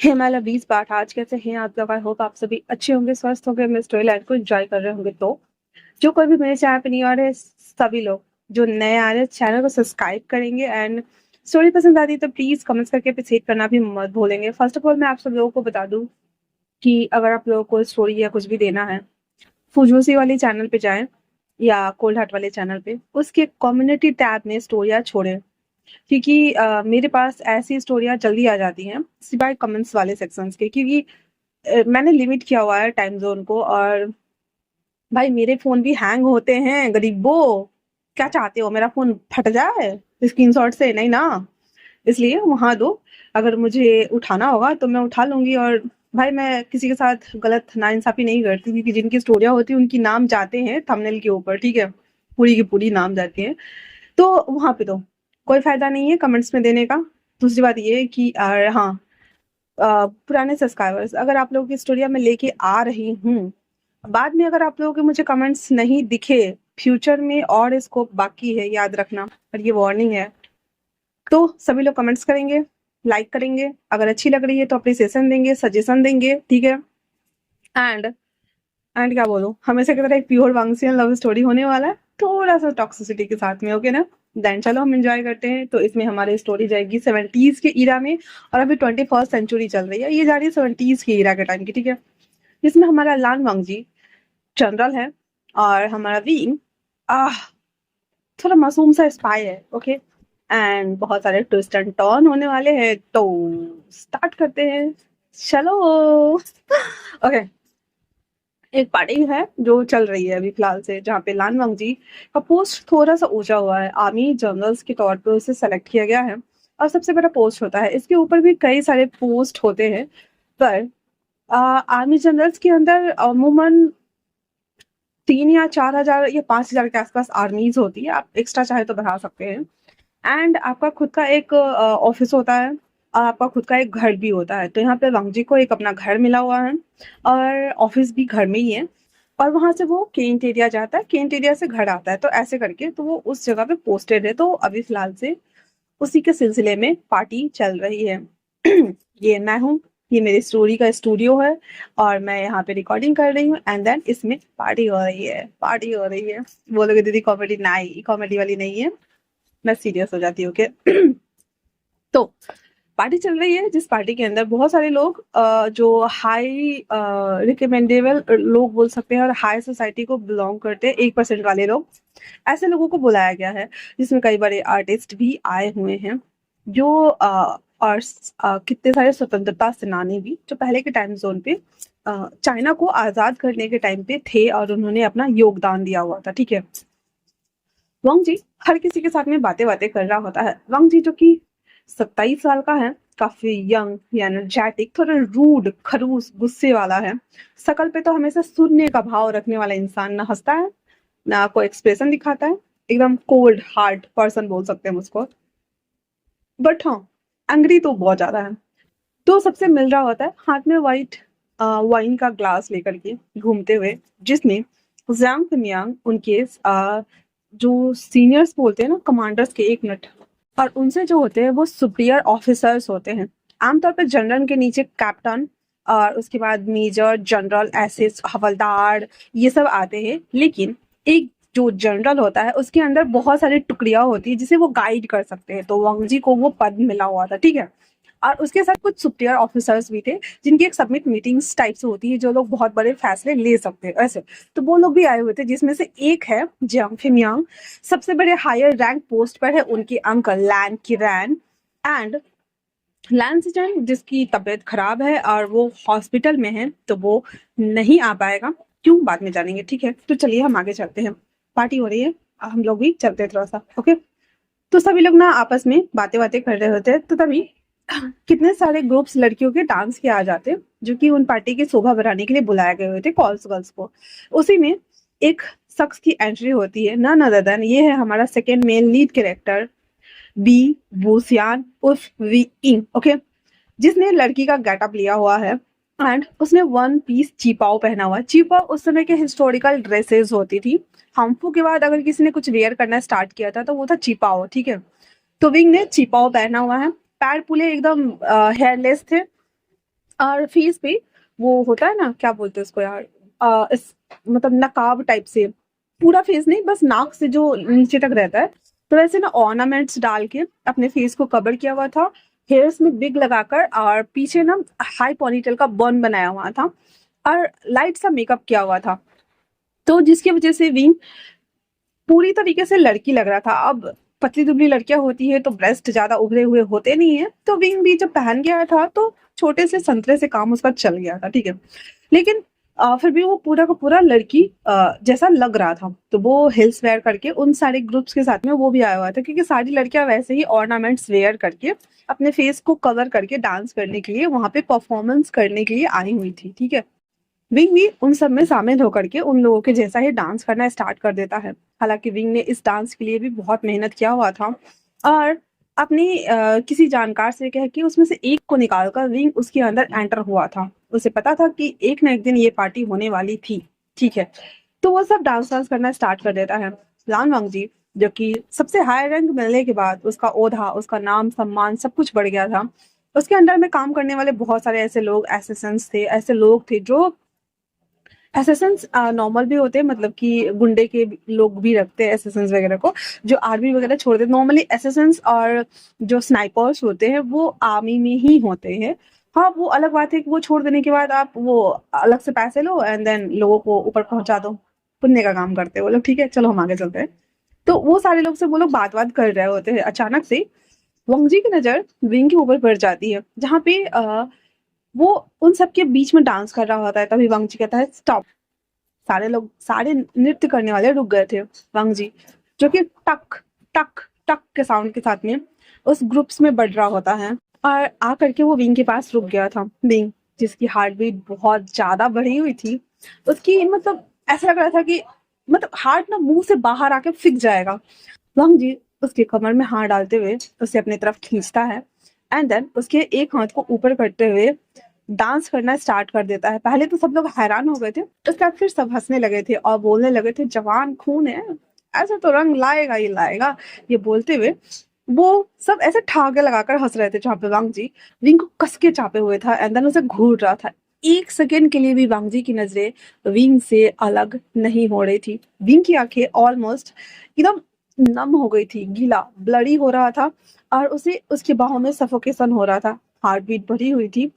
Hey my lovelies part, आज कैसे हैं आप लोग? आई होप आप सभी अच्छे होंगे, स्वस्थ होंगे, अपने स्टोरी लाइन को एंजॉय कर रहे होंगे। तो जो कोई भी मेरे चैनल पे नहीं आ रहे, सभी लोग जो नए आ रहे हैं चैनल को सब्सक्राइब करेंगे। एंड स्टोरी पसंद आती है तो प्लीज कमेंट्स करके अप्रिशिएट करना भी मत भूलेंगे। फर्स्ट ऑफ ऑल मैं आप सब लोगों को बता दूं कि अगर आप लोगों को स्टोरी या कुछ भी देना है, फुजूसी वाली चैनल पे जाएं या कोल्ड हार्ट वाले चैनल पे, उसके कम्युनिटी टैब में स्टोरियाँ छोड़ें, क्योंकि मेरे पास ऐसी स्टोरियाँ जल्दी आ जाती हैं सिवाय कमेंट्स वाले सेक्शंस के, क्योंकि मैंने लिमिट किया हुआ है टाइम जोन को। और भाई मेरे फोन भी हैंग होते हैं गरीबो, क्या चाहते हो मेरा फोन फट जाए स्क्रीनशॉट से? नहीं ना, इसलिए वहां दो। अगर मुझे उठाना होगा तो मैं उठा लूंगी। और भाई मैं किसी के साथ गलत नाइंसाफी नहीं करती, क्योंकि जिनकी स्टोरियां होती है उनकी नाम जाते हैं थंबनेल के ऊपर, ठीक है, पूरी की पूरी नाम जाती है। तो वहां पे तो कोई फायदा नहीं है कमेंट्स में देने का। दूसरी बात ये है कि हाँ, पुराने सब्सक्राइबर्स, अगर आप लोगों की स्टोरिया मैं लेके आ रही हूँ, बाद में अगर आप लोगों के मुझे कमेंट्स नहीं दिखे, फ्यूचर में और स्कोप बाकी है, याद रखना। और ये वार्निंग है। तो सभी लोग कमेंट्स करेंगे, लाइक करेंगे, अगर अच्छी लग रही है तो अप्रिसिएशन देंगे, सजेशन देंगे, ठीक है। एंड क्या बोलूं, हमेशा की तरह एक प्योर वांगसियन लव स्टोरी होने वाला है, थोड़ा सा टॉक्सिसिटी के साथ में, ओके ना? देन चलो हम एंजॉय करते हैं। तो इसमें हमारी स्टोरी जाएगी 70s के ईरा में, और अभी 21st सेंचुरी चल रही है, ये जा रही है 70s के ईरा के टाइम की, ठीक है। जिसमें हमारा लान वांगजी जनरल है, और हमारा विंग आह थोड़ा मासूम सा स्पाई है, ओके। एंड बहुत सारे ट्विस्ट एंड टर्न होने वाले हैं, तो स्टार्ट करते हैं, चलो। ओके, एक पार्टी है जो चल रही है अभी फिलहाल से, जहाँ पे लान वांगजी का पोस्ट थोड़ा सा ऊंचा हुआ है, आर्मी जनरल्स के तौर पे उसे सेलेक्ट किया गया है, और सबसे बड़ा पोस्ट होता है। इसके ऊपर भी कई सारे पोस्ट होते हैं, पर आर्मी जनरल्स के अंदर अमूमन 3 या 4 हजार या 5 हजार के आसपास आर्मीज होती है, आप एक्स्ट्रा चाहे तो बढ़ा सकते हैं। एंड आपका खुद का एक ऑफिस होता है, और आपका खुद का एक घर भी होता है। तो यहाँ पे वांगजी को एक अपना घर मिला हुआ है, और ऑफिस भी घर में ही है, और वहां से वो केंट एरिया जाता है, केंट एरिया से घर आता है, तो ऐसे करके तो वो उस जगह पे पोस्टेड है। तो अभी फिलहाल से उसी के सिलसिले में पार्टी चल रही है। ये मैं हूँ, ये मेरी स्टोरी का स्टूडियो है, और मैं यहाँ पे रिकॉर्डिंग कर रही हूँ। एंड देन इसमें पार्टी हो रही है, पार्टी हो रही है। बोलोगे दीदी कॉमेडी नहीं, कॉमेडी वाली नहीं है, मैं सीरियस हो जाती हूँ, okay? तो पार्टी चल रही है, जिस पार्टी के अंदर बहुत सारे लोग जो हाई रिकमेंडेबल लोग बोल सकते हैं, और हाई सोसाइटी को बिलोंग करते हैं, 1% वाले लोग, ऐसे लोगों को बुलाया गया है। जिसमें कई बड़े आर्टिस्ट भी आए हुए हैं, जो और कितने सारे स्वतंत्रता सेनानी भी, जो पहले के टाइम जोन पे चाइना को आजाद करने के टाइम पे थे, और उन्होंने अपना योगदान दिया हुआ था, ठीक है। वांग जी हर किसी के साथ में बातें बातें कर रहा होता है। वांग जी जो कि 27 साल का है, काफी यंग, एनर्जेटिक, थोड़ा रूड, खड़ूस, गुस्से वाला है। शकल पे तो हमेशा सुनने का भाव रखने वाला इंसान, ना हंसता है ना कोई एक्सप्रेशन दिखाता है, एकदम कोल्ड हार्ट पर्सन बोल सकते हैं उसको। बट हाँ, एंग्री तो बहुत ज्यादा है। तो सबसे मिल रहा होता है, हाथ में वाइट वाइन का ग्लास लेकर के घूमते हुए, जिसमें जैंग पिमियांग उनके जो सीनियर्स बोलते हैं ना, कमांडर्स के, 1 मिनट, और उनसे जो होते हैं वो सुपीरियर ऑफिसर्स होते हैं। आमतौर पर जनरल के नीचे कैप्टन, और उसके बाद मेजर, जनरल, ऐसे हवलदार, ये सब आते हैं। लेकिन एक जो जनरल होता है उसके अंदर बहुत सारी टुकड़ियां होती है जिसे वो गाइड कर सकते हैं। तो वांगजी को वो पद मिला हुआ था, ठीक है। और उसके साथ कुछ सुपीरियर ऑफिसर्स भी थे, जिनकी एक सबमिट मीटिंग्स टाइप से होती है, जो लोग बहुत बड़े फैसले ले सकते हैं ऐसे। तो वो लोग भी आए हुए थे, जिसमें से एक है जियांग फिमियांग, सबसे बड़े हायर रैंक पोस्ट पर है उनके uncle Lan Qiren. And Lan Xichen जिसकी तबीयत खराब है और वो हॉस्पिटल में है, तो वो नहीं आ पाएगा। क्यों, बाद में जानेंगे, ठीक है। तो चलिए हम आगे चलते हैं, पार्टी हो रही है, हम लोग भी चलते हैं थोड़ा सा, ओके। तो सभी लोग ना आपस में बातें बातें कर रहे होते हैं, तो तभी कितने सारे ग्रुप्स लड़कियों के डांस के आ जाते, जो कि उन पार्टी की शोभा बढ़ाने के लिए बुलाए गए हुए थे कॉल्स गर्ल्स को। उसी में एक शख्स की एंट्री होती है, ना अदर देन ये है हमारा second main lead character, Wei Wuxian उर्फ वी इंग, ओके। जिसने लड़की का गेटअप लिया हुआ है, एंड उसने वन पीस चीपाओ पहना हुआ है। चीपाओ उस समय के हिस्टोरिकल ड्रेसेस होती थी। हाम्फू के बाद अगर किसी ने कुछ वेयर करना स्टार्ट किया था तो वो था चीपाओ, ठीक है। तो विंग ने चीपाओ पहना हुआ है, पैर पूरे एकदम हेयरलेस थे, और फेस पे वो होता है ना, क्या बोलते हैं उसको यार, इस मतलब नकाब टाइप से, पूरा फेस नहीं, बस नाक से जो नीचे तक रहता है, तो वैसे ना ऑर्नामेंट्स डाल के अपने फेस को कवर किया हुआ था, हेयर्स में बिग लगाकर, और पीछे ना हाई पोनीटेल का बन बनाया हुआ था, और लाइट सा मेकअप किया हुआ था। तो जिसकी वजह से विंग पूरी तरीके से लड़की लग रहा था। अब पतली दुबली लड़कियां होती है तो ब्रेस्ट ज्यादा उभरे हुए होते नहीं है, तो विंग भी जब पहन गया था तो छोटे से संतरे से काम उसका चल गया था, ठीक है। लेकिन फिर भी वो पूरा का पूरा लड़की जैसा लग रहा था। तो वो हिल्स वेयर करके उन सारे ग्रुप्स के साथ में वो भी आया हुआ था, क्योंकि सारी लड़कियां वैसे ही ऑर्नामेंट्स वेयर करके अपने फेस को कवर करके डांस करने के लिए, वहां पे परफॉर्मेंस करने के लिए आई हुई थी, ठीक है। विंग भी उन सब में शामिल होकर के उन लोगों के जैसा ही डांस करना स्टार्ट कर देता है। हालांकि विंग ने इस डांस के लिए भी बहुत मेहनत किया हुआ था, और अपनी किसी जानकार से कह के उसमें से एक को निकालकर विंग उसके अंदर एंटर हुआ था। उसे पता था कि एक ना एक दिन ये पार्टी होने वाली थी, ठीक है। तो वो सब डांस वांस करना स्टार्ट कर देता है। लान वांगजी, जो कि सबसे हाई रैंक मिलने के बाद उसका ओधा, उसका नाम सम्मान सब कुछ बढ़ गया था। उसके अंडर में काम करने वाले बहुत सारे ऐसे लोग, एसेसेंस थे, ऐसे लोग थे जो एसेसन्स नॉर्मल भी होते हैं, मतलब कि गुंडे के लोग भी रखते हैं एसेसन्स वगैरह को, जो आर्मी वगैरह छोड़ते हैं। नॉर्मली एसेसन्स और जो स्नाइपर्स होते हैं वो आर्मी में ही होते हैं। हाँ, वो अलग बात है कि वो छोड़ देने के बाद आप वो अलग से पैसे लो एंड देन लोगों को ऊपर पहुंचा दो, पुण्य का काम करते हैं वो लोग, ठीक है। चलो हम आगे चलते हैं। तो वो सारे लोग से वो लोग बात कर रहे होते हैं, अचानक से वंगजी की नजर विंग के ऊपर पड़ जाती है, जहाँ पे वो उन सबके बीच में डांस कर रहा होता है। तभी वंगजी कहता है स्टॉप। सारे लोग, सारे नृत्य करने वाले रुक गए थे। वांग जी, जो कि टक टक टक के साउंड के साथ में उस ग्रुप्स में बढ़ रहा होता है, और आ करके वो विंग के पास रुक गया था। विंग, जिसकी हार्ट बीट बहुत ज्यादा बढ़ी हुई थी, उसकी मतलब ऐसा लग रहा था कि मतलब हार्ट ना मुंह से बाहर आके फिक जाएगा। वांग जी उसके कमर में हाथ डालते हुए उसे अपनी तरफ खींचता है, एंड देन उसके एक हाथ को ऊपर करते हुए डांस करना स्टार्ट कर देता है। पहले तो सब लोग हैरान हो गए थे, उसके बाद फिर सब हंसने लगे थे और बोलने लगे थे, जवान खून है, ऐसा तो रंग लाएगा ही लाएगा। ये बोलते हुए वो सब ऐसे ठहाके लगाकर हंस रहे थे, जहाँ पे वांग जी विंग को कस के चापे हुए था, एंड देन उसे घूर रहा था। एक सेकेंड के लिए भी वांग जी की नजरें विंग से अलग नहीं हो रही थी। विंग की आंखें ऑलमोस्ट एकदम नम हो गई थी, गीला ब्लडी हो रहा था, और उसे उसकी बाहों में सफोकेशन हो रहा था, हार्ट बीट बढ़ी हुई थी।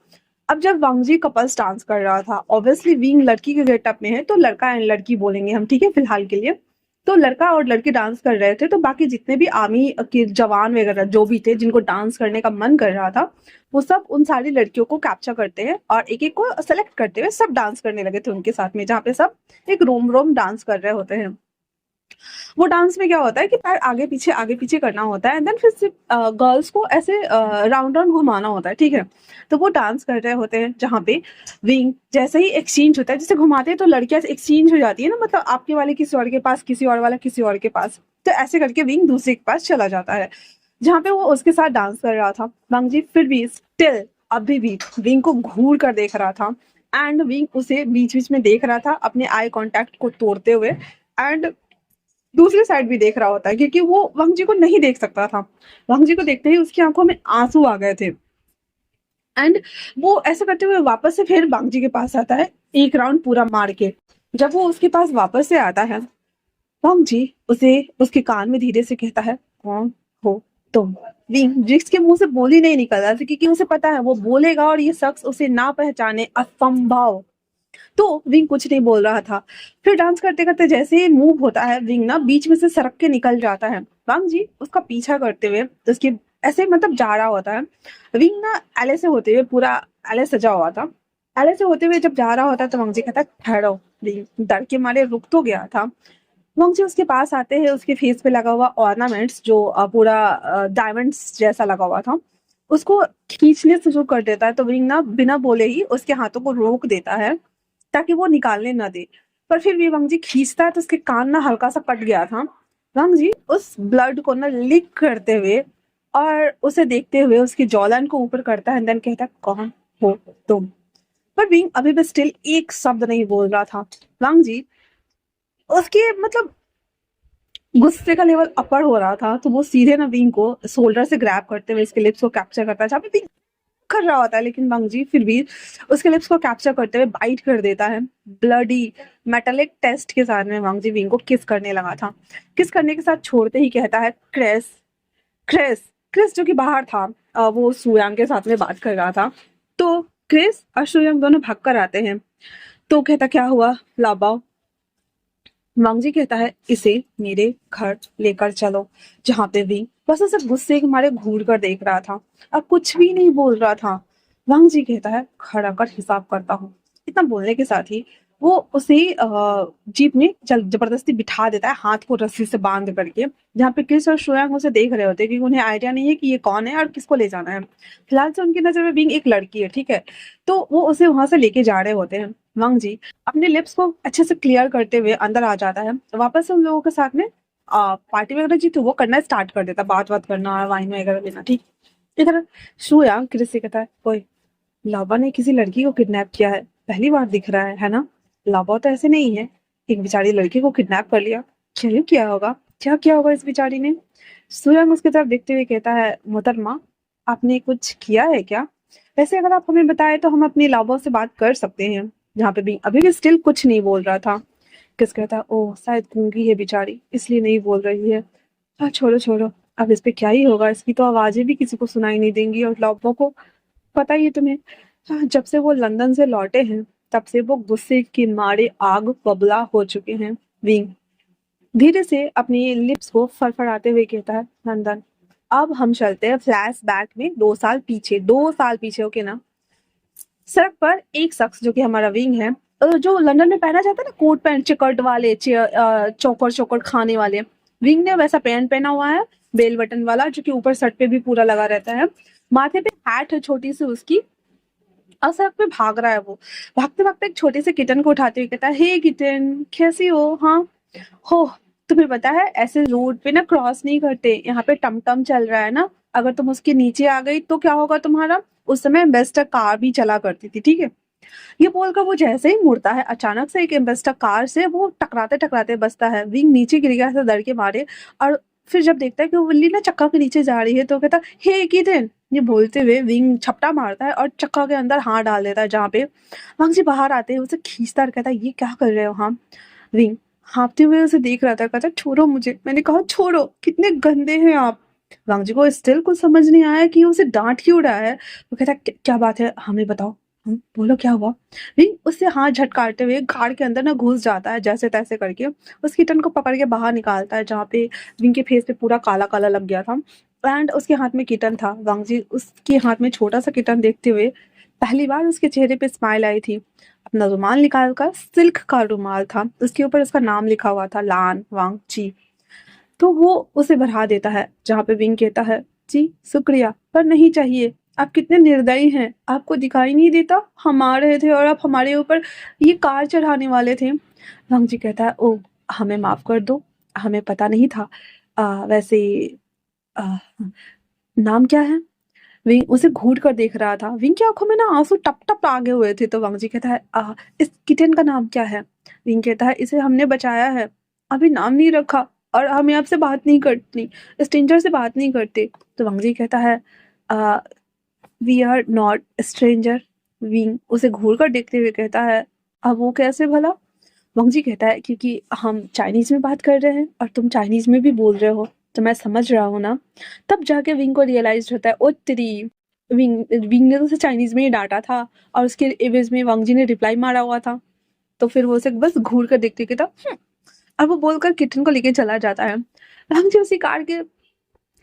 अब जब वांगजी कपल्स डांस कर रहा था, ऑब्वियसली विंग लड़की के गेटअप में है तो लड़का एंड लड़की बोलेंगे हम, ठीक है, फिलहाल के लिए। तो लड़का और लड़की डांस कर रहे थे, तो बाकी जितने भी आर्मी के जवान वगैरह जो भी थे जिनको डांस करने का मन कर रहा था, वो सब उन सारी लड़कियों को कैप्चर करते हैं और एक एक को सेलेक्ट करते हुए सब डांस करने लगे थे उनके साथ में, जहाँ पे सब एक रोम रोम डांस कर रहे होते हैं। वो डांस में क्या होता है कि पैर आगे पीछे करना होता है, एंड देन फिर सिर्फ गर्ल्स को ऐसे राउंड राउंड घुमाना होता है, ठीक है। तो वो डांस कर रहे होते हैं, जहाँ पे विंग जैसे ही एक्सचेंज होता है, जैसे घुमाते हैं तो लड़कियां एक्सचेंज हो जाती है ना, मतलब आपके वाले किसी और के पास, किसी और वाला किसी और के पास, तो ऐसे करके विंग दूसरे के पास चला जाता है, जहाँ पे वो उसके साथ डांस कर रहा था। वांगजी फिर भी स्टिल अभी भी विंग को घूर कर देख रहा था, एंड विंग उसे बीच बीच में देख रहा था अपने आई कांटेक्ट को तोड़ते हुए, एंड दूसरी साइड भी देख रहा होता है, क्योंकि वो वांग जी को नहीं देख सकता था। वांग जी को देखते ही उसकी आंखों में आंसू आ गए थे, एंड वो ऐसा करते हुए वापस से फिर वांग जी के पास आता है, एक राउंड पूरा मार के। जब वो उसके पास वापस से आता है, वांग जी उसे उसके कान में धीरे से कहता है, कौन हो तुम। विंग जिसके मुंह से बोली नहीं निकल रहा था, क्योंकि उसे पता है वो बोलेगा और ये शख्स उसे ना पहचाने असंभव। तो विंग कुछ नहीं बोल रहा था। फिर डांस करते करते जैसे ही मूव होता है, विंग ना बीच में से सरक के निकल जाता है। वांग जी उसका पीछा करते हुए उसके ऐसे मतलब जा रहा होता है। विंग ना एले से होते हुए, पूरा एले सजा हुआ था, एले से होते हुए जब जा रहा होता है तो वांग जी कहता है, ठहरो। विंग डर के मारे रुक तो गया था। वांग जी उसके पास आते हैं, उसके फेस पे लगा हुआ ऑर्नामेंट्स जो पूरा डायमंड्स जैसा लगा हुआ था, उसको खींचने से शुरू कर देता है। तो विंग ना बिना बोले ही उसके हाथों को रोक देता है, ताकि वो निकालने ना दे। पर फिर भी वांग जी खींचता है तो उसके कान ना हल्का सा कट गया था। वांग जी उस ब्लड को ना लिक करते हुए और उसे देखते हुए उसकी जॉलाइन को ऊपर करता है, देन कहता है, कौन हो तुम। पर विंग अभी भी स्टिल एक शब्द नहीं बोल रहा था। वांग जी उसके मतलब गुस्से का लेवल अपर हो रहा था, तो वो सीधे ना विंग को शोल्डर से ग्रैब करते हुए इसके लिप्स को कैप्चर करता है, जहाँ पे विंग कर रहा होता है, लेकिन वांग जी फिर भी उसके लिप्स को कैप्चर करते हुए बाइट कर देता है। ब्लडी मेटालिक टेस्ट के साथ में वांग जी विंग को किस करने लगा था। किस करने के साथ छोड़ते ही कहता है, क्रिस। क्रिस क्रिस जो कि बाहर था, वो सुयांग के साथ में बात कर रहा था। तो क्रिस और सुयांग दोनों भाग कर आते हैं। तो कहता, क्या हुआ लाबाओ? वांग जी कहता है, इसे मेरे घर लेकर चलो। जहाँ पे भी बस उसे गुस्से के मारे घूर कर देख रहा था और कुछ भी नहीं बोल रहा था। वांग जी कहता है, खड़ा कर हिसाब करता हूँ। इतना बोलने के साथ ही वो उसे जीप में जबरदस्ती बिठा देता है, हाथ को रस्सी से बांध करके। जहाँ पे क्रिस और श्रेयांग उसे देख रहे होते हैं, क्योंकि उन्हें आइडिया नहीं है कि ये कौन है और किसको ले जाना है। फिलहाल से उनकी नजर में बीइंग एक लड़की है, ठीक है। तो वो उसे वहां से लेके जा रहे होते हैं। वांग जी अपने लिप्स को अच्छे से क्लियर करते हुए अंदर आ जाता है। वापस उन लोगों के साथ में पार्टी वगैरह जी थी वो करना स्टार्ट कर देता, बात बात करना, वाइन वगैरह लेना, ठीक। इधर श्रेयांग क्रिस से कहता है, ओए, लाबा ने किसी लड़की को किडनैप किया है, पहली बार दिख रहा है ना? लाबा तो ऐसे नहीं है, एक बेचारी लड़की को किडनैप कर लिया। क्यों किया होगा? क्या किया होगा इस बेचारी ने? सूरज उसकी तरफ देखते हुए कहता है, मोहतरमा, आपने कुछ किया है क्या? वैसे अगर आप हमें बताएं तो हम अपनी लाबा से बात कर सकते हैं। जहाँ पे भी अभी भी स्टिल कुछ नहीं बोल रहा था। किस कहता है, ओह शायद गूंगी है बेचारी, इसलिए नहीं बोल रही है। हाँ छोड़ो छोड़ो, अब इस पे क्या ही होगा, इसकी तो आवाजें भी किसी को सुनाई नहीं देंगी। और लाबा को पता ही है तुम्हें, हाँ, जब से वो लंदन से लौटे हैं तब से वो गुस्से के मारे आग बबला हो चुके हैं। विंग धीरे से अपनी लिप्स को फड़फड़ाते हुए कहता है, नंदन, अब हम चलते हैं फ्लैशबैक में 2 साल पीछे। 2 साल पीछे, ओके ना? सड़क पर एक शख्स जो कि हमारा विंग है, जो लंदन में पहना जाता है ना, कोट पैंट चिकट वाले, चौकर चौकर खाने वाले, विंग ने वैसा पैंट पहना हुआ है, बेल बटन वाला, जो कि ऊपर शर्ट पे भी पूरा लगा रहता है। माथे पे हैट है छोटी सी उसकी, और सड़क पे भाग रहा है वो। भागते भागते एक छोटे से किटन को उठाते हुए कहता है, हे किटन, कैसी हो? हाँ हो, तुम्हें पता है ऐसे रोड पे ना क्रॉस नहीं करते, यहाँ पे टमटम चल रहा है ना, अगर तुम उसके नीचे आ गई तो क्या होगा तुम्हारा? उस समय एम्बेसडर कार भी चला करती थी, ठीक है। ये बोलकर वो जैसे ही मुड़ता है, अचानक से एक एम्बेसडर कार से वो टकराते टकराते बचता है। विंग नीचे गिर गया था डर के मारे। और फिर जब देखता है कि वो बिल्ली ना चक्का के नीचे जा रही है, तो कहता, हे किटन। ये बोलते हुए विंग छपटा मारता है और चक्का के अंदर हाथ डाल देता है। जहाँ पे वांग जी बाहर आते हैं, उसे खींचता और कहता है, ये क्या कर रहे हो? हाँ। विंग हाँफते हुए उसे देख रहा था, कहता, छोड़ो मुझे। मैंने कहा छोड़ो, कितने गंदे हैं आप। वांग जी को स्टिल कुछ समझ नहीं आया कि उसे डांट क्यों रहा है। वो कहता, क्या बात है, हमें बताओ। बोलो क्या हुआ? विंग उससे हाथ झटकारते हुए कार के अंदर ना घुस जाता है, जैसे तैसे करके उस किटन को पकड़ के बाहर निकालता है, जहाँ पे विंग के फेस पे पूरा काला काला लग गया था। एंड उसके हाथ में किटन था। वांग जी उसके हाथ में छोटा सा किटन देखते हुए पहली बार उसके चेहरे पे स्माइल आई थी। अपना रुमाल निकाल कर, सिल्क का रुमाल था, उसके ऊपर उसका नाम लिखा हुआ था, लान वांग जी। तो वो उसे बढ़ा देता है, जहाँ पे विंग कहता है, जी शुक्रिया, पर नहीं चाहिए। आप कितने निर्दयी हैं, आपको दिखाई नहीं देता हम आ रहे थे और आप हमारे ऊपर ये कार चढ़ाने वाले थे। वांग जी कहता है, ओ, हमें माफ कर दो, हमें पता नहीं था। वैसे आ, नाम क्या है? विंग उसे घूर कर देख रहा था। विंग की आंखों में ना आंसू टप टप आगे हुए थे। तो वांग जी कहता है, इस किटन का नाम क्या है? विंग कहता है, इसे हमने बचाया है, अभी नाम नहीं रखा, और हमें आपसे बात नहीं करनी, स्ट्रेंजर से बात नहीं करते। तो वांग जी कहता है, we are not stranger. Wing उसे घूर कर देखते हुए कहता है, अब वो कैसे भला? वांग जी कहता है, क्योंकि हम चाइनीज में बात कर रहे हैं और तुम चाइनीज में भी बोल रहे हो, तो मैं समझ रहा हूँ ना। तब जाके विंग को रियलाइज होता है, ओ तेरी, विंग विंग ने तो उसे चाइनीज में ही डांटा था और उसके एवज में वांग जी ने रिप्लाई मारा हुआ था। तो फिर वो उसे बस घूर कर देखते कहता, और वो बोलकर किटन को लेके चला जाता है। वांग जी उसी कार के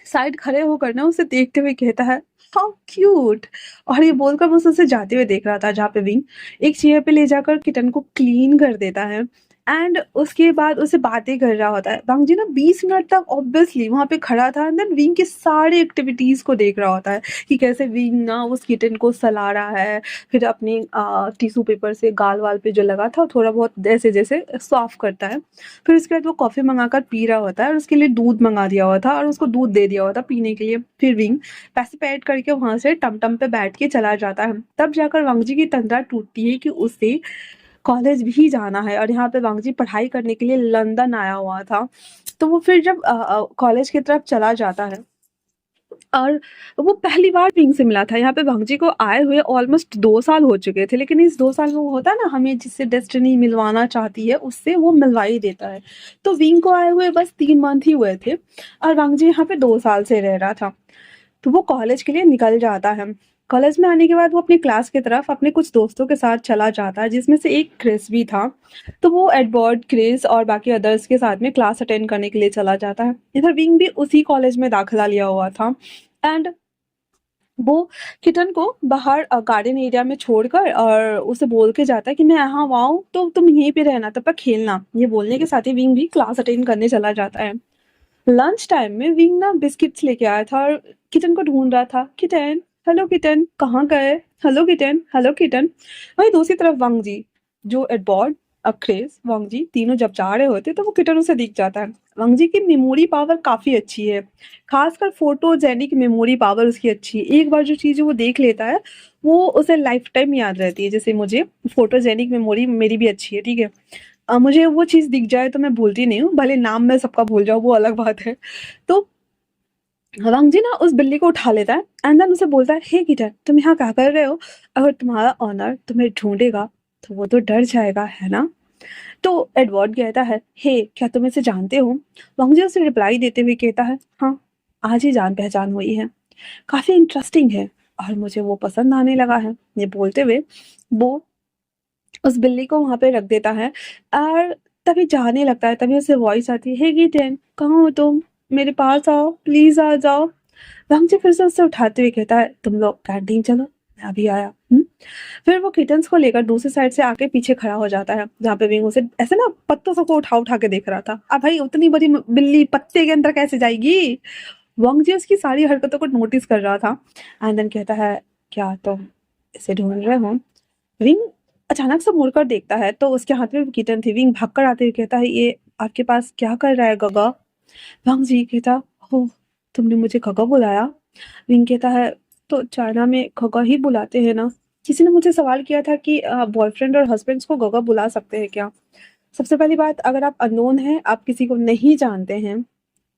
साइड खड़े होकर ना उसे देखते हुए कहता है, हाउ क्यूट। और ये बोलकर बस उसे जाते हुए देख रहा था, जहाँ पे विंग एक चेयर पे ले जाकर किटन को क्लीन कर देता है। एंड उसके बाद उसे बातें कर रहा होता है। वांग जी ना 20 मिनट तक ऑब्वियसली वहां पे खड़ा था, एंड देन विंग की सारी एक्टिविटीज को देख रहा होता है कि कैसे विंग ना उस किटन को सला रहा है, फिर अपने टिश्यू पेपर से गाल वाल पे जो लगा था थोड़ा बहुत जैसे जैसे साफ करता है। फिर उसके बाद वो कॉफी मंगाकर पी रहा होता है, और उसके लिए दूध मंगा दिया हुआ था और उसको दूध दे दिया हुआ था पीने के लिए। फिर विंग पैसे पेड करके वहां से टमटम पे बैठ के चला जाता है। तब जाकर वांग जी की तंद्रा टूटती है कि उसे कॉलेज भी जाना है, और यहाँ पे वांग जी पढ़ाई करने के लिए लंदन आया हुआ था। तो वो फिर जब कॉलेज की तरफ चला जाता है, और वो पहली बार विंग से मिला था। यहाँ पे वांगजी को आए हुए ऑलमोस्ट 2 साल हो चुके थे, लेकिन इस 2 साल में वो होता है ना, हमें जिससे डेस्टिनी मिलवाना चाहती है उससे वो मिलवा ही देता है। तो विंग को आए हुए बस 3 मंथ ही हुए थे और वांगजी यहाँ पे 2 साल से रह रहा था। तो वो कॉलेज के लिए निकल जाता है। कॉलेज में आने के बाद वो अपनी क्लास की तरफ अपने कुछ दोस्तों के साथ चला जाता है, जिसमें से एक क्रिस भी था। तो वो एडवर्ड, क्रिस और बाकी अदर्स के साथ में क्लास अटेंड करने के लिए चला जाता है। इधर विंग भी उसी कॉलेज में दाखिला लिया हुआ था एंड वो किटन को बाहर गार्डन एरिया में छोड़कर और उसे बोल के जाता है कि मैं यहाँ आऊँ तो तुम यहीं पे रहना, तब तक खेलना। ये बोलने के साथ ही विंग भी क्लास अटेंड करने चला जाता है। लंच टाइम में विंग ना बिस्किट्स लेके आया था और किटन को ढूंढ रहा था। किटन, हेलो किटन, कहाँ गए? Hello kitten, hello kitten. वहीं दूसरी तरफ वांग जी, जो एडवर्ड, क्रिस, वांग जी तीनों जब जा रहे होते तो वो किटन उसे दिख जाता है। वांग जी की मेमोरी पावर काफी अच्छी है, खासकर फोटोजेनिक मेमोरी पावर उसकी अच्छी है। एक बार जो चीज वो देख लेता है वो उसे लाइफ टाइम याद रहती है। जैसे मुझे फोटोजेनिक मेमोरी मेरी भी अच्छी है, ठीक है। मुझे वो चीज़ दिख जाए तो मैं भूलती नहीं हूँ, भले नाम मैं सबका भूल जाऊँ वो अलग बात है। तो वांग जी ना उस बिल्ली को उठा लेता है एंड देन उसे बोलता है, हे गिटर, तुम यहाँ क्या कर रहे हो? अगर तुम्हारा ऑनर तुम्हें ढूंढेगा तो वो तो डर जाएगा, है ना? तो एडवर्ड कहता है, हे, क्या तुम इसे जानते हो? वांग जी उसे रिप्लाई देते हुए कहता है, हाँ, आज ही जान पहचान हुई है, काफी इंटरेस्टिंग है और मुझे वो पसंद आने लगा है। ये बोलते हुए वो उस बिल्ली को वहाँ पे रख देता है और तभी जाने लगता है। तभी उसे वॉइस आती है, हे गिटेन, कहाँ हो तुम? मेरे पास आओ, प्लीज आ जाओ। वांगजी फिर से उसे उठाते हुए कहता है, तुम लोग कैंटीन चलो, मैं अभी आया। फिर वो किटन्स को लेकर दूसरी साइड से आके पीछे खड़ा हो जाता है, जहाँ पे विंग उसे ऐसे ना पत्तों सबको उठा उठा के देख रहा था। अब भाई उतनी बड़ी बिल्ली पत्ते के अंदर कैसे जाएगी? वांगजी उसकी सारी हरकतों को नोटिस कर रहा था एंड देन कहता है, क्या तुम इसे ढूंढ रहे हो? विंग अचानक से मुड़कर देखता है तो उसके हाथ में किटन थी। विंग भागकर आते हुए कहता है, ये आपके पास क्या कर रहा है गगा? वांग जी कहता, हो, तुमने मुझे गगा बुलाया? विंग कहता है, तो चाइना में गगा ही बुलाते हैं ना। किसी ने मुझे सवाल किया था कि बॉयफ्रेंड और हस्बैंड्स को गगा बुला सकते हैं क्या? सबसे पहली बात, अगर आप अननोन हैं, आप किसी को नहीं जानते हैं,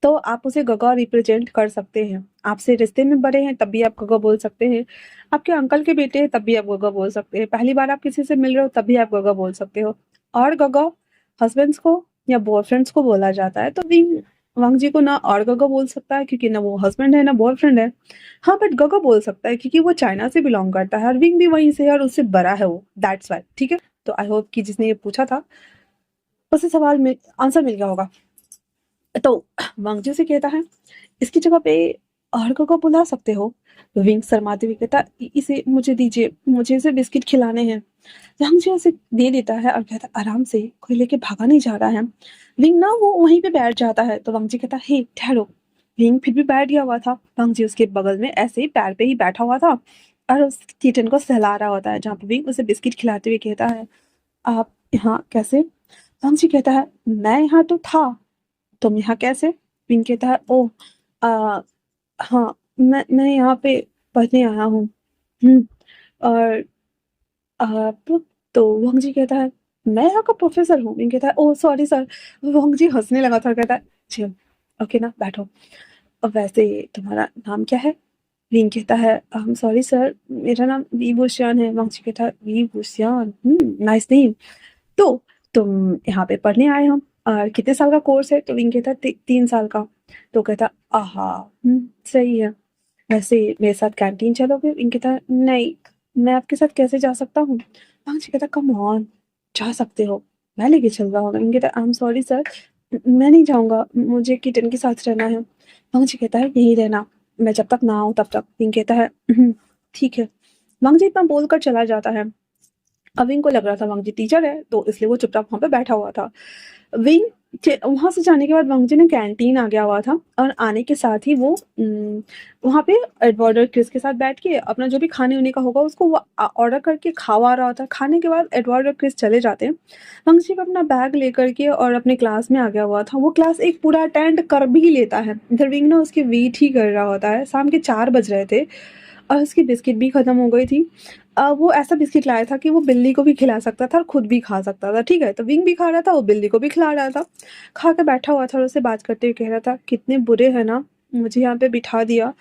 तो आप उसे गगा रिप्रेजेंट कर सकते हैं। आपसे रिश्ते में बड़े हैं तब भी आप गगा बोल सकते हैं। आपके अंकल के बेटे हैं तब भी आप गगा बोल सकते हैं। पहली बार आप किसी से मिल रहे हो तब भी आप गगा बोल सकते हो। और गगा हस्बैंड्स को या बॉयफ्रेंड्स को बोला जाता है। तो विंग वांग जी को ना और गगा बोल सकता है क्योंकि ना वो हस्बैंड है ना बॉयफ्रेंड है। हाँ, बट गगा बोल सकता है क्योंकि वो चाइना से बिलोंग करता है और विंग भी वहीं से है और उससे बड़ा है वो, दैट्स वाई। ठीक है, तो आई होप कि जिसने ये पूछा था उसे सवाल में आंसर मिल गया होगा। तो वांगजी से कहता है, इसकी जगह पे अर्क को बुला सकते हो। विंग शर्माते हुए कहता, इसे मुझे दीजिए, मुझे इसे बिस्किट खिलाने हैं। वांगजी उसे दे देता है और कहता, आराम से, कोई लेके भागा नहीं जा रहा है। विंग ना वो वहीं पे बैठ जाता है तो वांगजी कहता, हे ठहरो। विंग फिर भी बैठ गया हुआ था। वांगजी उसके बगल में ऐसे ही पैर पे ही बैठा हुआ था और उस किटन को सहला रहा होता है, जहाँ पे विंग उसे बिस्किट खिलाते हुए कहता है, आप यहाँ कैसे? वांगजी कहता है, मैं यहाँ तो था, तुम यहाँ कैसे? विंग कहता है, ओ, आ, हाँ, मैं यहाँ पे पढ़ने आया हूँ। और आप? तो वंग जी कहता है, मैं यहाँ का प्रोफेसर हूँ। विंग कहता है, ओ सॉरी सर। वंग जी हंसने लगा था और कहता है, चल, ओके ना, बैठो। अब वैसे तुम्हारा नाम क्या है? विंग कहता है, हम सॉरी सर, मेरा नाम वी बुशियान है। वंग जी कहता है, वी बुशियान, नाइस नेम। तो तुम यहाँ पे पढ़ने आए हो और कितने साल का कोर्स है? तो विंग कहता है, 3 साल का। तो कहता, आहा, सही है। वैसे मेरे साथ कैंटीन चलोगे? विंग कहता है, नहीं, मैं आपके साथ कैसे जा सकता हूँ? वांग कहता, कम ऑन, जा सकते हो, मैं लेके चल रहा हूँ। विंग कहता, आई एम सॉरी सर, मैं नहीं जाऊंगा, मुझे किटन के साथ रहना है। वांग कहता है, यही रहना, मैं जब तक ना आऊँ तब तक। विंग कहता है, ठीक है। वांग इतना बोलकर चला जाता है। अब विंग को लग रहा था वांगजी टीचर है तो इसलिए वो चुपचाप वहां पे बैठा हुआ था। विंग वहां से जाने के बाद वांगजी ने कैंटीन आ गया हुआ था और आने के साथ ही वो वहां पे एडवर्ड और क्रिस के साथ बैठ के अपना जो भी खाने उने का होगा उसको वो ऑर्डर करके खावा रहा था। खाने के बाद एडवर्ड और क्रिस चले जाते हैं। वांगजी अपना बैग लेकर के और अपने क्लास में आ गया हुआ था। वो क्लास एक पूरा अटेंड कर भी लेता है। इधर विंग ना उसकी वेट ही कर रहा होता है। शाम के 4 बज रहे थे और उसकी बिस्किट भी खत्म हो गई थी। वो ऐसा बिस्किट लाया था कि वो बिल्ली को भी खिला सकता था और खुद भी खा सकता था, ठीक है। तो विंग भी खा रहा था, वो बिल्ली को भी खिला रहा था। खा के बैठा हुआ था और उससे बात करते हुए कह रहा था, कितने बुरे हैं ना, मुझे यहाँ पे बिठा दिया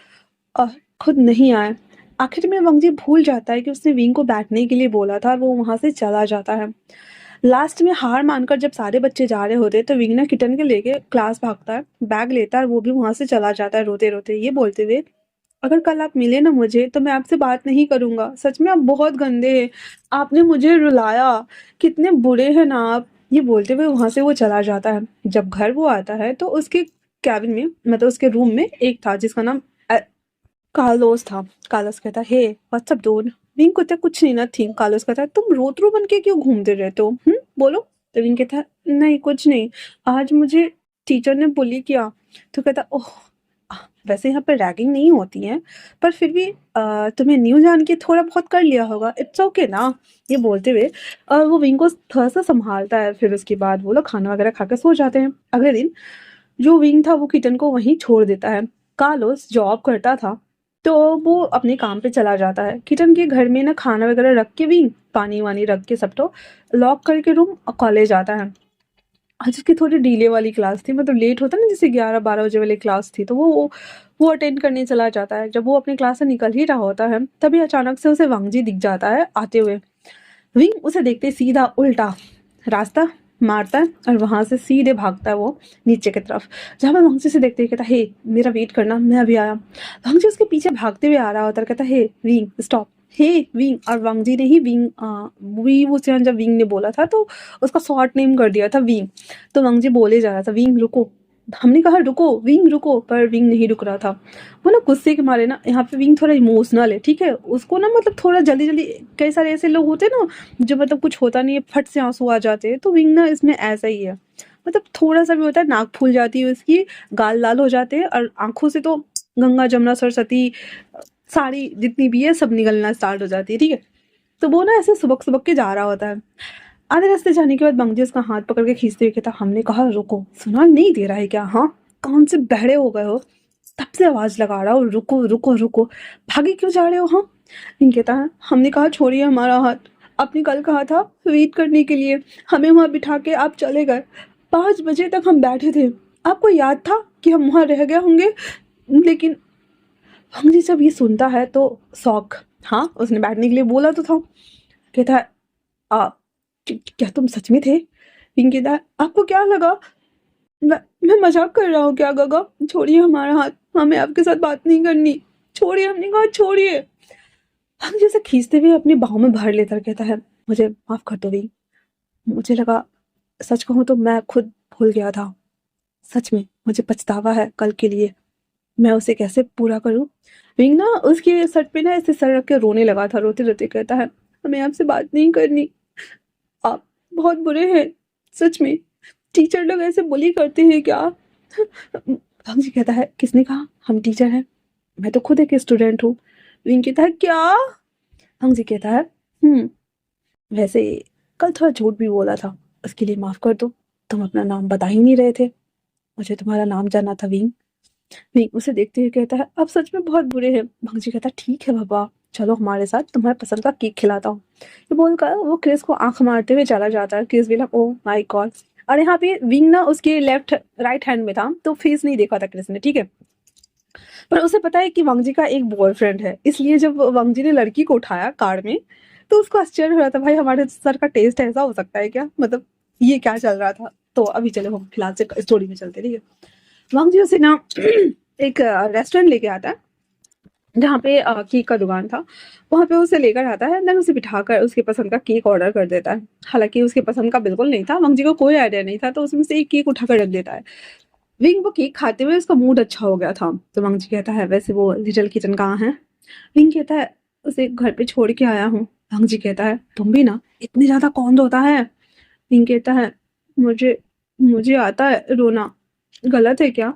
अ, खुद नहीं आए। आखिर में वंगजी भूल जाता है कि उसने विंग को बैठने के लिए बोला था और वो वहाँ से चला जाता है। लास्ट में हार मानकर जब सारे बच्चे जा रहे होते हैं तो विंग ना किटन के लेके क्लास भागता है, बैग लेता है और वो भी वहाँ से चला जाता है रोते-रोते ये बोलते हुए, "अगर कल आप मिले ना मुझे तो मैं आपसे बात नहीं करूँगा। सच में आप बहुत गंदे हैं। आपने मुझे रुलाया। कितने बुरे हैं ना आप।" ये बोलते हुए वहाँ से वो चला जाता है। जब घर वो आता है तो उसके केबिन में मतलब उसके रूम में एक था जिसका नाम कार्लोस था। कार्लोस कहता है, "hey what's up dude?" Wing कहता है, "कुछ नहीं नथिंग।" कार्लोस कहता है, "तुम रोतरू बन के क्यों घूमते रहते हो? बोलो?" तो विंग कहता है, "नहीं कुछ नहीं। आज मुझे टीचर ने बुली किया।" तो कहता, "ओह! वैसे यहाँ पे रैगिंग नहीं होती है, पर फिर भी तुम्हें न्यू जान के थोड़ा बहुत कर लिया होगा। इट्स ओके ना?" ये बोलते हुए वो विंग को थोड़ा-सा सँभालता है। फिर उसके बाद वो लोग खाना वगैरह खा के सो जाते हैं। अगले दिन जो विंग था वो किटन को वहीं छोड़ देता है। कार्लोस जॉब करता था, तो वो अपने काम पे चला जाता है। किटन के घर में ना खाना वगैरह रख के विंग, पानी-वानी रख के सब तो लॉक करके रूम कॉलेज आता है। आज उसकी थोड़ी डिले वाली क्लास थी मतलब लेट होता है ना जैसे 11-12 बजे वाली क्लास थी तो वो अटेंड करने चला जाता है। जब वो अपनी क्लास से निकल ही रहा होता है, तभी अचानक से उसे वांगजी दिख जाता है आते हुए। विंग उसे देखते ही सीधा उल्टा रास्ता मारता है और वहाँ से सीधे भागता है वो नीचे की तरफ। जहाँ पे वांगजी से देखते ही कहता है, "हे मेरा वेट करना मैं अभी आया।" वांगजी उसके पीछे भागते हुए आ रहा होता है कहता है, "हे विंग स्टॉप, हे विंग।" और वांगजी ने ही विंग वी वो जब विंग ने बोला था तो उसका शॉर्ट नेम कर दिया था विंग। तो वांगजी बोले जा रहा था, "विंग रुको।" हमने कहा, "रुको विंग रुको," पर विंग नहीं रुक रहा था। वो ना गुस्से के मारे ना यहाँ पे विंग थोड़ा इमोशनल है, ठीक है? उसको ना मतलब थोड़ा जल्दी-जल्दी कई सारे ऐसे लोग होते हैं ना जो मतलब कुछ होता नहीं है, फट से आँसू आ जाते हैं, तो विंग ना इसमें ऐसा ही है। मतलब थोड़ा-सा भी होता है, नाक फूल जाती है उसकी, गाल लाल हो जाते हैं और आँखों से तो गंगा, जमुना, सरस्वती सारी जितनी भी है सब निकलना स्टार्ट हो जाती है, ठीक है? तो वो ना ऐसे सुबक-सुबक के जा रहा होता है। आधे रास्ते जाने के बाद बंगजी उसका हाथ पकड़ के खींचते हुए कहता, "हमने कहा रुको, सुनाई नहीं दे रहा है क्या, हाँ? कान से बहरे हो गए हो? तब से आवाज़ लगा रहा हूँ, रुको, रुको, रुको। भागे क्यों जा रहे हो, हाँ?" विंग कहता है, "हमने कहा छोड़िए हमारा हाथ। आपने कल कहा था वेट करने के लिए। हमें वहाँ बिठा के आप चले गए। 5 बजे तक हम बैठे थे। आपको याद था कि हम वहाँ रह गए होंगे?" लेकिन बंगजी जब ये सुनता है तो शॉक। हाँ, उसने बैठने के लिए बोला तो था। कहता है, "आ क्या तुम सच में थे?" विंग कहता है, "आपको क्या लगा? मैं मज़ाक कर रहा हूँ क्या गगा? छोड़िए हमारा हाथ, हमें आपके साथ बात नहीं करनी। छोड़िए।" हमने कहा, "छोड़िए।" हम जैसे खींचते हुए अपनी बाहों में भर लेता और कहता है, "मुझे माफ़ कर दो विंग। मुझे लगा सच कहूँ तो मैं खुद भूल गया था। सच में मुझे पछतावा है कल के लिए। मैं उसे कैसे पूरा करूँ?" विंग ना उसके सर पे ना ऐसे सर रख के रोने लगा था, रोते-रोते कहता है, "हमें आपसे बात नहीं करनी। आप बहुत बुरे हैं, सच में। टीचर लोग ऐसे बुली करते हैं क्या?" भंग कहता है, "किसने कहा हम टीचर हैं? मैं तो खुद एक स्टूडेंट हूँ।" विंग कहता है, "क्या?" भंग कहता है, वैसे कल थोड़ा झूठ भी बोला था, उसके लिए माफ़ कर दो। तुम अपना नाम बता ही नहीं रहे थे। मुझे तुम्हारा नाम जानना था विंग।" विंग उसे देखते हुए कहता है, "आप सच में बहुत बुरे हैं।" भंग कहता है, "ठीक है बाबा, चलो हमारे साथ तुम्हारे पसंद का केक खिलाता हूँ।" ये बोलकर वो क्रिस को आँख मारते हुए चला जाता है। क्रिस भी ना, ओह माय गॉड! और यहाँ पे विंग ना उसके राइट हैंड में था, तो फेस नहीं देखा था क्रिस ने, ठीक है? पर उसे पता है कि वांगजी का एक बॉयफ्रेंड है, इसलिए जब वांगजी ने लड़की को उठाया कार में, तो उसको आश्चर्य हो रहा था, भाई हमारे सर का टेस्ट ऐसा हो सकता है क्या? मतलब ये क्या चल रहा था? तो अभी चलो हम फिलहाल से स्टोरी में चलते हैं, ठीक है? वांगजी उसे ना एक रेस्टोरेंट लेके आता है, जहाँ पे केक का दुकान था, वहाँ पे उसे लेकर आता है, देन उसे बिठाकर उसके पसंद का केक ऑर्डर कर देता है। हालाँकि उसके पसंद का बिल्कुल नहीं था, वांगजी को कोई आइडिया नहीं था, तो उसमें से एक केक उठाकर रख देता है। विंग वो केक खाते हुए उसका मूड अच्छा हो गया था, तो वांगजी कहता है, "वैसे वो लिटिल किचन कहाँ है?" विंग कहता है, "उसे घर पे छोड़ के आया हूँ।" वांगजी कहता है, "तुम भी ना इतनी ज़्यादा कौन रोता है?" विंग कहता है, "मुझे मुझे आता है रोना, गलत है क्या?"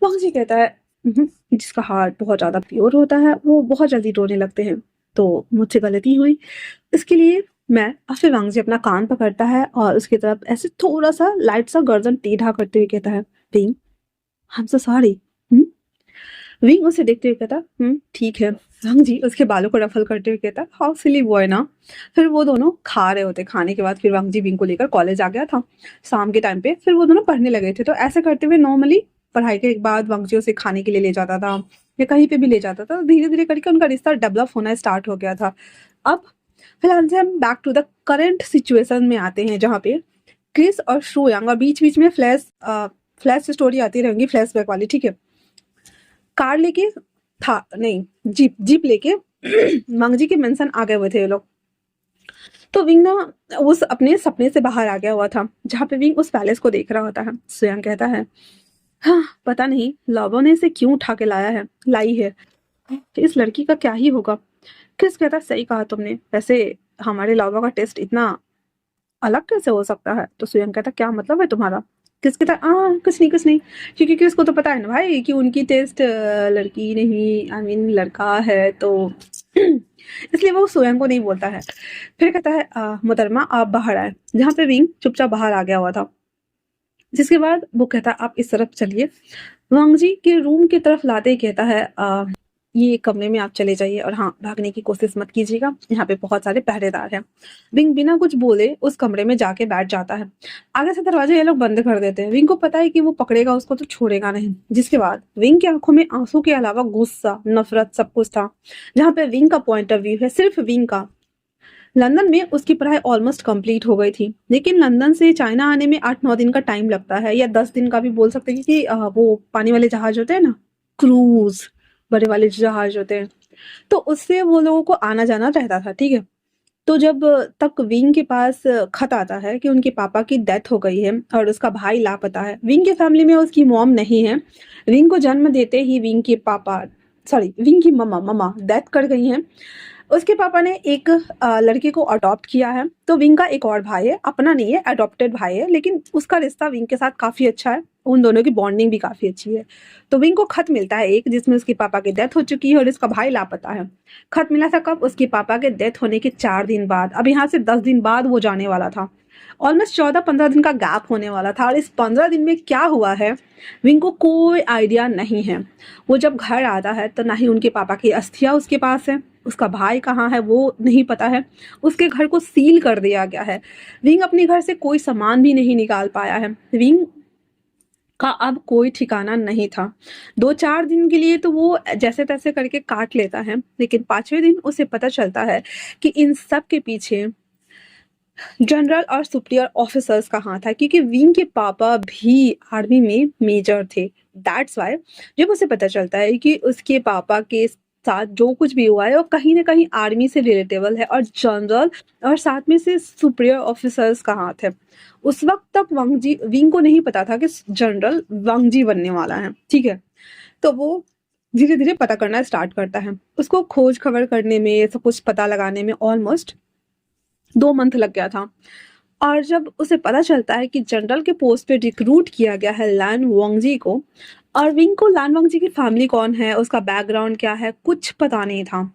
वांगजी कहता है, जिसका हार्ट बहुत ज़्यादा प्योर होता है, वो बहुत जल्दी रोने लगते हैं, तो मुझसे गलती हुई, इसके लिए मैं" और फिर वांगजी अपना कान पकड़ता है और उसकी तरफ ऐसे थोड़ा-सा लाइट सा गर्दन टेढ़ा करते हुए कहता है, "wing, I am so sorry." Hmm? Wing उसे देखते हुए कहता, ठीक है।" वांगजी उसके बालों को रफ़ल करते हुए कहता, "हाउ सिली बॉय ना।" फिर वो दोनों खा रहे होते, खाने के बाद फिर वांगजी विंग को लेकर कॉलेज आ गया था, शाम के टाइम पे, फिर वो दोनों पढ़ने लगे थे, तो ऐसे करते हुए नॉर्मली पढ़ाई के बाद वांगजी उसे खाने के लिए ले जाता था, या कहीं पे भी ले जाता था। तो धीरे-धीरे करके उनका रिश्ता डेवलप होना स्टार्ट हो गया था। अब फिलहाल से हम back to the current situation में आते हैं, जहाँ पे क्रिस और शो यंग, और बीच-बीच में फ्लैश स्टोरी आती रहेंगी, फ्लैशबैक वाली, ठीक है? कार लेके था नहीं, जीप लेके मंगजी के मेंशन आ गए हुए थे ये लोग। तो विंग ना उस अपने सपने से बाहर आ गया हुआ था, जहाँ पे विंग उस पैलेस को देख रहा होता है। स्वयं कहता है, हाँ, पता नहीं लॉबो ने इसे क्यों उठा के लाई है, इस लड़की का क्या ही होगा। क्रिस कहता, सही कहा तुमने, वैसे हमारे लॉबो का टेस्ट इतना अलग कैसे हो सकता है? तो स्वयं कहता, क्या मतलब है तुम्हारा? क्रिस कहता, कुछ नहीं कुछ नहीं, क्योंकि क्रिस को तो पता है ना भाई कि उनकी टेस्ट लड़की नहीं, आई मीन लड़का है, तो इसलिए वो स्वयं को नहीं बोलता है। फिर कहता है, मोहतरमा आप बाहर आए, जहाँ पे विंग चुपचाप बाहर आ गया हुआ था। जिसके बाद वो कहता है, आप इस तरफ चलिए, वांग जी के रूम की तरफ लाते ही कहता है, ये कमरे में आप चले जाइए, और हाँ, भागने की कोशिश मत कीजिएगा, यहाँ पे बहुत सारे पहरेदार हैं। विंग बिना कुछ बोले उस कमरे में जाके बैठ जाता है। आगे से दरवाजा ये लोग बंद कर देते हैं। विंग को पता है कि वो पकड़ेगा उसको तो छोड़ेगा नहीं। जिसके बाद विंग की आंखों में आंसू के अलावा गुस्सा, नफरत सब कुछ था। जहाँ पे विंग का पॉइंट ऑफ व्यू है, सिर्फ विंग का। लंदन में उसकी पढ़ाई ऑलमोस्ट कंप्लीट हो गई थी, लेकिन लंदन से चाइना आने में 8-9 दिन का टाइम लगता है, या 10 दिन का भी बोल सकते हैं, क्योंकि वो पानी वाले जहाज होते हैं ना, क्रूज, बड़े वाले जहाज होते हैं, तो उससे वो लोगों को आना जाना रहता था, ठीक है। तो जब तक विंग के पास खत आता है कि उनके पापा की डेथ हो गई है और उसका भाई लापता है, विंग के फैमिली में उसकी मॉम नहीं है, विंग को जन्म देते ही विंग की मम्मा डेथ कर गई हैं। उसके पापा ने एक लड़के को अडॉप्ट किया है। तो विंग का एक और भाई है, अपना नहीं है, अडॉप्टेड भाई है, लेकिन उसका रिश्ता विंग के साथ काफी अच्छा है, उन दोनों की बॉन्डिंग भी काफी अच्छी है। तो विंग को खत मिलता है एक, जिसमें उसके पापा की डेथ हो चुकी है और इसका भाई लापता है। खत मिला था कब? उसके पापा के डेथ होने के 4 दिन बाद। अब यहाँ से 10 दिन बाद वो जाने वाला था। ऑलमोस्ट 14-15 दिन का गैप होने वाला था, और इस 15 दिन में क्या हुआ है विंग को कोई आइडिया नहीं है। वो जब घर आता है तो ना ही उनके पापा की अस्थियां उसके पास है, उसका भाई कहाँ है वो नहीं पता है, उसके घर को सील कर दिया गया है। विंग अपने घर से कोई सामान भी नहीं निकाल पाया है। विंग का अब कोई ठिकाना नहीं था। 2-4 दिन के लिए तो वो जैसे तैसे करके काट लेता है, लेकिन 5वें दिन उसे पता चलता है कि इन सब के पीछे जनरल और सुपीरियर ऑफिसर्स का हाथ है, क्योंकि विंग के पापा भी आर्मी में मेजर थे। दैट्स वाई जब उसे पता चलता है कि उसके पापा के साथ जो कुछ भी हुआ है वो कहीं ना कहीं आर्मी से रिलेटेबल है, और जनरल और साथ में से सुपीरियर ऑफिसर्स का हाथ है। उस वक्त तक विंग को नहीं पता था कि जनरल वांगजी बनने वाला है, ठीक है। तो वो धीरे धीरे पता करना स्टार्ट करता है। उसको खोज खबर करने में, सब कुछ पता लगाने में ऑलमोस्ट 2 मंथ लग गया था। और जब उसे पता चलता है कि जनरल के पोस्ट पे रिक्रूट किया गया है लैन वांगजी को, और विंग को लैन वांगजी की फैमिली कौन है, उसका बैकग्राउंड क्या है, कुछ पता नहीं था।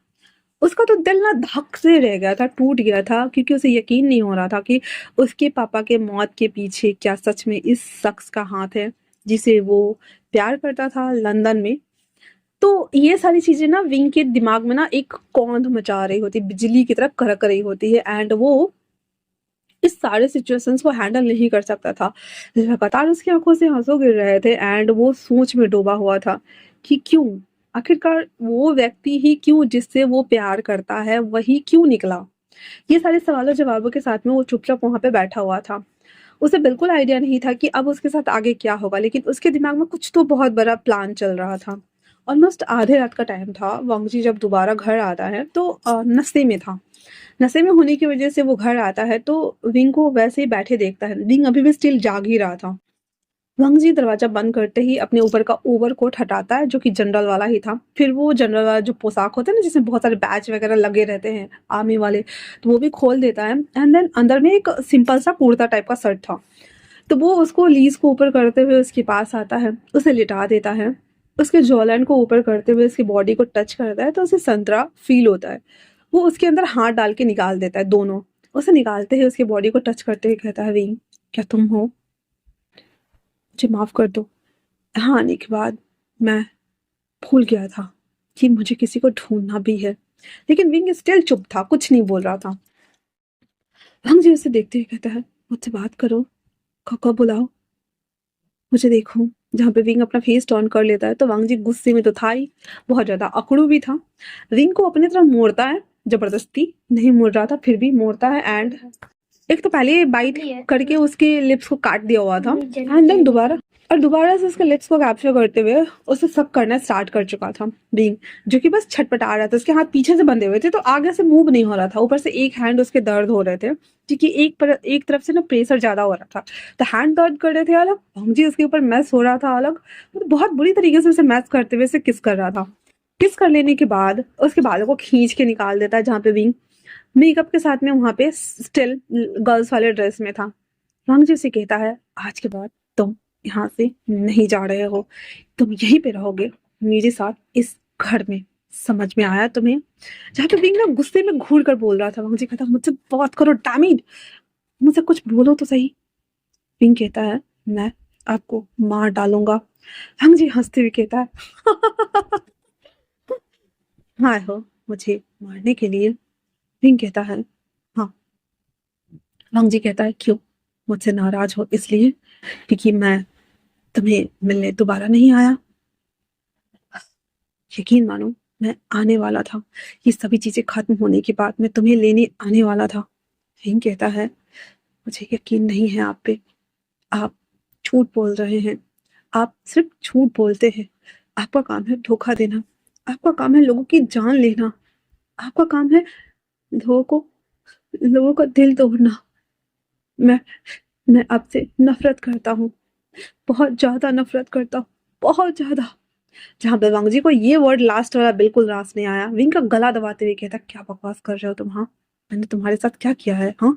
उसका तो दिल ना धक से रह गया था, टूट गया था, क्योंकि उसे यकीन नहीं हो रहा था कि उसके पापा के मौत के पीछे क्या सच में इस शख्स का हाथ है जिसे वो प्यार करता था लंदन में। तो ये सारी चीजें ना विंग के दिमाग में ना एक कौंध मचा रही होती, बिजली की तरह कड़क रही होती है, एंड वो इस सारे सिचुएशंस को हैंडल नहीं कर सकता था। लगातार उसकी आंखों से आंसू गिर रहे थे, एंड वो सोच में डूबा हुआ था कि क्यों, आखिरकार वो व्यक्ति ही क्यों जिससे वो प्यार करता है वही क्यों निकला। ये सारे सवालों जवाबों के साथ में वो चुपचाप वहां पे बैठा हुआ था। उसे बिल्कुल आइडिया नहीं था कि अब उसके साथ आगे क्या होगा, लेकिन उसके दिमाग में कुछ तो बहुत बड़ा प्लान चल रहा था। ऑलमोस्ट आधे रात का टाइम था। वांगजी जब दोबारा घर आता है तो नशे में था। नशे में होने की वजह से वो घर आता है तो विंग को वैसे ही बैठे देखता है। विंग अभी भी स्टिल जाग ही रहा था। वांगजी दरवाजा बंद करते ही अपने ऊपर का ओवरकोट हटाता है, जो कि जनरल वाला ही था। फिर वो जनरल वाला जो पोशाक होता है ना, जिसमें बहुत सारे बैच वगैरह लगे रहते हैं आर्मी वाले, तो वो भी खोल देता है। एंड देन अंदर में एक सिंपल सा कुर्ता टाइप का शर्ट था। तो वो उसको लीज को ऊपर करते हुए उसके पास आता है, उसे लिटा देता है, उसके जॉलाइन को ऊपर करते हुए उसकी बॉडी को टच करता है, तो उसे संतरा फील होता है। वो उसके अंदर हाथ डाल के निकाल देता है दोनों। उसे निकालते ही उसकी बॉडी को टच करते हुए कहता है, विंग क्या तुम हो? मुझे माफ कर दो। यहाँ आने के बाद मैं भूल गया था कि मुझे किसी को ढूंढना भी है। लेकिन विंग स्टिल चुप था, कुछ नहीं बोल रहा था। हंग जी उसे देखते हुए कहता है, मुझसे बात करो, कको बुलाओ, मुझे देखो। जहाँ पे विंग अपना फेस टर्न कर लेता है तो वांग जी गुस्से में तो था ही, बहुत ज्यादा अकड़ू भी था। विंग को अपनी तरफ मोड़ता है, जबरदस्ती नहीं मोड़ रहा था फिर भी मोड़ता है, एंड एक तो पहले बाइट करके उसके लिप्स को काट दिया हुआ था, एंड देन दोबारा से उसके लिप्स को कैप्चर करते हुए उसे सक करना स्टार्ट कर चुका था बीइंग, जो कि बस छटपटा रहा था। उसके हाथ पीछे से बंधे हुए थे तो आगे से मूव नहीं हो रहा था, ऊपर से एक हैंड उसके दर्द हो रहे थे क्योंकि एक तरफ से ना प्रेशर ज्यादा हो रहा था, तो हैंड दर्द कर रहे थे अलग, भंजी उसके ऊपर मैस हो रहा था अलग, तो बहुत बुरी तरीके से उसे मैस करते हुए उसे किस कर रहा था। किस कर लेने के बाद उसके बालों को खींच के निकाल देता है, जहाँ पे विंग मेकअप के साथ में वहां पे स्टिल गर्ल्स वाले ड्रेस में था। राम जी से कहता है आज के बाद तुम यहाँ से नहीं जा रहे हो, तुम यहीं पे रहोगे मेरे साथ इस घर में, समझ में आया तुम्हें? जहाँ पे विंग ना गुस्से में घूर कर बोल रहा था, राम जी कहता मुझसे बात करो डैमिड, मुझसे कुछ बोलो तो सही। विंग कहता है मैं आपको मार डालूंगा। राम जी हंसते हुए कहता है हाँ हो मुझे मारने के लिए? विंग कहता है हाँ। राम जी कहता है क्यों, मुझसे नाराज हो इसलिए क्योंकि मैं तुम्हें मिलने दोबारा नहीं आया? यकीन मानो मैं आने वाला था, ये सभी चीजें खत्म होने के बाद मैं तुम्हें लेने आने वाला था। हिंग कहता है मुझे यकीन नहीं है आप पे, आप झूठ बोल रहे हैं, आप सिर्फ झूठ बोलते हैं, आपका काम है धोखा देना, आपका काम है लोगों की जान लेना, आपका काम है लोगों का दिल तोड़ना। मैं मैं आपसे नफरत करता हूँ, बहुत ज्यादा नफरत करता हूँ, बहुत ज्यादा। जहाँ पे वांग जी को ये वर्ड लास्ट वाला बिल्कुल रास नहीं आया, विंग का गला दबाते हुए कहता क्या बकवास कर रहे हो तुम? हाँ मैंने तुम्हारे साथ क्या किया है? हाँ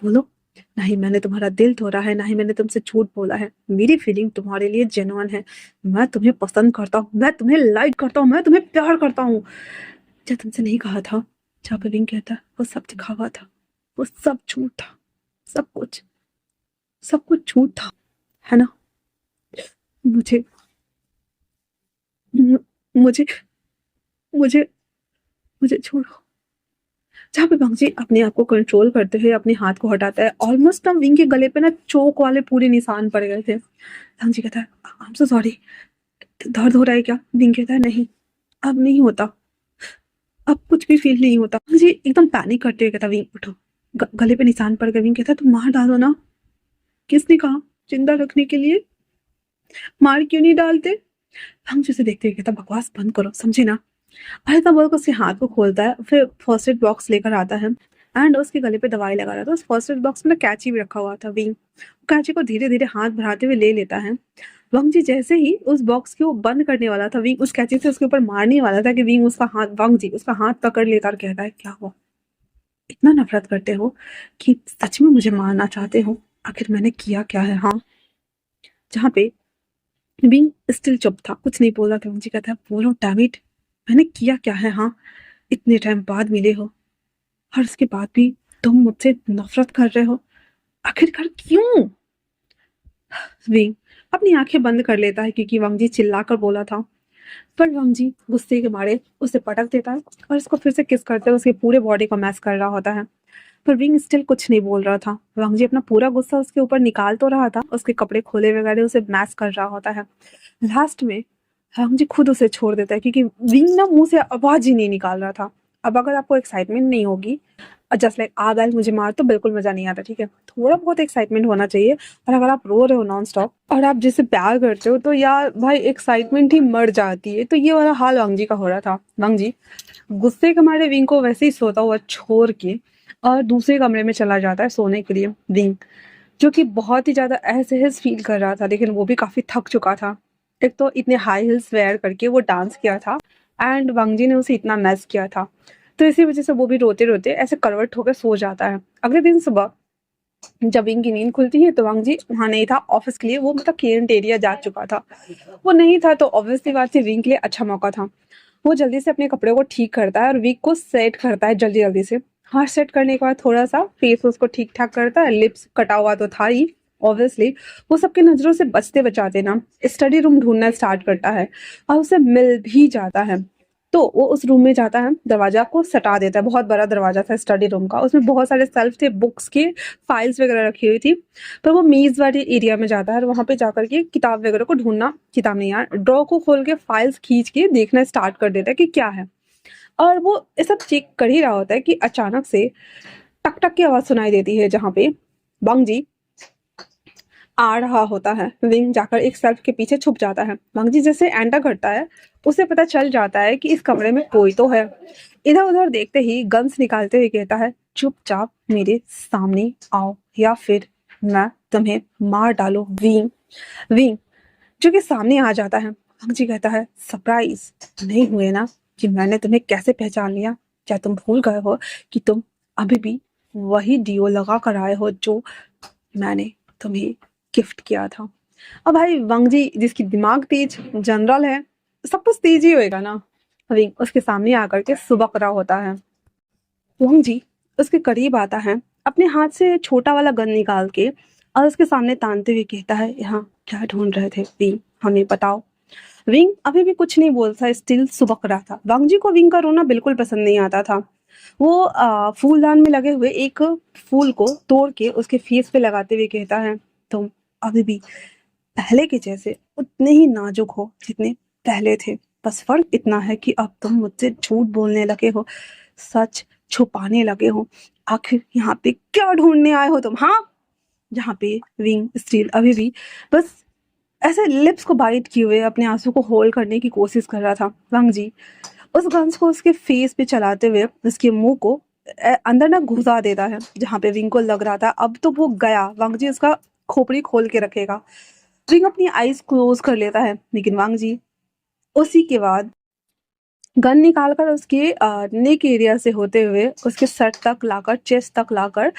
बोलो। नहीं मैंने तुम्हारा दिल तोड़ा है, ना ही मैंने तुमसे झूठ बोला है, मेरी फीलिंग तुम्हारे लिए जेन्युइन है, मैं तुम्हें पसंद करता हूँ, मैं तुम्हें लाइक करता हूँ, मैं तुम्हें प्यार करता हूँ। जब तुमसे नहीं कहा था, जहाँ पे विंग कहता वो सब दिखावा था, वो सब झूठ था, सब कुछ झूठ था, है ना? मुझे मु- मुझे मुझे मुझे छोड़ो। जहाँ पे बंसी अपने आप को कंट्रोल करते हुए अपने हाथ को हटाता है, ऑलमोस्ट ना विंग के गले पे ना चोक वाले पूरे निशान पड़ गए थे। बंसी कहता है आई एम सो सॉरी, दर्द हो रहा है क्या? विंग कहता है नहीं, अब नहीं होता, अब कुछ भी फील नहीं होता। बंसी एकदम पैनिक करते हुए कहता विंग उठो, गले पे निशान पड़ गए। विंग कहता तुम मार डालो ना, किसने कहा जिंदा रखने के लिए, मार क्यों नहीं डालते? बंसी उसे देखते हुए कहता बकवास बंद करो, समझे ना? अनिता बोल उसके हाथ को खोलता है, फिर फर्स्ट एड बॉक्स लेकर आता है एंड उसके गले पे दवाई लगा रहा था। उस फर्स्ट एड बॉक्स में कैंची भी रखा हुआ था। विंग कैंची को धीरे धीरे हाथ बढ़ाते हुए ले लेता है। वंग जी जैसे ही उस बॉक्स को बंद करने वाला था, विंग उस कैंची से उसके ऊपर मारने वाला था कि विंग उसका हाथ, वंग जी उसका हाथ पकड़ लेता और कहता है क्या हुआ, इतना नफरत करते हो कि सच में मुझे मारना चाहते हो? आखिर मैंने किया क्या है? हाँ। जहाँ पे विंग स्टिल चुप था, कुछ नहीं बोला था। वंग जी कहता है बोलो डैम इट, मैंने किया क्या है? हाँ इतने टाइम बाद मिले हो और उसके बाद भी तुम मुझसे नफरत कर रहे हो, आखिरकार क्यों? विंग अपनी आंखें बंद कर लेता है क्योंकि वांग जी चिल्लाकर बोला था, पर वांग जी गुस्से के मारे उसे पटक देता है और उसको फिर से किस करते हुए उसके पूरे बॉडी को मैस कर रहा होता है। पर विंग स्टिल कुछ नहीं बोल रहा था। वांग जी अपना पूरा गुस्सा उसके ऊपर निकाल तो रहा था, उसके कपड़े खोले वगैरह उसे मैस कर रहा होता है। लास्ट में वांग जी खुद उसे छोड़ देता है क्योंकि विंग ना मुंह से आवाज ही नहीं निकाल रहा था। अब अगर आपको एक्साइटमेंट नहीं होगी, जस्ट लाइक आ बैल मुझे मार, तो बिल्कुल मजा नहीं आता, ठीक है? थोड़ा बहुत एक्साइटमेंट होना चाहिए। और अगर आप रो रहे हो नॉन स्टॉप और आप जिसे प्यार करते हो तो यार भाई एक्साइटमेंट ही मर जाती है। तो ये वाला हाल वांग जी का हो रहा था। वांग जी गुस्से के मारे विंग को वैसे ही सोता हुआ छोड़ के और दूसरे कमरे में चला जाता है सोने के लिए। विंग जो कि बहुत ही ज्यादा असहज फील कर रहा था, लेकिन वो भी काफी थक चुका था। एक तो इतने हाई हिल्स वेयर करके वो डांस किया था एंड वांग जी ने उसे इतना मैस किया था, तो इसी वजह से वो भी रोते रोते ऐसे करवट होकर सो जाता है। अगले दिन सुबह जब विंग की नींद खुलती है तो वांग जी वहां नहीं था ऑफिस के लिए, वो मतलब क्लियरेंट एरिया जा चुका था। वो नहीं था तो ऑब्वियसली बात थी विंग के लिए अच्छा मौका था। वो जल्दी से अपने कपड़े को ठीक करता है और वीक को सेट करता है जल्दी जल्दी से। हाथ सेट करने के बाद थोड़ा सा फेस उसको ठीक ठाक करता है, लिप्स कटा हुआ तो था ही ऑब्वियसली। वो सबकी नजरों से बचते बचाते ना स्टडी रूम ढूंढना स्टार्ट करता है और उसे मिल भी जाता है। तो वो उस रूम में जाता है, दरवाजा को सटा देता है। बहुत बड़ा दरवाजा था स्टडी रूम का, उसमें बहुत सारे सेल्फ थे, बुक्स के फाइल्स वगैरह रखी हुई थी। पर वो मेज वाले एरिया में जाता है और वहां पे जाकर के किताब वगैरह को ढूंढना, किताब नहीं यार, ड्रॉ को खोल के फाइल्स खींच के देखना स्टार्ट कर देता है कि क्या है। और वो ये सब चेक कर ही रहा होता है कि अचानक से टक टक की आवाज सुनाई देती है, जहाँ पे बंग जी आ रहा होता है। विंग जाकर एक सेल्फ के पीछे छुप जाता है। बंग जी जैसे एंटर करता है, उसे पता चल जाता है कि इस कमरे में कोई तो है। इधर उधर देखते ही गन्स निकालते हुए कहता है, चुपचाप मेरे सामने आओ या फिर मैं तुम्हें मार डालू विंग। विंग जो कि सामने आ जाता है। बंग जी कहता है, सरप्राइज नहीं हुए ना कि मैंने तुम्हें कैसे पहचान लिया? क्या तुम भूल गए हो कि तुम अभी भी वही डीओ लगा कर आए हो जो मैंने तुम्हें गिफ्ट किया था? अब भाई वंग जी जिसकी दिमाग तेज, जनरल है, सब कुछ तेज ही होएगा ना। विंग उसके सामने आकर के सुबक रहा होता है। वंग जी उसके करीब आता है, अपने हाथ से छोटा वाला गन निकाल के और उसके सामने तानते हुए कहता है, यहाँ क्या ढूंढ रहे थे विंग, हमें बताओ। विंग अभी भी कुछ नहीं बोलता, स्टिल सुबक रहा था। वंग जी को विंग का रोना बिल्कुल पसंद नहीं आता था। वो फूलदान में लगे हुए एक फूल को तोड़ के उसके फेस पे लगाते हुए कहता है, तुम अभी भी पहले के जैसे उतने ही नाजुक हो जितने पहले थे। बस फर्क इतना है कि अब तुम मुझसे झूठ बोलने लगे हो, सच छुपाने लगे हो। आखिर यहाँ पे क्या ढूंढने आए हो तुम? हाँ, जहाँ पे विंग स्टील अभी भी बस ऐसे लिप्स को बाइट किए हुए अपने आंसू को होल्ड करने की कोशिश कर रहा था। वंग जी उस गन्स को उसके फेस पे चलाते हुए उसके मुंह को अंदर ना घुसा देता है, जहाँ पे विंग को लग रहा था अब तो वो गया, वंग जी उसका खोपड़ी खोल के रखेगा। विंग अपनी आईज क्लोज कर लेता है, लेकिन वंग जी उसी के बाद गन निकालकर उसके नेक एरिया से होते हुए उसके सर तक लाकर, चेस्ट तक लाकर,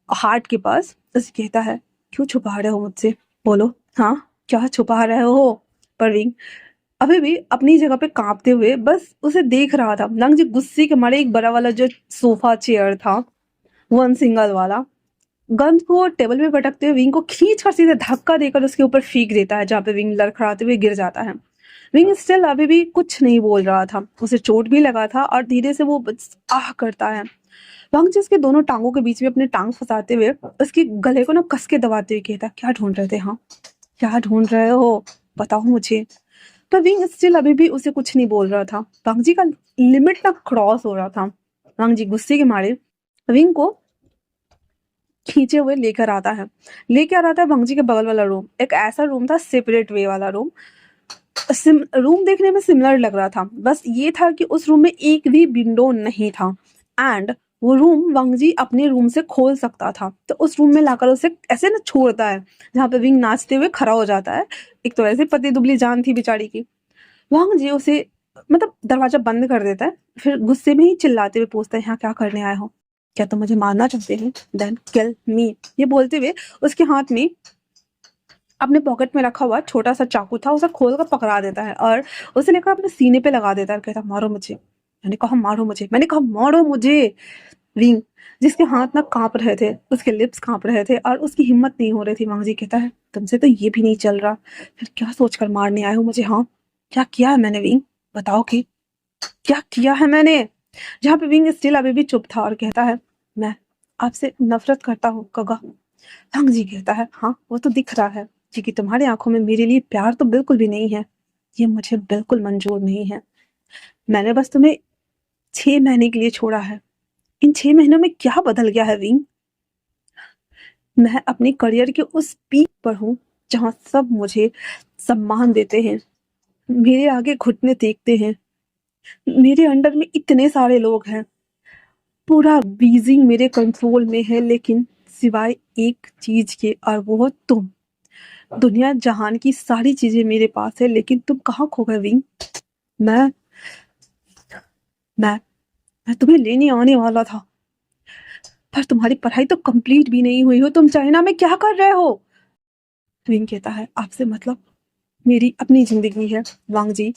हार्ट के पास उसे कहता है, क्यों छुपा रहे हो मुझसे? बोलो, हाँ क्या छुपा रहे हो? पर विंग अभी भी अपनी जगह पे कांपते हुए बस उसे देख रहा था। नंग जी गुस्से के मारे एक बड़ा वाला जो सोफा चेयर था, वन सिंगल वाला, गन को टेबल पे पटकते हुए विंग को खींच कर सीधे धक्का देकर उसके ऊपर फेंक देता है, जहाँ पे विंग लड़खड़ाते हुए गिर जाता है। विंग स्टिल अभी भी कुछ नहीं बोल रहा था, उसे चोट भी लगा था और धीरे से वो आह करता है। वंग जिसके दोनों टांगों के बीच में अपने टांग फंसाते हुए उसके गले को ना कस के दबाते हुए कहता, क्या ढूंढ रहे थे? हाँ क्या ढूंढ रहे हो, बताओ मुझे। पर विंग स्टिल अभी भी उसे कुछ नहीं बोल रहा था। वंग जी का लिमिट ना क्रॉस हो रहा था। वंग जी गुस्से के मारे विंग को खींचे हुए लेकर आता है वंग जी के बगल वाला रूम। एक ऐसा रूम था, सेपरेट वे वाला रूम। रूम देखने में सिमिलर लग रहा था, बस ये था कि उस रूम में एक भी विंडो नहीं था एंड वो रूम वंग जी अपने रूम से खोल सकता था। तो उस रूम में लाकर उसे ऐसे ना छोड़ता है, जहाँ पे विंग नाचते हुए खड़ा हो जाता है। एक तो ऐसे पतली दुबली जान थी बेचारी की। वहां जी उसे मतलब दरवाजा बंद कर देता है, फिर गुस्से में ही चिल्लाते हुए पूछता है, यहाँ क्या करने आए हो? क्या तुम मुझे मारना चाहते हैं? देन किल मी। ये बोलते हुए उसके हाथ में अपने पॉकेट में रखा हुआ छोटा सा चाकू था, उसे खोल कर पकड़ा देता है और उसे लेकर अपने सीने पे लगा देता है, कहता मारो मुझे। मैंने कहा मारो मुझे, मैंने कहा मारो मुझे। विंग जिसके हाथ ना कांप रहे थे, उसके लिप्स कांप रहे थे और उसकी हिम्मत नहीं हो रही थी। वांग जी कहता है, तुमसे तो ये भी नहीं चल रहा, फिर क्या सोचकर मारने आए हो मुझे? हाँ क्या किया है मैंने विंग, बताओ कि क्या किया है मैंने? जहाँ पे विंग स्टिल अभी भी चुप था और कहता है, मैं आपसे नफरत करता हूँ कगा। वांग जी कहता है, हाँ वो तो दिख रहा है कि तुम्हारी आंखों में मेरे लिए प्यार तो बिल्कुल भी नहीं है। ये मुझे बिल्कुल मंजूर नहीं है। मैंने बस तुम्हें 6 महीने के लिए छोड़ा है। इन 6 महीनों में क्या बदल गया है विंग? मैं अपने करियर के उस पीक पर हूँ जहाँ सब मुझे सम्मान देते हैं, मेरे आगे घुटने टेकते हैं, मेरे अंडर में इतने सारे लोग हैं, पूरा बीजिंग मेरे कंट्रोल में है, लेकिन सिवाय एक चीज के, और वो हो तुम। दुनिया जहान की सारी चीजें मेरे पास है, लेकिन तुम कहाँ खो गए विंग? मैं मैं मैं तुम्हें लेने आने वाला था, पर तुम्हारी पढ़ाई तो कंप्लीट भी नहीं हुई हो, तुम चाइना में क्या कर रहे हो? विंग कहता है, आपसे मतलब मेरी अपनी जिंदगी है। वांग जी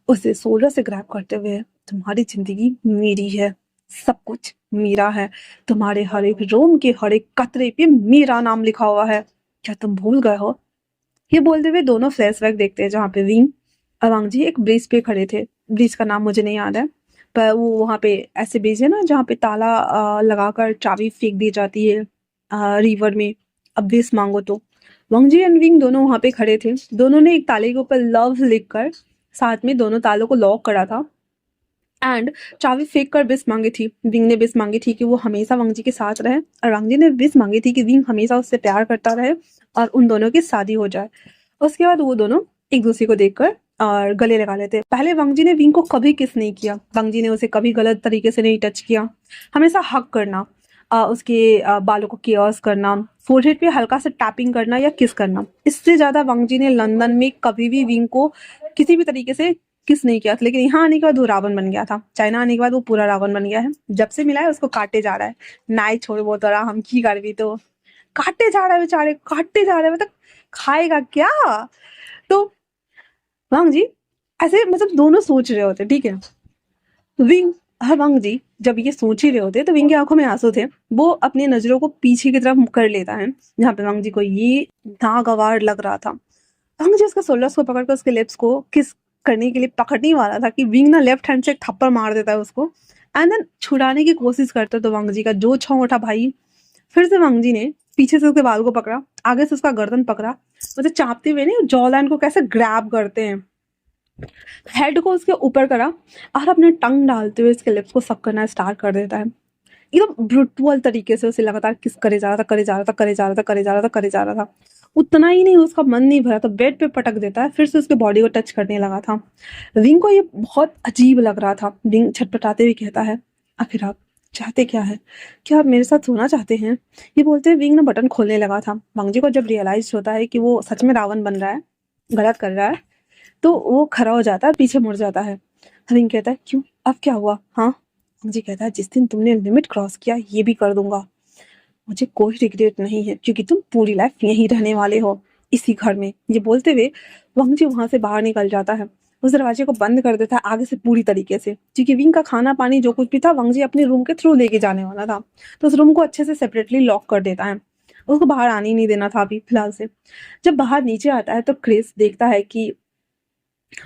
उसे शोल्डर से ग्रैब करते हुए, तुम्हारी जिंदगी मेरी है, सब कुछ मेरा है, तुम्हारे हर एक रोम के हर एक कतरे पे मेरा नाम लिखा हुआ है, क्या तुम भूल गए हो? ये बोलते हुए दोनों फ्लैशबैक देखते हैं, जहाँ पे विंग अवांग जी एक ब्रिज पे खड़े थे, ब्रिज का नाम मुझे नहीं याद है, पर वो वहाँ पे ऐसे ब्रिज है ना जहाँ पे ताला लगाकर चाबी फेंक दी जाती है रिवर में, अब विश मांगो तो। वांग जी एंड विंग दोनों वहाँ पे खड़े थे, दोनों ने एक ताले के ऊपर लव लिखकर साथ में दोनों तालों को लॉक करा था एंड चाबी फेंक कर विश मांगी थी। विंग ने विश मांगी थी कि वो हमेशा वांग जी के साथ रहे, और वांग जी ने विश मांगी थी कि विंग हमेशा उससे प्यार करता रहे और उन दोनों की शादी हो जाए। उसके बाद वो दोनों एक दूसरे को देखकर और गले लगा लेते। पहले वांग जी ने विंग को कभी किस नहीं किया, वांग जी ने उसे कभी गलत तरीके से नहीं टच किया, हमेशा हक करना, उसके बालों को केयर्स करना, फोरहेड पे हल्का सा टैपिंग करना या किस करना। इससे ज्यादा वांग जी ने लंदन में कभी भी विंग को किसी भी तरीके से किस नहीं किया था। लेकिन यहाँ आने के बाद वो रावण बन गया था, चाइना आने के बाद वो पूरा रावण बन गया है। जब से मिला है उसको काटे जा रहा है, नाई छोड़ वो तो रहा, हम की कर भी तो काटे जा रहा है बेचारे, काटते जा रहे हैं, मतलब खाएगा क्या। तो वांग जी ऐसे मतलब दोनों सोच रहे होते, ठीक है। विंग वांग जी जब ये सोच ही रहे होते तो विंग की आंखों में आंसू थे, वो अपनी नजरों को पीछे की तरफ कर लेता है जहाँ पे वांग जी को ये नागवार लग रहा था। वांग जी उसके शोल्डर्स को पकड़कर उसके लिप्स को किस करने के लिए पकड़ने वाला था कि विंग ना लेफ्ट हैंड से एक थप्पड़ मार देता है उसको एंड देन छुड़ाने की कोशिश करता तो वांग जी का जो छांव उठा भाई। फिर से वांग जी ने पीछे से उसके बाल को पकड़ा, आगे से उसका गर्दन पकड़ा, मतलब चापते हुए नहीं, जॉ लाइन को कैसे ग्रैब करते हैं, हेड को उसके ऊपर करा और अपने टंग डालते हुए इसके लिप्स को सक करना स्टार्ट कर देता है। एकदम ब्रुटल तरीके से उसे लगातार किस करे जा रहा था, करे जा रहा था, करे जा रहा था, करे जा रहा था, करे जा रहा था। उतना ही नहीं, उसका मन नहीं भरा तो बेड पे पटक देता है, फिर से उसके बॉडी को टच करने लगा था। विंग को ये बहुत अजीब लग रहा था। विंग छटपटाते हुए कहता है, आखिर आप चाहते क्या है, क्या आप मेरे साथ सोना चाहते हैं। ये बोलते हुए विंग ने बटन खोलने लगा था। वांग जी को जब रियलाइज होता है कि वो सच में रावण बन रहा है, गलत कर रहा है, तो वो खड़ा हो जाता है, पीछे मुड़ जाता है। हरिंग कहता है, क्यों, अब क्या हुआ, हाँ। जी कहता है, जिस दिन तुमने लिमिट क्रॉस किया ये भी कर दूंगा। मुझे कोई रिग्रेट नहीं है क्योंकि तुम पूरी लाइफ यहीं रहने वाले हो, इसी घर में। ये बोलते हुए वांग जी वहां से बाहर निकल जाता है, उस दरवाजे को बंद कर देता है आगे से पूरी तरीके से, क्योंकि विंग का खाना पानी जो कुछ भी था वांग जी अपने रूम के थ्रू लेके जाने वाला था। तो उस रूम को अच्छे से सेपरेटली लॉक कर देता है, उसको बाहर आने ही नहीं देना था अभी फिलहाल से। जब बाहर नीचे आता है तो क्रिस देखता है कि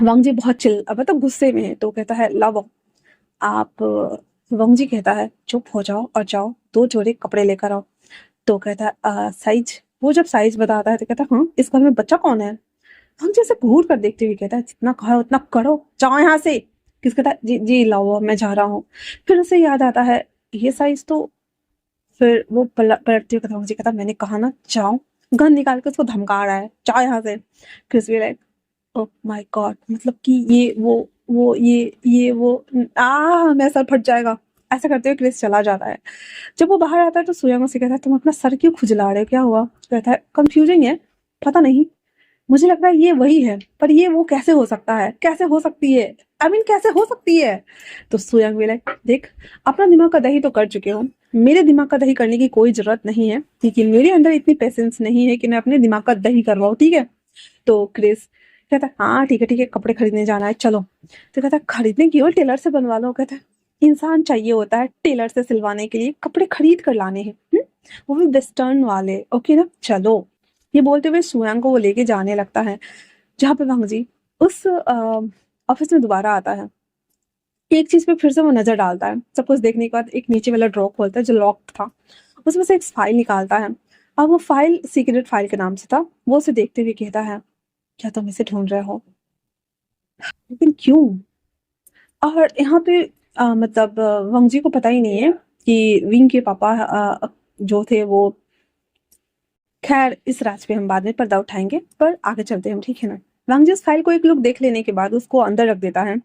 वांग जी बहुत चिल मतलब गुस्से में है, तो कहता है, लाओ आप। वांग जी कहता है, चुप हो जाओ और जाओ 2 जोड़े कपड़े लेकर आओ। तो कहता है, साइज। वो जब साइज बताता है तो कहता है, हाँ, इस घर में बच्चा कौन है। हम जैसे घूर कर देखते हुए कहता है, जितना कहा उतना करो, जाओ यहाँ से। किस कहता है, जी जी लाओ मैं जा रहा हूँ। फिर उसे याद आता है ये साइज तो, फिर वो पलटते हुए कहता, मुझे कहता, मैंने कहा ना जाओ। गन निकाल के उसको धमका रहा है, जाओ यहाँ से। क्रिस भी लाइक, ओह माय गॉड, मतलब कि ये वो ये वो, मेरा सर फट जाएगा। ऐसा करते हुए क्रिस चला जाता है। जब वो बाहर आता है तो सूर्या मुझसे कहता है, तुम अपना सर क्यों खुजला रहे हो, क्या हुआ। कहता है, कंफ्यूजिंग है, पता नहीं, मुझे लग रहा है ये वही है, पर ये वो कैसे हो सकता है, कैसे हो सकती है, आई मीन कैसे हो सकती है। तो सूर्यांग भी लाइक, देख, अपना दिमाग का दही तो कर चुके हो, मेरे दिमाग का दही करने की कोई जरूरत नहीं है, क्योंकि मेरे अंदर इतनी पेशेंस नहीं है कि मैं अपने दिमाग का दही करवाऊं, ठीक है। तो क्रिस कहता है, हाँ ठीक है ठीक है, कपड़े खरीदने जाना है चलो। तो कहता है, खरीदने क्यों, टेलर से बनवा लो। कहता है, इंसान चाहिए होता है टेलर से सिलवाने के लिए, कपड़े खरीद कर लाने हैं, वो भी वेस्टर्न वाले, ओके ना, चलो। ये बोलते हुए सुयांग को वो लेके जाने लगता है, जहाँ पे वांग जी उस ऑफिस में दोबारा आता है। एक चीज पे फिर से वो नजर डालता है, सब कुछ देखने के बाद एक नीचे वाला ड्रॉ खोलता है जो लॉक्ड था, उसमें से एक फाइल निकालता है, और वो फाइल सीक्रेट फाइल के नाम से था। वो उसे देखते हुए कहता है, क्या तुम इसे ढूंढ रहे हो, लेकिन क्यों। और यहाँ पे मतलब वांग जी को पता ही नहीं है कि विंग के पापा जो थे वो, खैर इस राज पे हम बाद में पर्दा उठाएंगे, पर आगे चलते हैं हम, ठीक है ना। वांग जी उस फाइल को एक लुक देख लेने के बाद उसको अंदर रख देता है।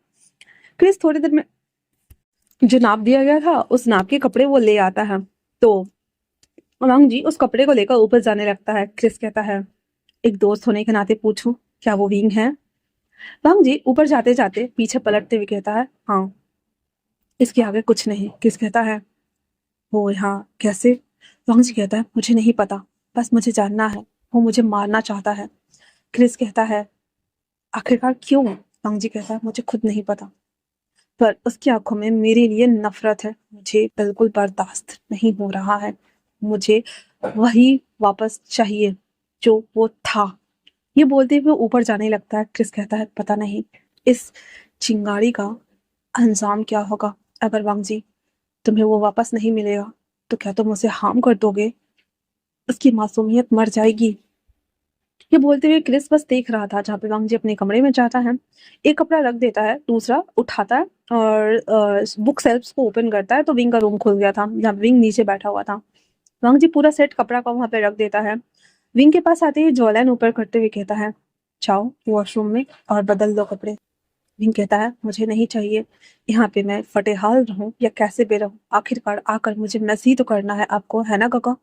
क्रिस थोड़ी देर में जो नाप दिया गया था उस नाप के कपड़े वो ले आता है, तो वांग जी उस कपड़े को लेकर ऊपर जाने लगता है। क्रिस कहता है, एक दोस्त होने के नाते पूछूं, क्या वो विंग है। वांग जी ऊपर जाते जाते पीछे पलटते हुए कहता है, हाँ, इसके आगे कुछ नहीं। क्रिस कहता है, वो यहाँ कैसे। वांग जी कहता है, मुझे नहीं पता, बस मुझे जानना है, वो मुझे मारना चाहता है। क्रिस कहता है, आखिरकार क्यों। वांग जी कहता है, मुझे खुद नहीं पता, पर उसकी आंखों में मेरे लिए नफरत है, मुझे बिल्कुल बर्दाश्त नहीं हो रहा है, मुझे वही वापस चाहिए जो वो था। ये बोलते हुए ऊपर जाने लगता है। क्रिस कहता है, पता नहीं, इस चिंगारी का अंजाम क्या होगा? अगर वांग जी तुम्हें वो वापस नहीं मिलेगा तो क्या तुम उसे हार्म कर दोगे? उसकी मासूमियत मर जाएगी। ये बोलते हुए क्रिस बस देख रहा था जहाँ पे वांग जी अपने कमरे में जाता है, एक कपड़ा रख देता है, दूसरा उठाता है और बुक शेल्फ्स को ओपन करता है तो विंग का रूम खुल गया था जहाँ पे विंग नीचे बैठा हुआ था। वांग जी पूरा सेट कपड़ा का वहां पे रख देता है। विंग के पास आते ही जॉलान ऊपर करते हुए कहता है, जाओ वॉशरूम में और बदल दो कपड़े। विंग कहता है, मुझे नहीं चाहिए, यहाँ पे मैं फटेहाल रहूं या कैसे भी रहूं, आखिरकार आकर मुझे मैस ही तो करना है आपको, है ना काका?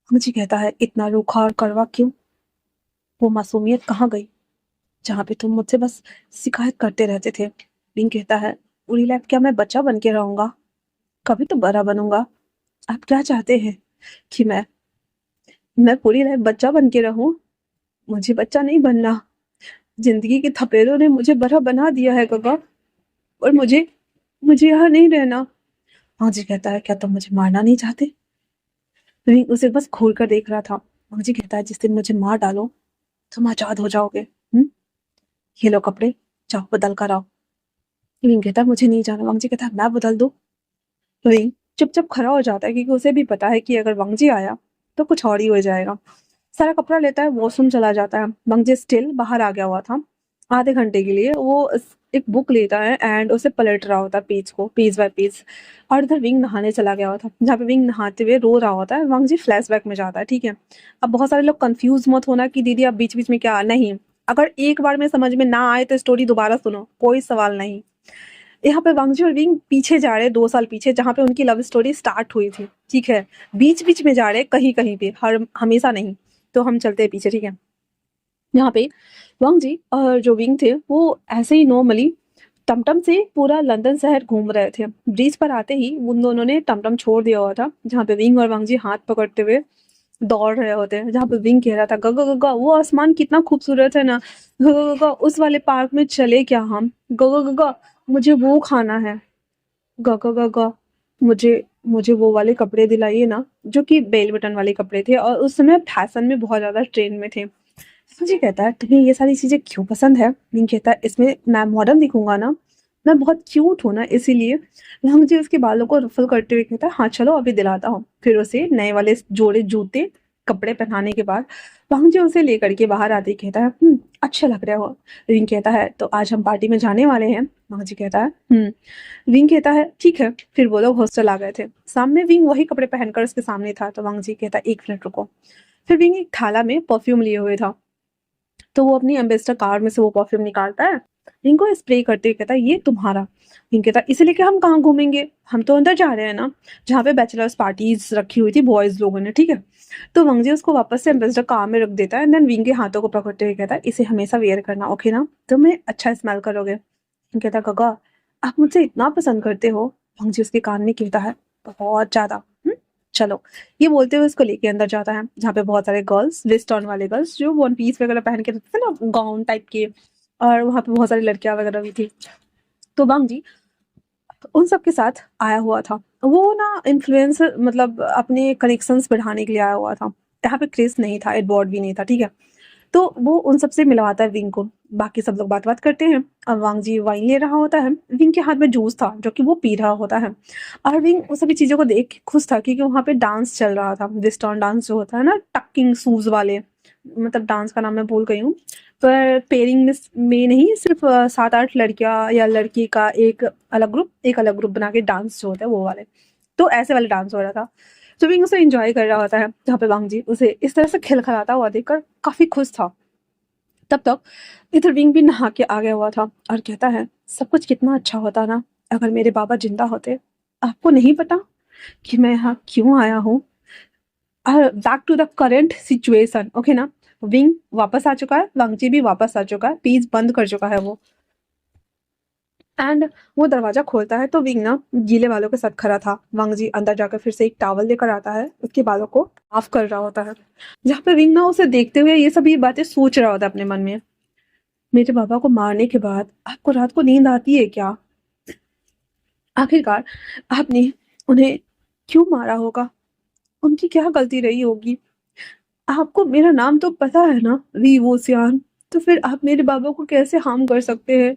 मुझे कहता है, इतना रूखा और कड़वा क्यों? वो मासूमियत कहाँ गई जहाँ पे तुम मुझसे बस शिकायत करते रहते थे? विंग कहता है, पूरी लाइफ क्या मैं बच्चा बन के रहूंगा? कभी तो बड़ा बनूंगा। आप क्या चाहते हैं कि मैं पूरी लाइफ बच्चा बन के रहूं? मुझे बच्चा नहीं बनना। जिंदगी के थपेड़ों ने मुझे बड़ा बना दिया है काका, और मुझे मुझे यहाँ नहीं रहना। जी कहता है, क्या तुम मुझे मारना नहीं चाहते? विंग उसे बस घूर कर देख रहा था। जी कहता है, जिस दिन मुझे मार डालो तुम आजाद हो जाओगे। ये लो कपड़े, जाओ बदल कर आओ। विंग कहता है, मुझे नहीं जाना। वांगजी कहता है, मैं बदल दूं? विंग चुपचाप खड़ा हो जाता है क्योंकि उसे भी पता है कि अगर वांगजी आया तो कुछ और ही हो जाएगा। सारा कपड़ा लेता है, वॉशरूम चला जाता है। वांगजी स्टिल बाहर आ गया हुआ था आधे घंटे के लिए। वो एक बुक लेता है एंड उसे पलट रहा होता है पेज को, पेज बाय पेज। और इधर विंग नहाने चला गया हुआ था जहाँ पे विंग नहाते हुए रो रहा होता है। वांगजी फ्लैशबैक में जाता है, ठीक है। अब बहुत सारे लोग कंफ्यूज मत होना कि दीदी आप बीच बीच में क्या, नहीं, अगर एक बार में समझ में ना आए तो स्टोरी दोबारा सुनो, कोई सवाल नहीं। यहाँ पे वांगजी और विंग पीछे जा रहे, 2 साल पीछे, जहाँ पे उनकी लव स्टोरी स्टार्ट हुई थी, ठीक है। बीच बीच में जा रहे, कहीं कहीं पे, हर हमेशा नहीं। तो हम चलते हैं पीछे, ठीक है। यहाँ पे वांगजी और जो विंग थे वो ऐसे ही नॉर्मली टमटम से पूरा लंदन शहर घूम रहे थे। ब्रिज पर आते ही उन दोनों ने टमटम छोड़ दिया हुआ था जहाँ पे विंग और वांगजी हाथ पकड़ते हुए दौड़ रहे होते हैं। जहाँ पे विंग कह रहा था, गगा गगा वो आसमान कितना खूबसूरत है ना, गगा गगा उस वाले पार्क में चले क्या हम, गगा गगा मुझे वो खाना है, गगा गगा मुझे मुझे वो वाले कपड़े दिलाइए ना, जो कि बेल बटन वाले कपड़े थे और उस समय फैशन में बहुत ज्यादा ट्रेंड में थे। मुझे कहता है, तुम्हें ये सारी चीजें क्यों पसंद है? विंग कहता है, इसमें मैं मॉडर्न दिखूंगा ना, मैं बहुत क्यूट हूं ना, इसीलिए। मुझे उसके बालों को रफल करते हुए कहता है, हाँ चलो अभी दिलाता हूँ। फिर उसे नए वाले जोड़े जूते कपड़े पहनाने के बाद भांजे उसे लेकर के बाहर आते ही कहता है, अच्छे लग रहे हो। विंग कहता है, तो आज हम पार्टी में जाने वाले हैं? भांजी कहता है, विंग कहता है, ठीक है। फिर वो लोग हॉस्टल आ गए थे। सामने विंग वही कपड़े पहनकर उसके सामने था तो वांगजी कहता है, 1 मिनट रुको। फिर विंग एक थाला में परफ्यूम लिए हुए था तो वो अपनी एम्बेसडर कार में से वो परफ्यूम निकालता है, इनको स्प्रे करते हुए कहता है, ये तुम्हारा। इनके कहता है, इसे लेके हम कहाँ घूमेंगे, हम तो अंदर जा रहे हैं ना, जहाँ पे बैचलर्स पार्टीज रखी हुई थी बॉयज लोगों ने, ठीक है। तो वंगजी उसको वापस से एम्बेसडर कार में रख देता है एंड देन विंग के हाथों को पकड़ते हुए कहता है, इसे हमेशा वेयर करना, ओके ना, तुम्हें अच्छा स्मेल करोगे। विंग कहता है, गगा आप मुझसे इतना पसंद करते हो? वंगजी उसके कान में कहता है, बहुत ज्यादा। चलो। ये बोलते हुए उसको लेके अंदर जाता है जहाँ पे बहुत सारे गर्ल्स, वेस्ट ऑन वाले गर्ल्स जो वन पीस वगैरह पहन के रहते थे ना, गाउन टाइप के, और वहाँ पे बहुत सारी लड़कियां वगैरह भी थी। तो वांग जी उन सब के साथ आया हुआ था। वो ना इन्फ्लुएंसर, मतलब अपने कनेक्शंस बढ़ाने के लिए आया हुआ था। यहाँ पे क्रिस नहीं था, एडवर्ड भी नहीं था, ठीक है। तो वो उन सबसे मिलवाता है विंग को। बाकी सब लोग बात बात करते हैं। अब वांग जी वाइन ले रहा होता है, विंग के हाथ में जूस था जो कि वो पी रहा होता है। और विंग उन सभी चीजों को देख के खुश था क्योंकि वहां पे डांस चल रहा था, वेस्टर्न डांस जो होता है ना, टकिंग शूज वाले, मतलब डांस का नाम मैं भूल गई हूँ। पर पेयरिंग में नहीं, सिर्फ 7-8 लड़कियां या लड़की का एक अलग ग्रुप बना के डांस जो होता है वो वाले, तो ऐसे वाले डांस हो रहा था। तो विंग उसे एंजॉय कर रहा होता है जहाँ पे वांग जी उसे इस तरह से खिलखिलाता हुआ देखकर काफी खुश था। तब तक इधर विंग भी नहा के आ गया हुआ था और कहता है, सब कुछ कितना अच्छा होता ना अगर मेरे बाबा जिंदा होते। आपको नहीं पता कि मैं यहाँ क्यों आया हूँ? Back to the current situation, okay ना। विंग वापस आ चुका है, वांगजी भी वापस आ चुका है, पीस बंद कर चुका है वो। एंड वो दरवाजा खोलता है तो विंग ना गीले बालों के साथ खड़ा था। वांगजी अंदर जाकर फिर से एक टॉवल लेकर आता है, उसके बालों को साफ कर रहा होता है। जहाँ पे विंग ना उसे देखते हुए ये सभी बातें सोच रहा होता है अपने मन में। मेरे बाबा को मारने के बाद आपको रात को नींद आती है क्या? आखिरकार आपने उन्हें क्यों मारा होगा? उनकी क्या गलती रही होगी? आपको मेरा नाम तो पता है ना, वी वो सियान, तो फिर आप मेरे बाबा को कैसे हार्म कर सकते हैं?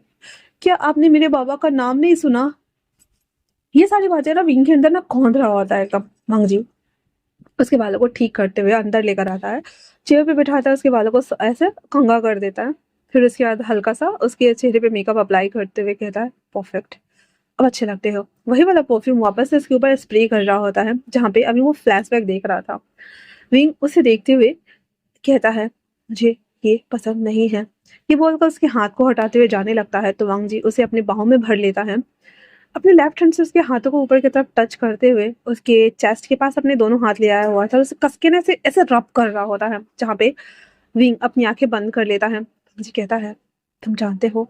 क्या आपने मेरे बाबा का नाम नहीं सुना? ये सारी बातें ना विंग के अंदर ना कौंध रहा होता है एकदम वांग जी। उसके बालों को ठीक करते हुए अंदर लेकर आता है, चेयर पे बिठाता है, उसके बालों को ऐसे कंघा कर देता है। फिर उसके बाद हल्का सा उसके चेहरे पे मेकअप अप्लाई करते हुए कहता है, परफेक्ट, अब अच्छे लगते हो। वही वाला परफ्यूम वापस से उसके ऊपर स्प्रे कर रहा होता है जहाँ पे अभी वो फ्लैशबैक देख रहा था। विंग उसे देखते हुए कहता है, मुझे ये पसंद नहीं है। ये बोलकर उसके हाथ को हटाते हुए जाने लगता है तो वांग जी उसे अपनी बाहों में भर लेता है। अपने लेफ्ट हैंड से उसके हाथों को ऊपर की तरफ टच करते हुए उसके चेस्ट के पास अपने दोनों हाथ ले आया हुआ था, उसे कसके ने ऐसे ऐसे रब कर रहा होता है जहाँ पे विंग अपनी आंखें बंद कर लेता है। जी कहता है, तुम जानते हो,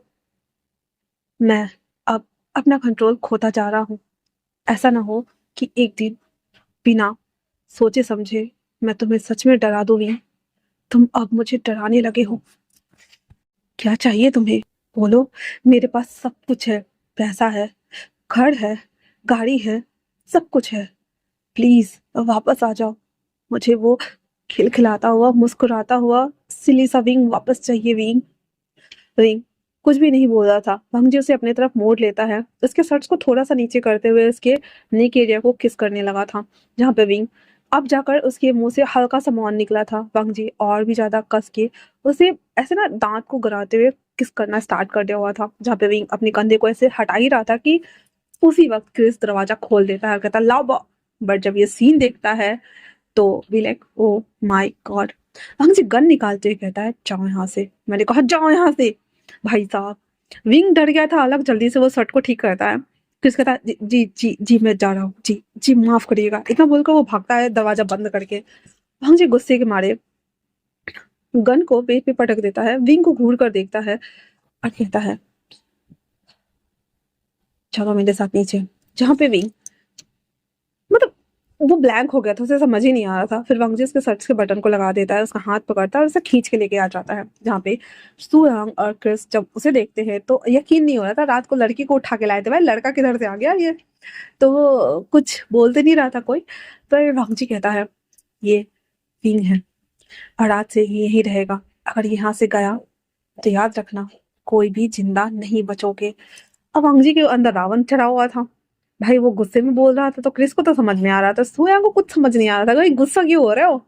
मैं अब अपना कंट्रोल खोता जा रहा हूँ। ऐसा ना हो कि एक दिन बिना सोचे समझे मैं तुम्हें सच में डरा दूँ विंग। तुम अब मुझे डराने लगे हो। क्या चाहिए तुम्हें? बोलो, मेरे पास सब कुछ है। पैसा है, घर है, गाड़ी है, सब कुछ है। प्लीज वापस आ जाओ। मुझे वो खिलखिलाता हुआ मुस्कुराता हुआ सिली सा विंग वापस चाहिए विंग। विंग कुछ भी नहीं बोल रहा था। भंग जी उसे अपनी तरफ मोड़ लेता है, उसके शर्ट्स को थोड़ा सा नीचे करते हुए उसके नेक एरिया को किस करने लगा था जहाँ पे विंग अब जाकर उसके मुंह से हल्का सा मौन निकला था। भंग जी और भी ज्यादा कस के उसे ऐसे ना दांत को गराते हुए किस करना स्टार्ट कर दिया हुआ था जहाँ पे विंग अपने कंधे को ऐसे हटा ही रहा था कि उसी वक्त क्रिस दरवाजा खोल देता है और कहता लाओ बट जब ये सीन देखता है तो we like oh my God. हम से गन निकालते हुए कहता है, जाओ यहाँ से। मैंने कहा जाओ यहाँ से। भाई साहब, विंग डर गया था अलग, जल्दी से वो शर्ट को ठीक करता है। क्रिस कहता है, जी जी जी जी मैं जा रहा हूँ, जी जी माफ करिएगा। इतना बोलकर वो भागता है दरवाजा बंद करके। हम जी गुस्से के मारे गन को पेट पे पटक देता है, विंग को घूर कर देखता है और कहता है, चलो मेरे साथ नीचे। जहाँ पे विंग मतलब वो ब्लैंक हो गया था, उसे समझ ही नहीं आ रहा था। फिर वंगजी उसके शर्ट्स के बटन को लगा देता है, उसका हाथ पकड़ता है और उसे खींच के लेके आ जाता है जहाँ पे सू रंग और क्रिस जब उसे देखते हैं तो यकीन नहीं हो रहा था, रात को लड़की को उठा के लाए थे, भाई लड़का किधर से आ गया ये। तो वो कुछ बोलते नहीं रहा था कोई। पर वंगजी कहता है, ये विंग है और रात से ये यही रहेगा। अगर यहाँ से गया तो याद रखना, कोई भी जिंदा नहीं बचोगे। अब वंगजी के अंदर रावण चढ़ा हुआ था। भाई वो गुस्से में बोल रहा था तो क्रिस को तो समझ में आ रहा था, सोया को कुछ समझ नहीं आ रहा था, भाई गुस्सा क्यों हो रहे हो।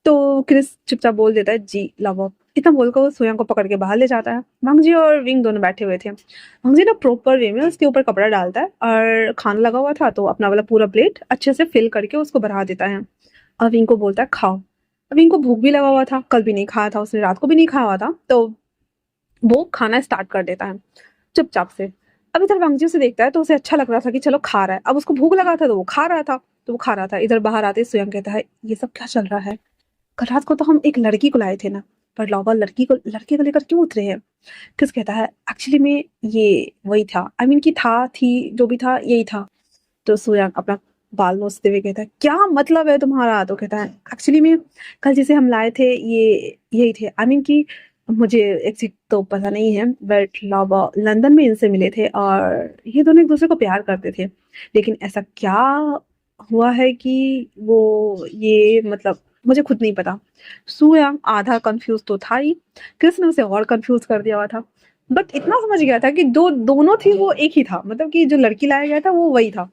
तो क्रिस चुपचाप बोल देता है, जी लाओ। इतना बोलकर वो सोया को पकड़ के बाहर ले जाता है। वांगजी और विंग दोनों बैठे हुए थे। वांगजी ना प्रॉपर वे में उसके ऊपर कपड़ा डालता है और खाना लगा हुआ था तो अपना वाला पूरा प्लेट अच्छे से फिल करके उसको बढ़ा देता है और विंग को बोलता है, खाओ। विंग को भूख भी लगा हुआ था, कल भी नहीं खाया था उसने, रात को भी नहीं खाया हुआ था, तो वो खाना स्टार्ट कर देता है चुपचाप से। अब इधर वांगजी उसे देखता है तो उसे अच्छा लग रहा था कि चलो खा रहा है, अब उसको भूख लगा था तो वो खा रहा था, तो वो खा रहा था। इधर बाहर आते स्वयं कहता है, ये सब क्या चल रहा है? कल रात को तो हम एक लड़की को लाए थे ना, पर लावा लड़के को लेकर क्यों उतरे हैं? किस कहता है, एक्चुअली में ये वही था, आई मीन की था थी जो भी था यही था। तो सूर्य अपना बाल नोचते हुए कहता है, क्या मतलब है तुम्हारा? तो कहता है, एक्चुअली में कल जिसे हम लाए थे ये यही थे, आई मीन की मुझे एग्जैक्ट तो पता नहीं है, बट लावा लंदन में इनसे मिले थे और ये दोनों एक दूसरे को प्यार करते थे। लेकिन ऐसा क्या हुआ है कि वो ये मतलब मुझे खुद नहीं पता। सुयांग आधा कंफ्यूज तो था ही, क्रिस ने उसे और कंफ्यूज कर दिया हुआ था, बट इतना समझ गया था कि दो दोनों थी वो एक ही था, मतलब कि जो लड़की लाया गया था वो वही था।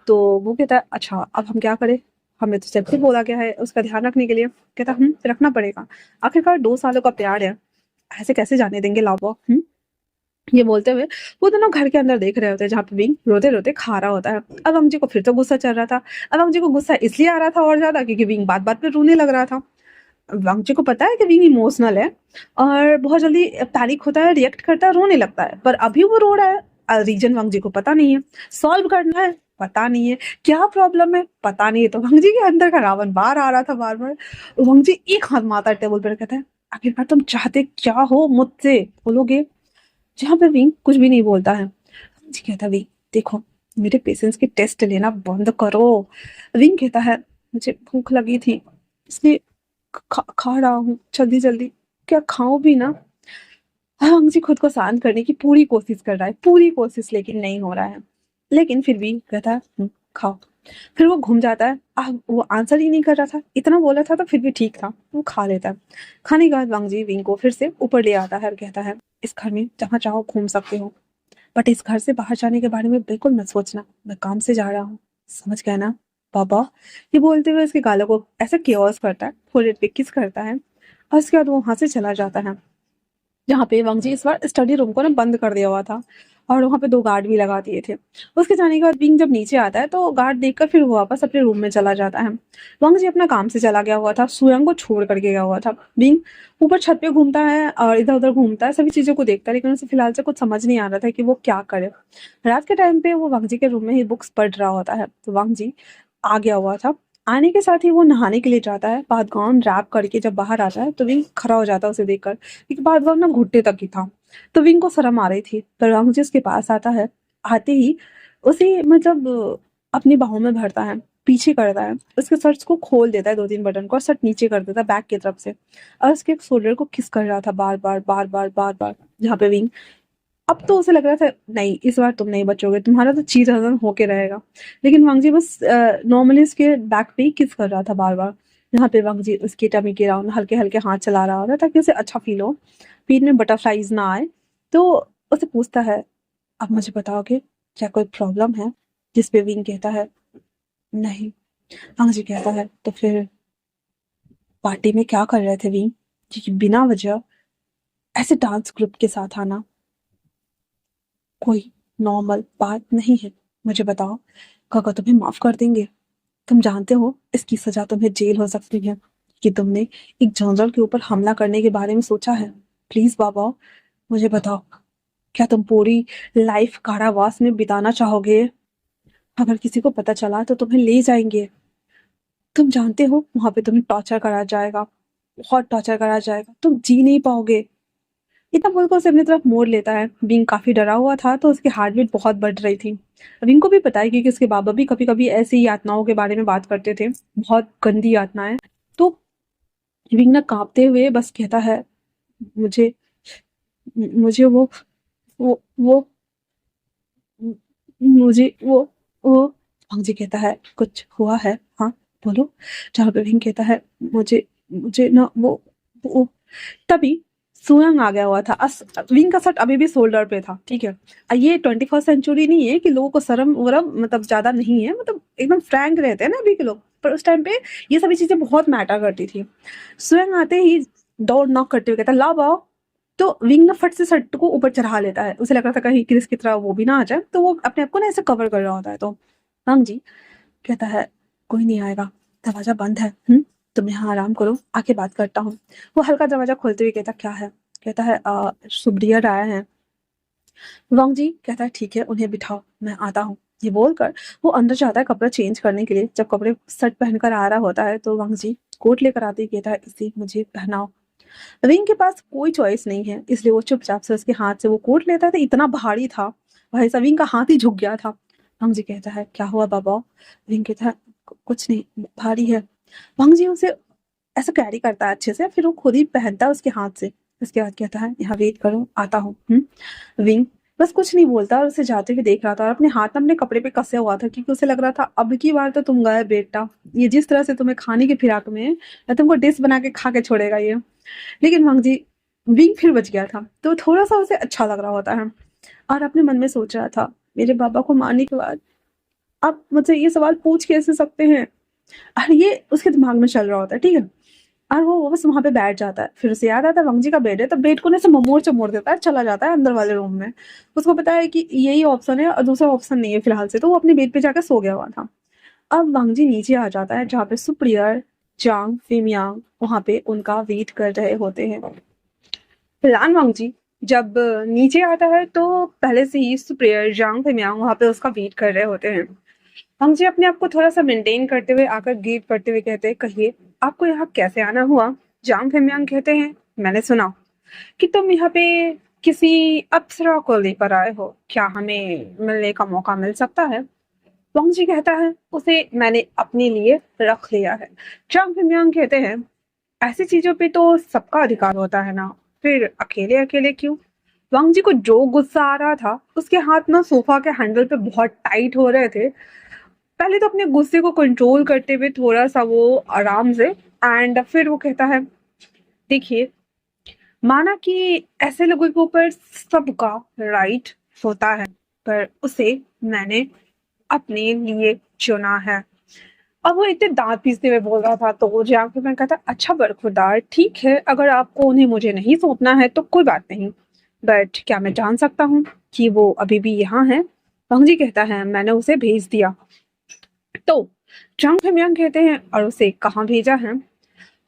तो वो कहता है, अच्छा अब हम क्या करें? हमें तो सबसे बोला गया है उसका ध्यान रखने के लिए। कहता, रखना पड़ेगा, आखिरकार 2 सालों का प्यार है, ऐसे कैसे जाने देंगे लाओ। ये बोलते हुए वो दोनों घर के अंदर देख रहे होते हैं जहाँ पे विंग रोते रोते खा रहा होता है। अब अंग जी को फिर तो गुस्सा चल रहा था। अब अंग जी को गुस्सा इसलिए आ रहा था और ज्यादा क्योंकि विंग बात बात पे रोने लग रहा था। वांग जी को पता है कि विंग इमोशनल है और बहुत जल्दी पैनिक होता है, रिएक्ट करता है, रोने लगता है, पर अभी वो रो रहा है, रीजन वांग जी को पता नहीं है, सॉल्व करना है पता नहीं है, क्या प्रॉब्लम है पता नहीं है। तो वांग जी के अंदर का रावण बाहर आ रहा था बार बार। वांग जी एक हाथ मारता है टेबल पर, कहता है, आखिरकार तुम चाहते क्या हो मुझसे, बोलोगे? जहाँ पे विंग कुछ भी नहीं बोलता है। जी कहता है, विंग देखो, मेरे पेशेंस के टेस्ट लेना बंद करो। विंग कहता है, मुझे भूख लगी थी इसलिए खा रहा हूँ जल्दी जल्दी। क्या खाऊं भी ना? हाँ, जी खुद को शांत करने की पूरी कोशिश कर रहा है, पूरी कोशिश, लेकिन नहीं हो रहा है। लेकिन फिर भी कहता है, खाओ। फिर वो घूम जाता है, वो आंसर ही नहीं कर रहा था, इतना बोला था तो फिर भी ठीक था, वो खा लेता है। खाने के बाद वांग जी विंग को फिर से ऊपर ले आता है और कहता है, इस घर में जहाँ चाहो घूम सकते हो, बट इस घर से बाहर जाने के बारे में बिल्कुल मत सोचना, मैं काम से जा रहा हूँ, समझ गए ना पापा। ये बोलते हुए उसके गालों को ऐसे क्योस करता है, फोrehead पे किस करता है और उसके बाद वो वहां से चला जाता है। जहाँ पे वंग जी इस बार स्टडी रूम को ना बंद कर दिया हुआ था और वहाँ पे 2 गार्ड भी लगा दिए थे। उसके जाने के बाद विंग जब नीचे आता है तो गार्ड देखकर फिर वो वापस अपने रूम में चला जाता है। वंग जी अपना काम से चला गया हुआ था, सुरंग को छोड़ करके गया हुआ था। विंग ऊपर छत पे घूमता है और इधर-उधर घूमता है, सभी चीज़ों को देखता है, लेकिन उसे फिलहाल से कुछ समझ नहीं आ रहा था कि वो क्या करे। रात के टाइम पे वो वंग जी के रूम में ही बुक्स पढ़ रहा होता है, तो वंग जी आ गया हुआ था। आने के साथ ही वो नहाने के लिए जाता है, बाथ गाउन रैप करके जब बाहर आता है तो विंग खड़ा हो जाता है उसे देखकर। एक बात वो ना घुटने तक ही था, तो विंग को शर्म आ रही थी, पर रंग जिसके पास आता है, आते ही उसे मतलब अपनी बाहों में भरता है, पीछे करता है, उसके शर्ट्स को खोल देता है 2-3 बटन को और शर्ट नीचे कर देता है बैक की तरफ से और उसके शोल्डर को किस कर रहा था बार-बार, बार-बार, बार-बार, जहाँ पे विंग अब तो उसे लग रहा था नहीं इस बार तुम नहीं बचोगे, तुम्हारा तो चीर हजम होके रहेगा। लेकिन वांग जी बस नॉर्मली उसके बैक पे ही किस कर रहा था बार-बार। यहाँ पे वांग जी उसकी टमी के राउंड हल्के-हल्के हाथ चला रहा होता ताकि उसे अच्छा फील हो, पेट में बटरफ्लाइज ना आए। तो उससे पूछता है, "अब मुझे बताओगे क्या कोई प्रॉब्लम है?" जिस पे विंग कहता है, "नहीं।" वांग जी कहता है, "तो फिर पार्टी में क्या कर रहे थे विंग? क्योंकि बिना वजह ऐसे डांस ग्रुप के साथ आना कोई नॉर्मल बात नहीं है। मुझे बताओ, काका तुम्हें माफ कर देंगे? तुम जानते हो इसकी सजा तुम्हें जेल हो सकती है कि तुमने एक जनरल के ऊपर हमला करने के बारे में सोचा है। प्लीज बाबा मुझे बताओ, क्या तुम पूरी लाइफ कारावास में बिताना चाहोगे? अगर किसी को पता चला तो तुम्हें ले जाएंगे। तुम जानते हो वहां पे तुम्हें टॉर्चर करा जाएगा, बहुत टॉर्चर करा जाएगा, तुम जी नहीं पाओगे। इतना बोलकर उसे अपनी तरफ मोड़ लेता है। विंग काफी डरा हुआ था तो उसकी हार्ट बीट बहुत बढ़ रही थी। विंग को भी पता है क्योंकि उसके बाबा भी कभी कभी ऐसी यातनाओं के बारे में बात करते थे, बहुत गंदी यातनाएं। तो विंग ना कांपते हुए बस कहता है, मुझे मुझे वो मुझे वो भंग जी कहता है, कुछ हुआ है? हाँ बोलो। जहाँ पे विंग कहता है, मुझे मुझे ना वो तभी सुयंग आ गया हुआ था। विंग का शर्ट अभी भी शोल्डर पे था, ठीक है। ये 21st सेंचुरी नहीं है कि लोगों को शर्म वरम मतलब ज्यादा नहीं है, मतलब एकदम फ्रैंक रहते हैं ना अभी के लोग, पर उस टाइम पे ये सभी चीजें बहुत मैटर करती थी। सुयंग आते ही डोर नॉक करते हुए कहता ला बाओ। तो विंग ना फट से शर्ट को ऊपर चढ़ा लेता है, उसे लग रहा था कहीं क्रिस की तरह वो भी ना आ जाए, तो वो अपने आप को ना ऐसे कवर कर रहा होता है। तो हाँ जी कहता है, कोई नहीं आएगा, दरवाजा बंद है। तुम यहाँ आराम करो, आके बात करता हूँ। वो हल्का दरवाजा खोलते हुए कहता, क्या है? कहता है, सुब्रियर आया है। वांग जी कहता है, ठीक है उन्हें बिठाओ, मैं आता हूँ। ये बोलकर वो अंदर जाता है कपड़ा चेंज करने के लिए। जब कपड़े शर्ट पहनकर आ रहा होता है तो वांग जी कोट लेकर आते ही कहता है, इसे मुझे पहनाओ। विंग के पास कोई चॉइस नहीं है, इसलिए वो चुपचाप से उसके हाथ से वो कोट लेता है। तो इतना भारी था, भाई साहब विंग का हाथ ही झुक गया था। वांग जी कहता है, क्या हुआ बाबा? विंग कहता है, कुछ नहीं, भारी है। वांग जी उसे ऐसा कैरी करता है अच्छे से, फिर वो खुद ही पहनता है उसके हाथ से। उसके बाद कहता है, यहाँ वेट करो, आता हूँ। विंग बस कुछ नहीं बोलता और उसे जाते हुए देख रहा था और अपने हाथ ना अपने कपड़े पे कसे हुआ था, क्योंकि उसे लग रहा था अब की बार तो तुम गए बेटा, ये जिस तरह से तुम्हें खाने की फिराक में है, मैं तुमको डिश बना के खा के छोड़ेगा ये। लेकिन वांग जी विंग फिर बच गया था, तो थोड़ा सा उसे अच्छा लग रहा होता है और अपने मन में सोच रहा था, मेरे बाबा को मारने के बाद आप मुझसे ये सवाल पूछ कैसे सकते हैं? और ये उसके दिमाग में चल रहा होता है, ठीक है। और वो बस वहां पे बैठ जाता है। फिर उसे याद आता है वंग जी का बेड है, तो बेड को ना ऐसे ममोड़ चमोड़ देता है, चला जाता है अंदर वाले रूम में। उसको पता है कि यही ऑप्शन है और दूसरा ऑप्शन नहीं है फिलहाल से, तो वो अपने बेड पे जाकर सो गया हुआ था। अब वांग जी नीचे आ जाता है जहाँ पे सुप्रियर जांग फेमियांग वहां पे उनका वेट कर रहे होते हैं। लान वांग जी जब नीचे आता है तो पहले से ही सुप्रियर जांग फेमियांग वहां पे उसका वेट कर रहे होते हैं। वांग जी अपने आप को थोड़ा सा मेंटेन करते हुए आकर ग्रीट करते हुए कहते हैं, कहिए आपको यहाँ कैसे आना हुआ? जांग फेमियांग कहते हैं, मैंने सुना कि तुम यहाँ पे किसी अप्सरा को लेकर आए हो, क्या हमें मिलने का मौका मिल सकता है? वांग जी कहता है, उसे मैंने अपने लिए रख लिया है। जांग फेमियांग कहते हैं, ऐसी चीजों पे तो सबका अधिकार होता है ना, फिर अकेले अकेले क्यों? वांग जी को जो गुस्सा आ रहा था, उसके हाथ ना सोफा के हैंडल पे बहुत टाइट हो रहे थे। पहले तो अपने गुस्से को कंट्रोल करते हुए थोड़ा सा वो आराम से, एंड फिर वो कहता है, देखिए माना कि ऐसे लोगों के ऊपर सबका राइट होता है, पर उसे मैंने अपने लिए चुना है। अब वो इतने दांत पीसते हुए बोल रहा था, तो जियांग फैमियांग कहता, अच्छा बरखुरदार, ठीक है, अगर आपको उन्हें मुझे नहीं सौंपना है तो कोई बात नहीं, बट क्या मैं जान सकता हूँ कि वो अभी भी यहाँ है? वंग जी कहता है, मैंने उसे भेज दिया। तो जियांग फैमियांग कहते हैं, और उसे कहाँ भेजा है?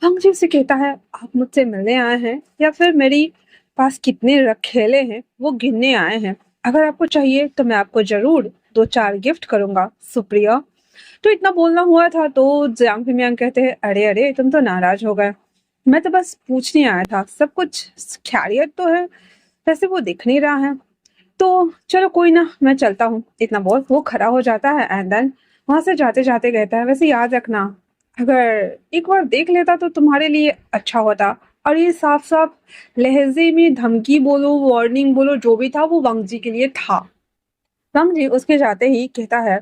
वंग जी उससे कहता है, आप मुझसे मिलने आए हैं या फिर मेरी पास कितने रखेले हैं वो गिनने आए हैं? अगर आपको चाहिए तो मैं आपको जरूर 2-4 गिफ्ट करूंगा, सुप्रिया। तो इतना बोलना हुआ था, तो जियांग फैमियांग कहते हैं, अरे अरे, तुम तो नाराज हो गए, मैं तो बस पूछने आया था, सब कुछ खैरियत तो है? वैसे वो दिख नहीं रहा है, तो चलो कोई ना, मैं चलता हूँ। इतना बोल वो खड़ा हो जाता है, एंड देन वहां से जाते जाते कहता है, वैसे याद रखना, अगर एक बार देख लेता तो तुम्हारे लिए अच्छा होता। और ये साफ साफ लहजे में धमकी बोलो, वार्निंग बोलो, जो भी था वो वंग जी के लिए था। वंग जी उसके जाते ही कहता है,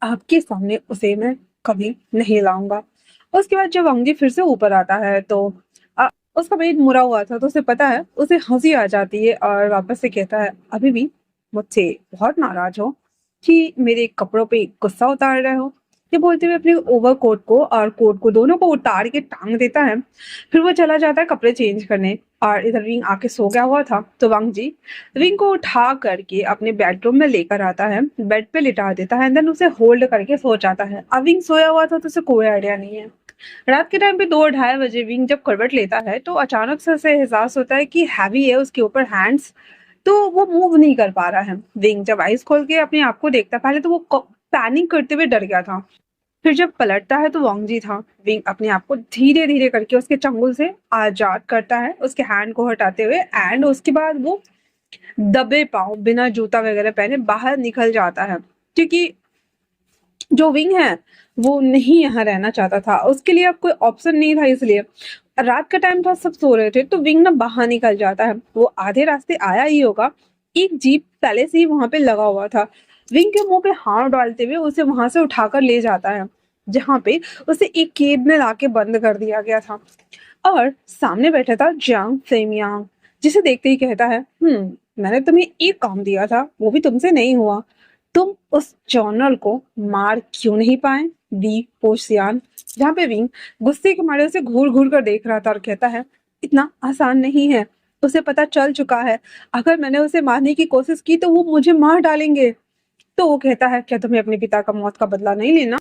आपके सामने उसे मैं कभी नहीं लाऊंगा। उसके बाद जब वंग जी फिर से ऊपर आता है, तो उसका पेट मुड़ा हुआ था, तो उसे पता है, उसे हंसी आ जाती है, और वापस से कहता है, अभी भी मुझसे बहुत नाराज हो कि मेरे कपड़ों पे गुस्सा उतार रहे हो? ये बोलते हुए अपने ओवरकोट को और कोट को दोनों को उतार के टांग देता है। फिर वो चला जाता है कपड़े चेंज करने, और इधर विंग आके सो गया हुआ था, तो वांग जी विंग को उठा करके अपने बेडरूम में लेकर आता है, बेड पे लिटा देता है, एंड देन उसे होल्ड करके सो जाता है। अब विंग सोया हुआ था, तो उसे कोई आइडिया नहीं है। रात के टाइम पे 2-2:30 बजे विंग जब करवट लेता है, तो अचानक से उसे एहसास होता है कि हैवी है उसके ऊपर हैंड्स, तो वो मूव नहीं कर पा रहा है। विंग जब आइज खोल के अपने आप को देखता, पहले तो वो पैनिक करते हुए डर गया था, फिर जब पलटता है तो वांग जी था। विंग अपने आप को धीरे धीरे करके उसके चंगुल से आजाद करता है, उसके हैंड को हटाते हुए, एंड उसके बाद वो दबे पांव बिना जूता वगैरह पहने बाहर निकल जाता है, क्योंकि जो विंग है वो नहीं यहाँ रहना चाहता था, उसके लिए अब कोई ऑप्शन नहीं था। इसलिए रात का टाइम था, सब सो रहे थे, तो विंग ना बाहर निकल जाता है। वो आधे रास्ते आया ही होगा, एक जीप पहले से ही वहां पे लगा हुआ था। विंग के मुंह पे हाथ डालते हुए उसे वहां से उठाकर ले जाता है, जहाँ पे उसे एक केब में लाके बंद कर दिया गया था। और सामने बैठा था जियांग फेमियांग, जिसे देखते ही कहता है, मैंने तुम्हें एक काम दिया था, वो भी तुमसे नहीं हुआ। तुम उस जर्नल को मार क्यों नहीं पाए? वी पोशियान। जहाँ पे विंग गुस्से के मारे उसे घूर घूर कर देख रहा था, और कहता है, इतना आसान नहीं है, उसे पता चल चुका है, अगर मैंने उसे मारने की कोशिश की तो वो मुझे मार डालेंगे। तो वो कहता है, क्या तुम्हें अपने पिता का मौत का बदला नहीं लेना?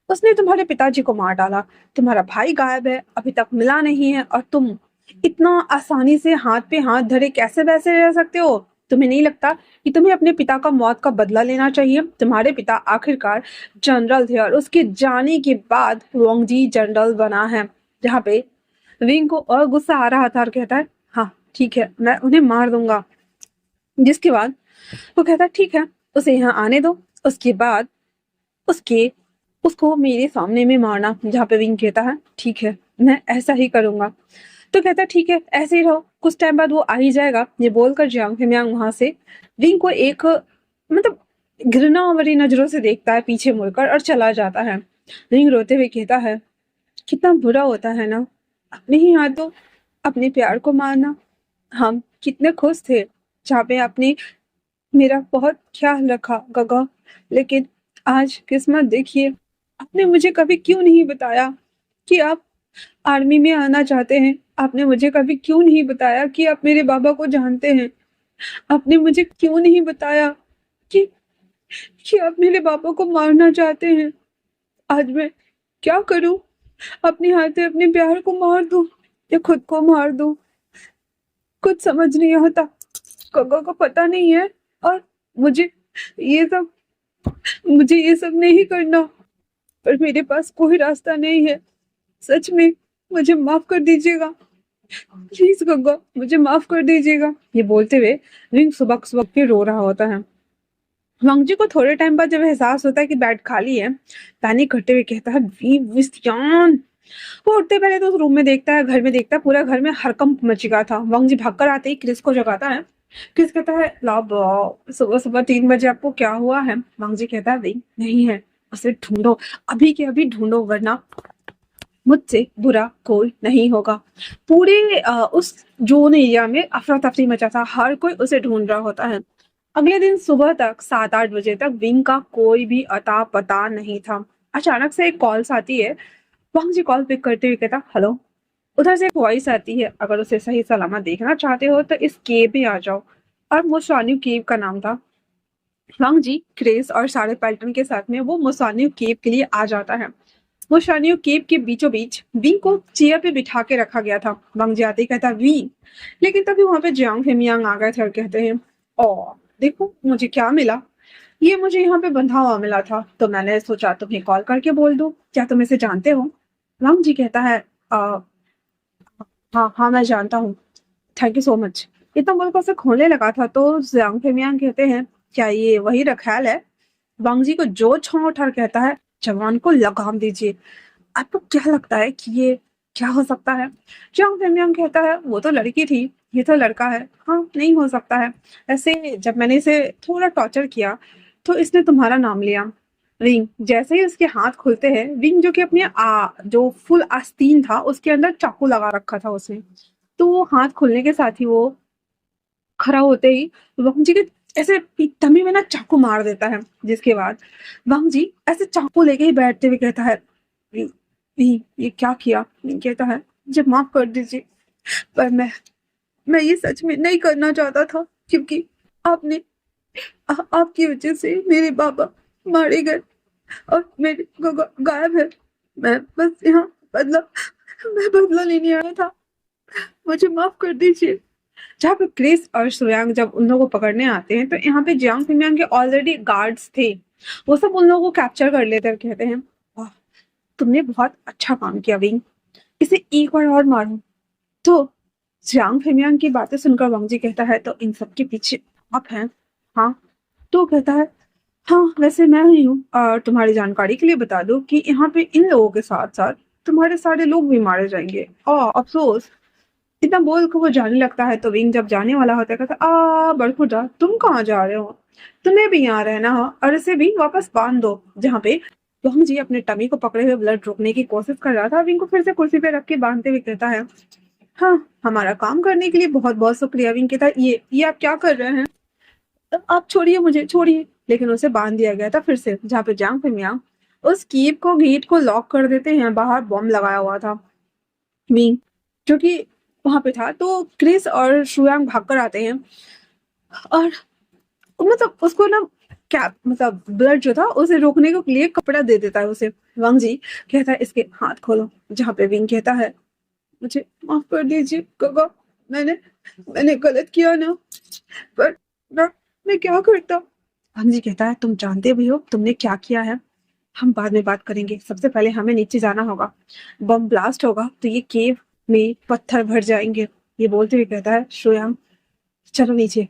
उसने तुम्हारे पिताजी को मार डाला, तुम्हारा भाई गायब है, अभी तक मिला नहीं है, और तुम इतना आसानी से हाथ पे हाथ धरे कैसे वैसे रह सकते हो? तुम्हें नहीं लगता कि तुम्हें अपने पिता का मौत का बदला लेना चाहिए? तुम्हारे पिता आखिरकार जनरल थे, और उसके जाने के बाद वोंग जी जनरल बना है। जहाँ पे विंग को और गुस्सा आ रहा था, और कहता है, हाँ ठीक है, मैं उन्हें मार दूंगा। जिसके बाद वो कहता है, ठीक है, उसे यहाँ आने दो, उसके बाद उसके उसको मेरे सामने में मारना। जहाँ पे विंग कहता है, ठीक है, मैं ऐसा ही करूंगा। तो कहता है, ठीक है, ऐसे ही रहो, कुछ टाइम बाद वो आ ही जाएगा। ये बोलकर जियांग फैमियांग वहां से विंग को एक मतलब घृणा भरी नजरों से देखता है पीछे मुड़कर, और चला जाता है। विंग रोते हुए कहता है, कितना बुरा होता है ना, अपने ही हाथों अपने प्यार को मारना। हम कितने खुश थे जहाँ पे आपने मेरा बहुत ख्याल रखा गगा, लेकिन आज किस्मत देखिए, आपने मुझे कभी क्यों नहीं बताया कि आप आर्मी में आना चाहते हैं? आपने मुझे कभी क्यों नहीं बताया कि आप मेरे बाबा को जानते हैं? आपने मुझे क्यों नहीं बताया कि आप मेरे बाबा को मारना चाहते हैं? आज मैं क्या करूं? अपने हाथ से अपने प्यार को मार दूं या खुद को मार दूं? कुछ समझ नहीं आता। गगा को पता नहीं है, और मुझे ये सब मुझे ये सब नहीं करना, पर मेरे पास कोई रास्ता नहीं है। सच में मुझे माफ कर दीजिएगा, प्लीज गंगा, मुझे माफ कर दीजिएगा। ये बोलते हुए रिंग सुबक सुबक के रो रहा होता है। वांगजी को थोड़े टाइम बाद जब एहसास होता है कि बेड खाली है, पैनिक करते हुए कहता है, वी विस्यान। वो उठते पहले तो उस रूम में देखता है, घर में देखता है, पूरा घर में हड़कंप मच गया था। वांगजी भागकर आते ही क्रिस को जगाता है। क्रिस कहता है, लाब, सुबह सुबह 3 बजे आपको क्या हुआ है? वांगजी कहता है, वे नहीं है, उसे ढूंढो, अभी के अभी ढूंढो, वरना मुझसे बुरा कोई नहीं होगा। पूरे उस जोन एरिया में अफरा तफरी मचा था, हर कोई उसे ढूंढ रहा होता है। अगले दिन सुबह तक 7-8 बजे तक विंग का कोई भी अता पता नहीं था। अचानक से एक कॉल्स आती है। वांग जी कॉल पिक करते हुए कहता, हेलो। उधर से एक वॉइस आती है, अगर उसे सही सलामत देखना चाहते हो तो इस केव में आ जाओ। और मुसान्यू केव का नाम था। वांग जी क्रेस और साढ़े पैल्टन के साथ में वो मुसान्यू केव के लिए आ जाता है। मुसान्यू केव के बीचों बीच विंग को चेयर पे बिठा के रखा गया था। वांग जी आते ही कहता, वी। लेकिन तभी वहां पे जियांग फेमियांग आ गए थे और कहते हैं, ओ देखो मुझे क्या मिला। ये मुझे यहाँ पे बंधा हुआ मिला था, तो मैंने सोचा तुम्हें कॉल करके बोल दूं। क्या तुम इसे जानते हो? वांग जी कहता है, "आ, हाँ हाँ मैं जानता हूँ। Thank you so much. इतना बोलकर उसे खोलने लगा था तो जियांग फेमियांग कहते हैं, क्या ये वही रखैल है? वांग जी को जो छों उठा कहता है, जवान को लगाम दीजिए। आपको क्या लगता है कि ये क्या हो सकता है? जियांग फेमियांग कहता है, वो तो लड़की थी, ये तो लड़का है। हाँ नहीं हो सकता है। ऐसे जब मैंने इसे थोड़ा टॉर्चर किया तो इसने तुम्हारा नाम लिया। विंग जैसे ही उसके हाथ खुलते हैं, विंग जो कि अपने जो फुल आस्तीन था उसके अंदर चाकू लगा रखा था उसने। तो वो हाथ खुलने के साथ ही वो खड़ा होते ही वांग जी के ऐसे तमी में ना चाकू मार देता है। जिसके बाद वांग जी ऐसे चाकू लेके ही बैठते हुए कहता है, "वी- ये क्या किया?" कहता है, मुझे माफ कर दीजिए, पर मैं ये सच में नहीं करना चाहता था, क्योंकि आपने आपकी वजह से मेरे पापा मारे गए और मेरे गायब है। मैं बस यहाँ बदला मैं बदला लेने आया था। मुझे माफ कर दीजिए। जहाँ पे क्रिस और सोयांग जब उन लोगों को पकड़ने आते हैं तो यहाँ पे जियांग फिमियांग के ऑलरेडी गार्ड्स थे। वो सब उन लोगों को कैप्चर कर लेते हैं और कहते हैं, वाह तुमने बहुत अच्छा काम किया विंग, इसे एक बार और मारो। तो जियांग फिमियांग की बातें सुनकर वांग जी कहता है, तो इन सब के पीछे आप हैं? हाँ। तो कहता है, हाँ वैसे मैं ही हूँ, और तुम्हारी जानकारी के लिए बता दूं कि यहाँ पे इन लोगों के साथ साथ तुम्हारे सारे लोग भी मारे जाएंगे। और अफसोस। इतना बोल के वो जाने लगता है तो विंग जब जाने वाला होता है कहता, बड़खुदा तुम कहाँ जा रहे हो? तुम्हें भी यहाँ रहना हो और इसे भी वापस बांध दो। जहाँ पे वांग जी अपने टमी को पकड़े हुए ब्लड रोकने की कोशिश कर रहा था, विंग को फिर से कुर्सी पे रख के बांधते हुए कहता है, हाँ हमारा काम करने के लिए बहुत बहुत शुक्रिया। विंग कहता है, ये आप क्या कर रहे हैं? आप छोड़िए, मुझे छोड़िए। लेकिन उसे बांध दिया गया था फिर से, जहाँ पे जांग फिमियांग उस कीप को गेट को लॉक कर देते हैं। बाहर बॉम्ब लगाया हुआ था। मींग जो कि वहां पे था, तो क्रिस और शुयांग भागकर आते हैं और मतलब उसको ना क्या मतलब ब्लड जो था उसे रोकने के लिए कपड़ा दे देता है उसे। वांग जी कहता है, इसके हाथ खोलो। जहाँ पे विंग कहता है, मुझे माफ कर दीजिए काका, मैंने मैंने गलत किया ना, पर ना मैं क्या करता। वांग जी कहता है, तुम जानते भी हो तुमने क्या किया है? हम बाद में बात करेंगे, सबसे पहले हमें नीचे जाना होगा। बम ब्लास्ट होगा तो ये केव में पत्थर भर जाएंगे। ये बोलते हुए कहता है, श्रेयांग चलो नीचे।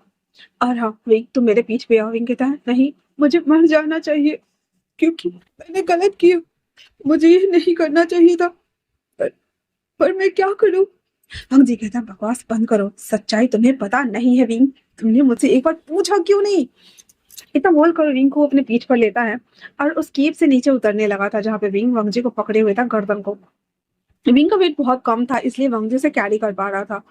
और हाँ विंग तुम मेरे पीठ पे आओ। विंग कहता है, नहीं मुझे मर जाना चाहिए, क्योंकि मैंने गलत किया, मुझे ये नहीं करना चाहिए था, पर पर मैं क्या करूं? वांग जी कहता है, बकवास बंद करो, सच्चाई तुम्हें पता नहीं है विंग। तुमने मुझसे एक बार पूछा क्यों नहीं? इतना बोल कर विंग को अपने पीठ पर लेता है और उस कीप से नीचे उतरने लगा था, जहाँ पे विंग वांग जी को पकड़े हुए था गर्दन को। विंग का वेट बहुत कम था, इसलिए वांग जी से कैरी कर पा रहा था।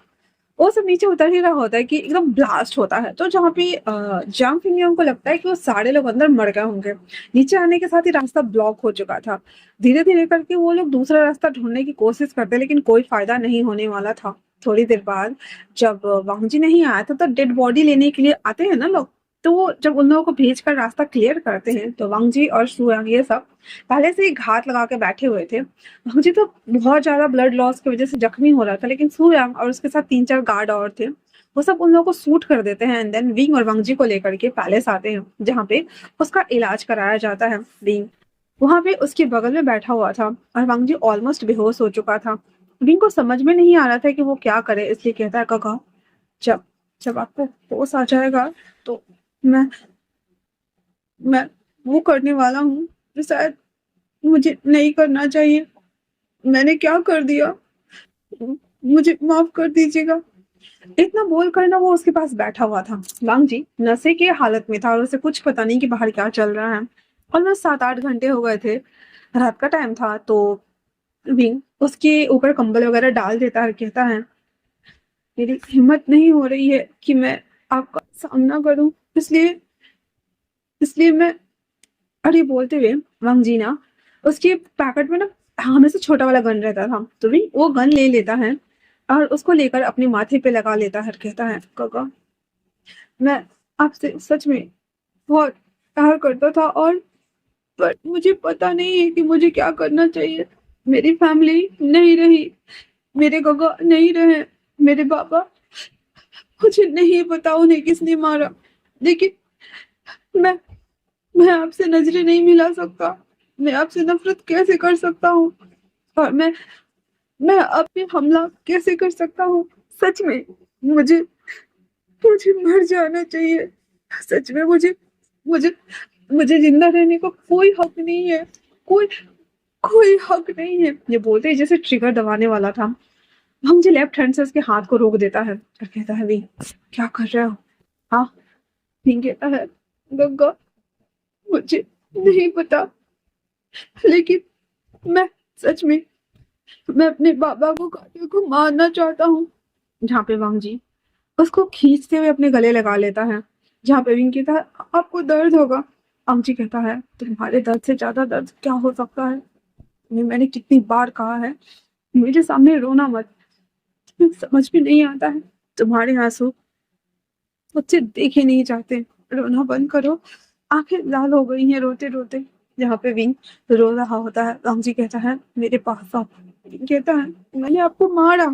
वो सब नीचे उतर ही रहा होता है कि एकदम ब्लास्ट होता है, तो जहाँ पे जांग फिंगियों को लगता है कि वो सारे लोग अंदर मर गए होंगे। नीचे आने के साथ ही रास्ता ब्लॉक हो चुका था। धीरे धीरे करके वो लोग दूसरा रास्ता ढूंढने की कोशिश करते, लेकिन कोई फायदा नहीं होने वाला था। थोड़ी देर बाद जब वांग जी नहीं आया था तो डेड बॉडी लेने के लिए आते हैं ना लोग। तो वो जब उन लोगों को भेजकर रास्ता क्लियर करते हैं तो वांग जी और शुयांग ये सब पहले से ही घात लगा के बैठे हुए थे। मुझे तो बहुत ज्यादा ब्लड लॉस की वजह से जख्मी हो रहा था, लेकिन सू यांग और उसके साथ 3-4 गार्ड और थे। वो सब उन लोगों को सूट कर देते हैं एंड देन विंग और वांगजी को लेकर के पैलेस आते हैं, जहाँ पे उसका इलाज कराया जाता है। विंग वहां पे उसके बगल में बैठा हुआ था और वांगजी ऑलमोस्ट बेहोश हो चुका था। विंग को समझ में नहीं आ रहा था कि वो क्या करे, इसलिए कहता है, काका जब जब आपको होश आ जाएगा तो मैं मैं वो करने वाला हूँ जो शायद मुझे नहीं करना चाहिए। मैंने क्या कर दिया, मुझे माफ कर दीजिएगा। इतना बोल कर ना वो उसके पास बैठा हुआ था। वांग जी नशे की हालत में था और उसे कुछ पता नहीं कि बाहर क्या चल रहा है। ऑलमोस्ट 7-8 घंटे हो गए थे, रात का टाइम था। तो विंग उसके ऊपर कंबल वगैरह डाल देता है, कहता है, मेरी हिम्मत नहीं हो रही है कि मैं आपका सामना करूं। इसलिए इसलिए मैं, अरे बोलते हुए वांग जी ना उसके पैकेट में ना हमेशा छोटा वाला गन रहता था, तो भी वो गन ले लेता है और उसको लेकर अपने माथे पे लगा लेता है, कहता है काका मैं आपसे सच में बहुत प्यार करता था, और पर मुझे पता नहीं है कि मुझे क्या करना चाहिए। मेरी फैमिली नहीं रही, मेरे काका नहीं रहे, मेरे पापा, मुझे नहीं पता उन्हें किसने मारा, लेकिन मैं मैं आपसे नजरें नहीं मिला सकता, मैं आपसे नफरत कैसे कर सकता हूँ, और मैं आप पे हमला कैसे कर सकता हूँ। सच में मुझे मुझे मर जाना चाहिए। सच में मुझे मुझे मुझे जिंदा रहने का कोई हक नहीं है, कोई कोई हक नहीं है। ये बोलते ही जैसे ट्रिगर दबाने वाला था, हम मुझे लेफ्ट हैंड से उसके हाथ को रोक देता है और कहता है, वी क्या कर रहे हो? हाँ, विंग कहता है, गंगा मुझे नहीं पता, लेकिन मैं सच में मैं अपने बाबा को काटे को मारना चाहता हूँ। जहाँ पे वांग जी उसको खींचते हुए अपने गले लगा लेता है, जहाँ पे विंग कहता है आपको दर्द होगा। वांग जी कहता है तुम्हारे दर्द से ज्यादा दर्द क्या हो सकता है? मैंने कितनी बार कहा है मेरे सामने रोना मत, तुम्हें समझ में नहीं आता है, तुम्हारे आंसू मुझसे देखे नहीं जाते, रोना बंद करो, आंखें लाल हो गई हैं रोते रोते। यहाँ पे विंग रो रहा होता है, वांग जी कहता है मेरे पास आओ। विंग कहता है मैंने आपको मारा।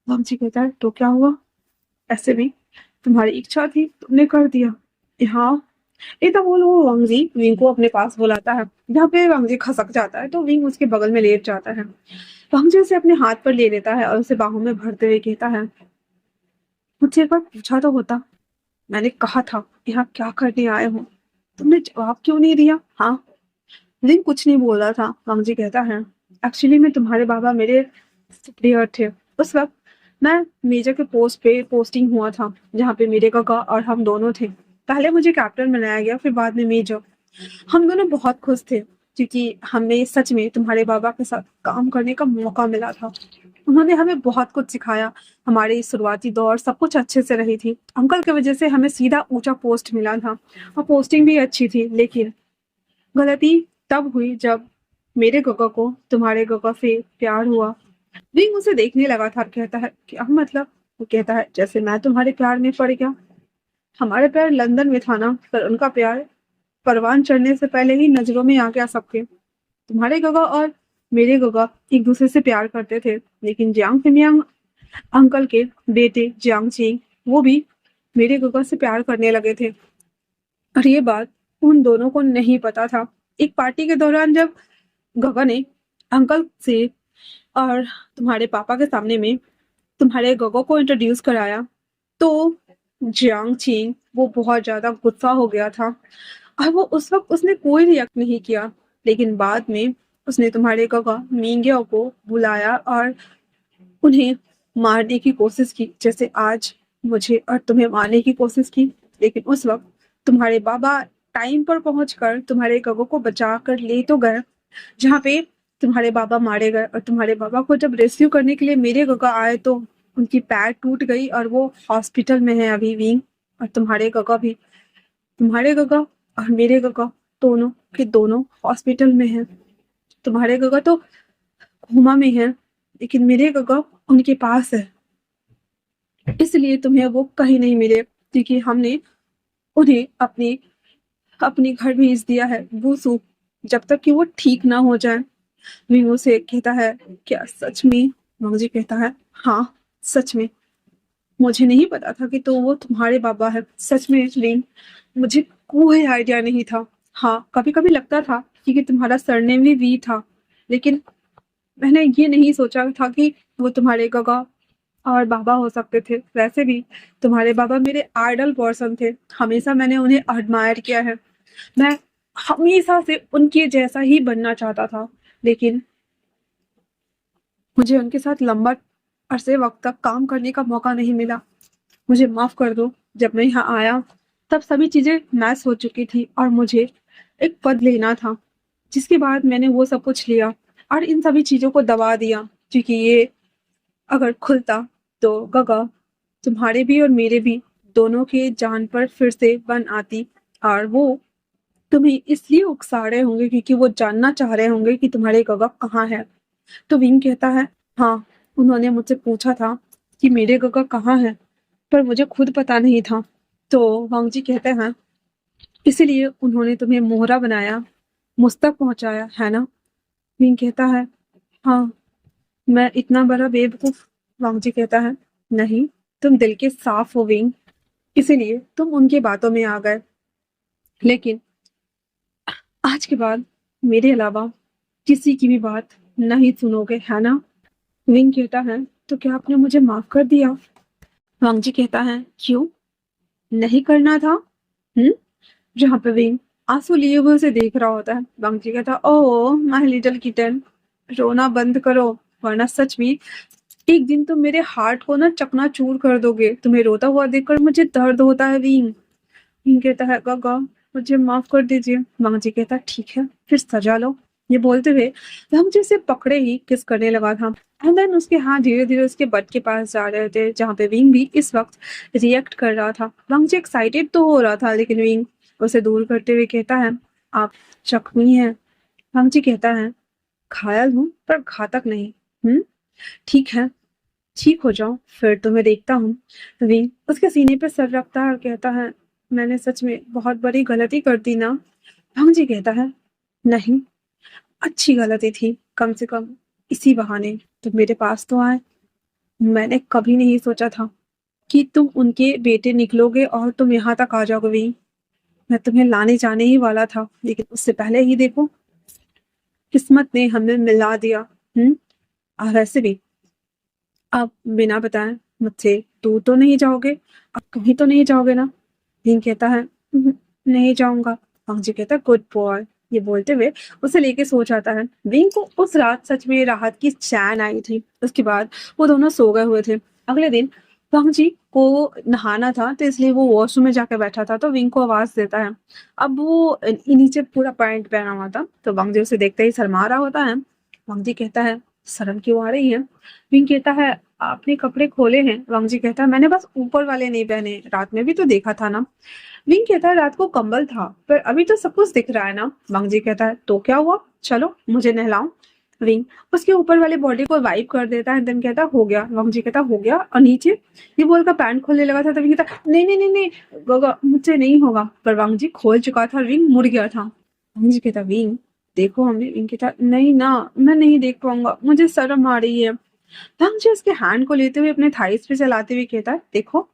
वांग जी कहता है तो क्या हुआ, ऐसे भी तुम्हारी इच्छा थी, तुमने कर दिया। हाँ, इतना बोलो वो वांग जी विंग को अपने पास बुलाता है, जहाँ पे वांग जी खसक जाता है तो विंग उसके बगल में लेट जाता है। वांग जी उसे अपने हाथ पर ले लेता है और उसे बाहों में भरते हुए कहता है मुझसे एक बार पूछा तो होता, मैंने कहा था यहाँ क्या करने आए हो, तुमने जवाब क्यों नहीं दिया? हाँ, विंग कुछ नहीं बोल रहा था। वांग जी कहता है एक्चुअली में तुम्हारे बाबा मेरे सुपीरियर थे उस वक्त, मैं मेजर के पोस्ट पे पोस्टिंग हुआ था, जहाँ पे मेरे काका और हम दोनों थे। पहले मुझे कैप्टन बनाया गया, फिर बाद में मेजर। हम दोनों बहुत खुश थे क्योंकि हमें सच में तुम्हारे बाबा के साथ काम करने का मौका मिला था। उन्होंने हमें बहुत कुछ सिखाया, हमारी शुरुआती दौर सब कुछ अच्छे से रही थी। अंकल की वजह से हमें सीधा ऊंचा पोस्ट मिला था और पोस्टिंग भी अच्छी थी, लेकिन गलती तब हुई जब मेरे गगा को तुम्हारे गगा से प्यार हुआ। विंग उसे देखने लगा था, कहता है क्या मतलब? वो कहता है जैसे मैं तुम्हारे प्यार में पड़ गया। हमारे प्यार लंदन में था ना, पर उनका प्यार परवान चढ़ने से पहले ही नजरों में आ गया सबके। तुम्हारे गगा और मेरे गगा एक दूसरे से प्यार करते थे, लेकिन जियांग फिमियांग अंकल के बेटे जियांग चेंग वो भी मेरे गगा से प्यार करने लगे थे, और ये बात उन दोनों को नहीं पता था। एक पार्टी के दौरान जब गगा ने अंकल से और तुम्हारे पापा के सामने में तुम्हारे गगो को इंट्रोड्यूस कराया, तो जियांग चिंग वो बहुत ज्यादा गुस्सा हो गया था, और वो उस वक्त उसने कोई रिएक्ट नहीं किया। लेकिन बाद में उसने तुम्हारे गगा मिंगिया को बुलाया और उन्हें मारने की कोशिश की, जैसे आज मुझे और तुम्हें मारने की कोशिश की। लेकिन उस वक्त तुम्हारे बाबा टाइम पर पहुंचकर तुम्हारे गगो को बचा कर ले तो गए, जहाँ पे तुम्हारे बाबा मारे गए। और तुम्हारे बाबा को जब रेस्क्यू करने के लिए मेरे गगा आए तो उनकी पैर टूट गई और वो हॉस्पिटल में है अभी विंग। और तुम्हारे गगा भी, तुम्हारे गगा और मेरे गगा दोनों के दोनों हॉस्पिटल में है। तुम्हारे गगा तो कोमा में है, लेकिन मेरे गगा उनके पास है, इसलिए तुम्हें वो कहीं नहीं मिले, क्योंकि हमने उन्हें अपने अपने घर भेज दिया है वुसु, जब तक कि वो ठीक ना हो जाए। मीनू से कहता है क्या सच में? मगजी कहता है हाँ सच में, मुझे नहीं पता था कि तो वो तुम्हारे बाबा है। सच में रीन, मुझे कोई आइडिया नहीं था। हाँ, कभी कभी लगता था कि तुम्हारा सरनेम भी वी था, लेकिन मैंने ये नहीं सोचा था कि वो तुम्हारे गगा और बाबा हो सकते थे। वैसे भी तुम्हारे बाबा मेरे आइडल पर्सन थे, हमेशा मैंने उन्हें एडमायर किया है, मैं हमेशा से उनके जैसा ही बनना चाहता था, लेकिन मुझे उनके साथ लंबा अरसे वक्त तक काम करने का मौका नहीं मिला। मुझे माफ कर दो, जब मैं यहाँ आया तब सभी चीजें मैच हो चुकी थी और मुझे एक पद लेना था, जिसके बाद मैंने वो सब कुछ लिया और इन सभी चीजों को दबा दिया, क्योंकि ये अगर खुलता तो गगा तुम्हारे भी और मेरे भी दोनों की जान पर फिर से बन आती और वो तुम्हें इसलिए उकसा रहे होंगे क्योंकि वो जानना चाह रहे होंगे कि तुम्हारे गगा कहाँ है। तो विंग कहता है, हाँ, उन्होंने मुझसे पूछा था कि मेरे गगा कहाँ है, पर मुझे खुद पता नहीं था। तो वांग जी कहते हैं, इसीलिए उन्होंने तुम्हें मोहरा बनाया, मुझ तक पहुंचाया, है ना? विंग कहता है, हाँ, मैं इतना बड़ा बेवकूफ? वांग जी कहता है, नहीं, तुम दिल के साफ हो विंग, इसीलिए तुम उनकी बातों में आ गए। लेकिन आज के बाद मेरे अलावा किसी की भी बात नहीं सुनोगे, है ना? विंग कहता है, तो क्या आपने मुझे माफ कर दिया? वांग जी कहता है, क्यों नहीं करना था? हम्म जहाँ पे विंग आंसू लिए हुए उसे देख रहा होता है, वांग जी कहता है, ओह माय लिटिल किटन, रोना बंद करो, वरना सच में एक दिन तुम मेरे हार्ट को ना चकनाचूर कर दोगे। तुम्हें रोता हुआ देखकर मुझे दर्द होता है विंग। विंग कहता है, गगा, मुझे माफ कर दीजिए। वांग जी कहता है, ठीक है, फिर सजा लो। ये बोलते हुए वांग जी उसे पकड़े ही किस करने लगा था, एंड देन उसके हाथ धीरे धीरे उसके बट के पास जा रहे थे, जहाँ पे विंग भी इस वक्त रिएक्ट कर रहा था। वांग जी एक्साइटेड तो हो रहा था, लेकिन विंग उसे दूर करते हुए कहता है, आप जख्मी हैं। वांग जी कहता है, घायल हूँ पर घातक नहीं। ठीक है, ठीक हो जाओ, फिर तुम्हें देखता हूँ। विंग उसके सीने पे सर रखता है और कहता है, मैंने सच में बहुत बड़ी गलती कर दी ना? भांग जी कहता है, नहीं, अच्छी गलती थी, कम से कम इसी बहाने तुम मेरे पास तो आए। मैंने कभी नहीं सोचा था कि तुम उनके बेटे निकलोगे और तुम यहाँ तक आ जाओगे विंग। मैं तुम्हें लाने जाने ही वाला था, लेकिन उससे पहले ही देखो, किस्मत ने हमें मिला दिया। वैसे भी आप बिना बताए मुझसे दूर तो नहीं जाओगे? आप कहीं तो नहीं जाओगे ना? विंग कहता है, नहीं जाऊंगा।" वांग जी कहता है, गुड बॉय। ये बोलते हुए उसे लेके सो जाता है। विंग को उस रात सच में राहत की चैन आई थी। उसके बाद वो दोनों सो गए हुए थे। अगले दिन वांग जी को नहाना था, तो इसलिए वो वॉशरूम में जाकर बैठा था, तो विंग को आवाज देता है। अब वो नीचे पूरा पैंट पहना हुआ था, तो वांग जी उसे देखते ही शर्मा रहा होता है। वांग जी कहता है, शर्म क्यों आ रही है? विंग कहता है, आपने कपड़े खोले हैं? वांग जी कहता है, मैंने बस ऊपर वाले नहीं पहने, रात में भी तो देखा था ना। विंग कहता है, रात को कंबल था, पर अभी तो सब कुछ दिख रहा है ना। वांग जी कहता है, तो क्या हुआ, चलो मुझे नहलाओ। विंग उसके ऊपर वाले बॉडी को वाइप कर देता है, देन कहता हो गया। वांग जी कहता हो गया, और नीचे? ये बोलकर पैंट खोलने लगा था, तभी कहता, नहीं नहीं नहीं नहीं, गगा, मुझसे नहीं होगा। पर वांग जी खोल चुका था, विंग मुड़ गया था। वांग जी कहता, विंग देखो हमें। विंग कहता, नहीं ना, मैं नहीं देख पाऊंगा, मुझे शर्म आ रही है। वांग जी उसके हैंड को लेते हुए अपने थाइस पे चलाते हुए कहता है, देखो।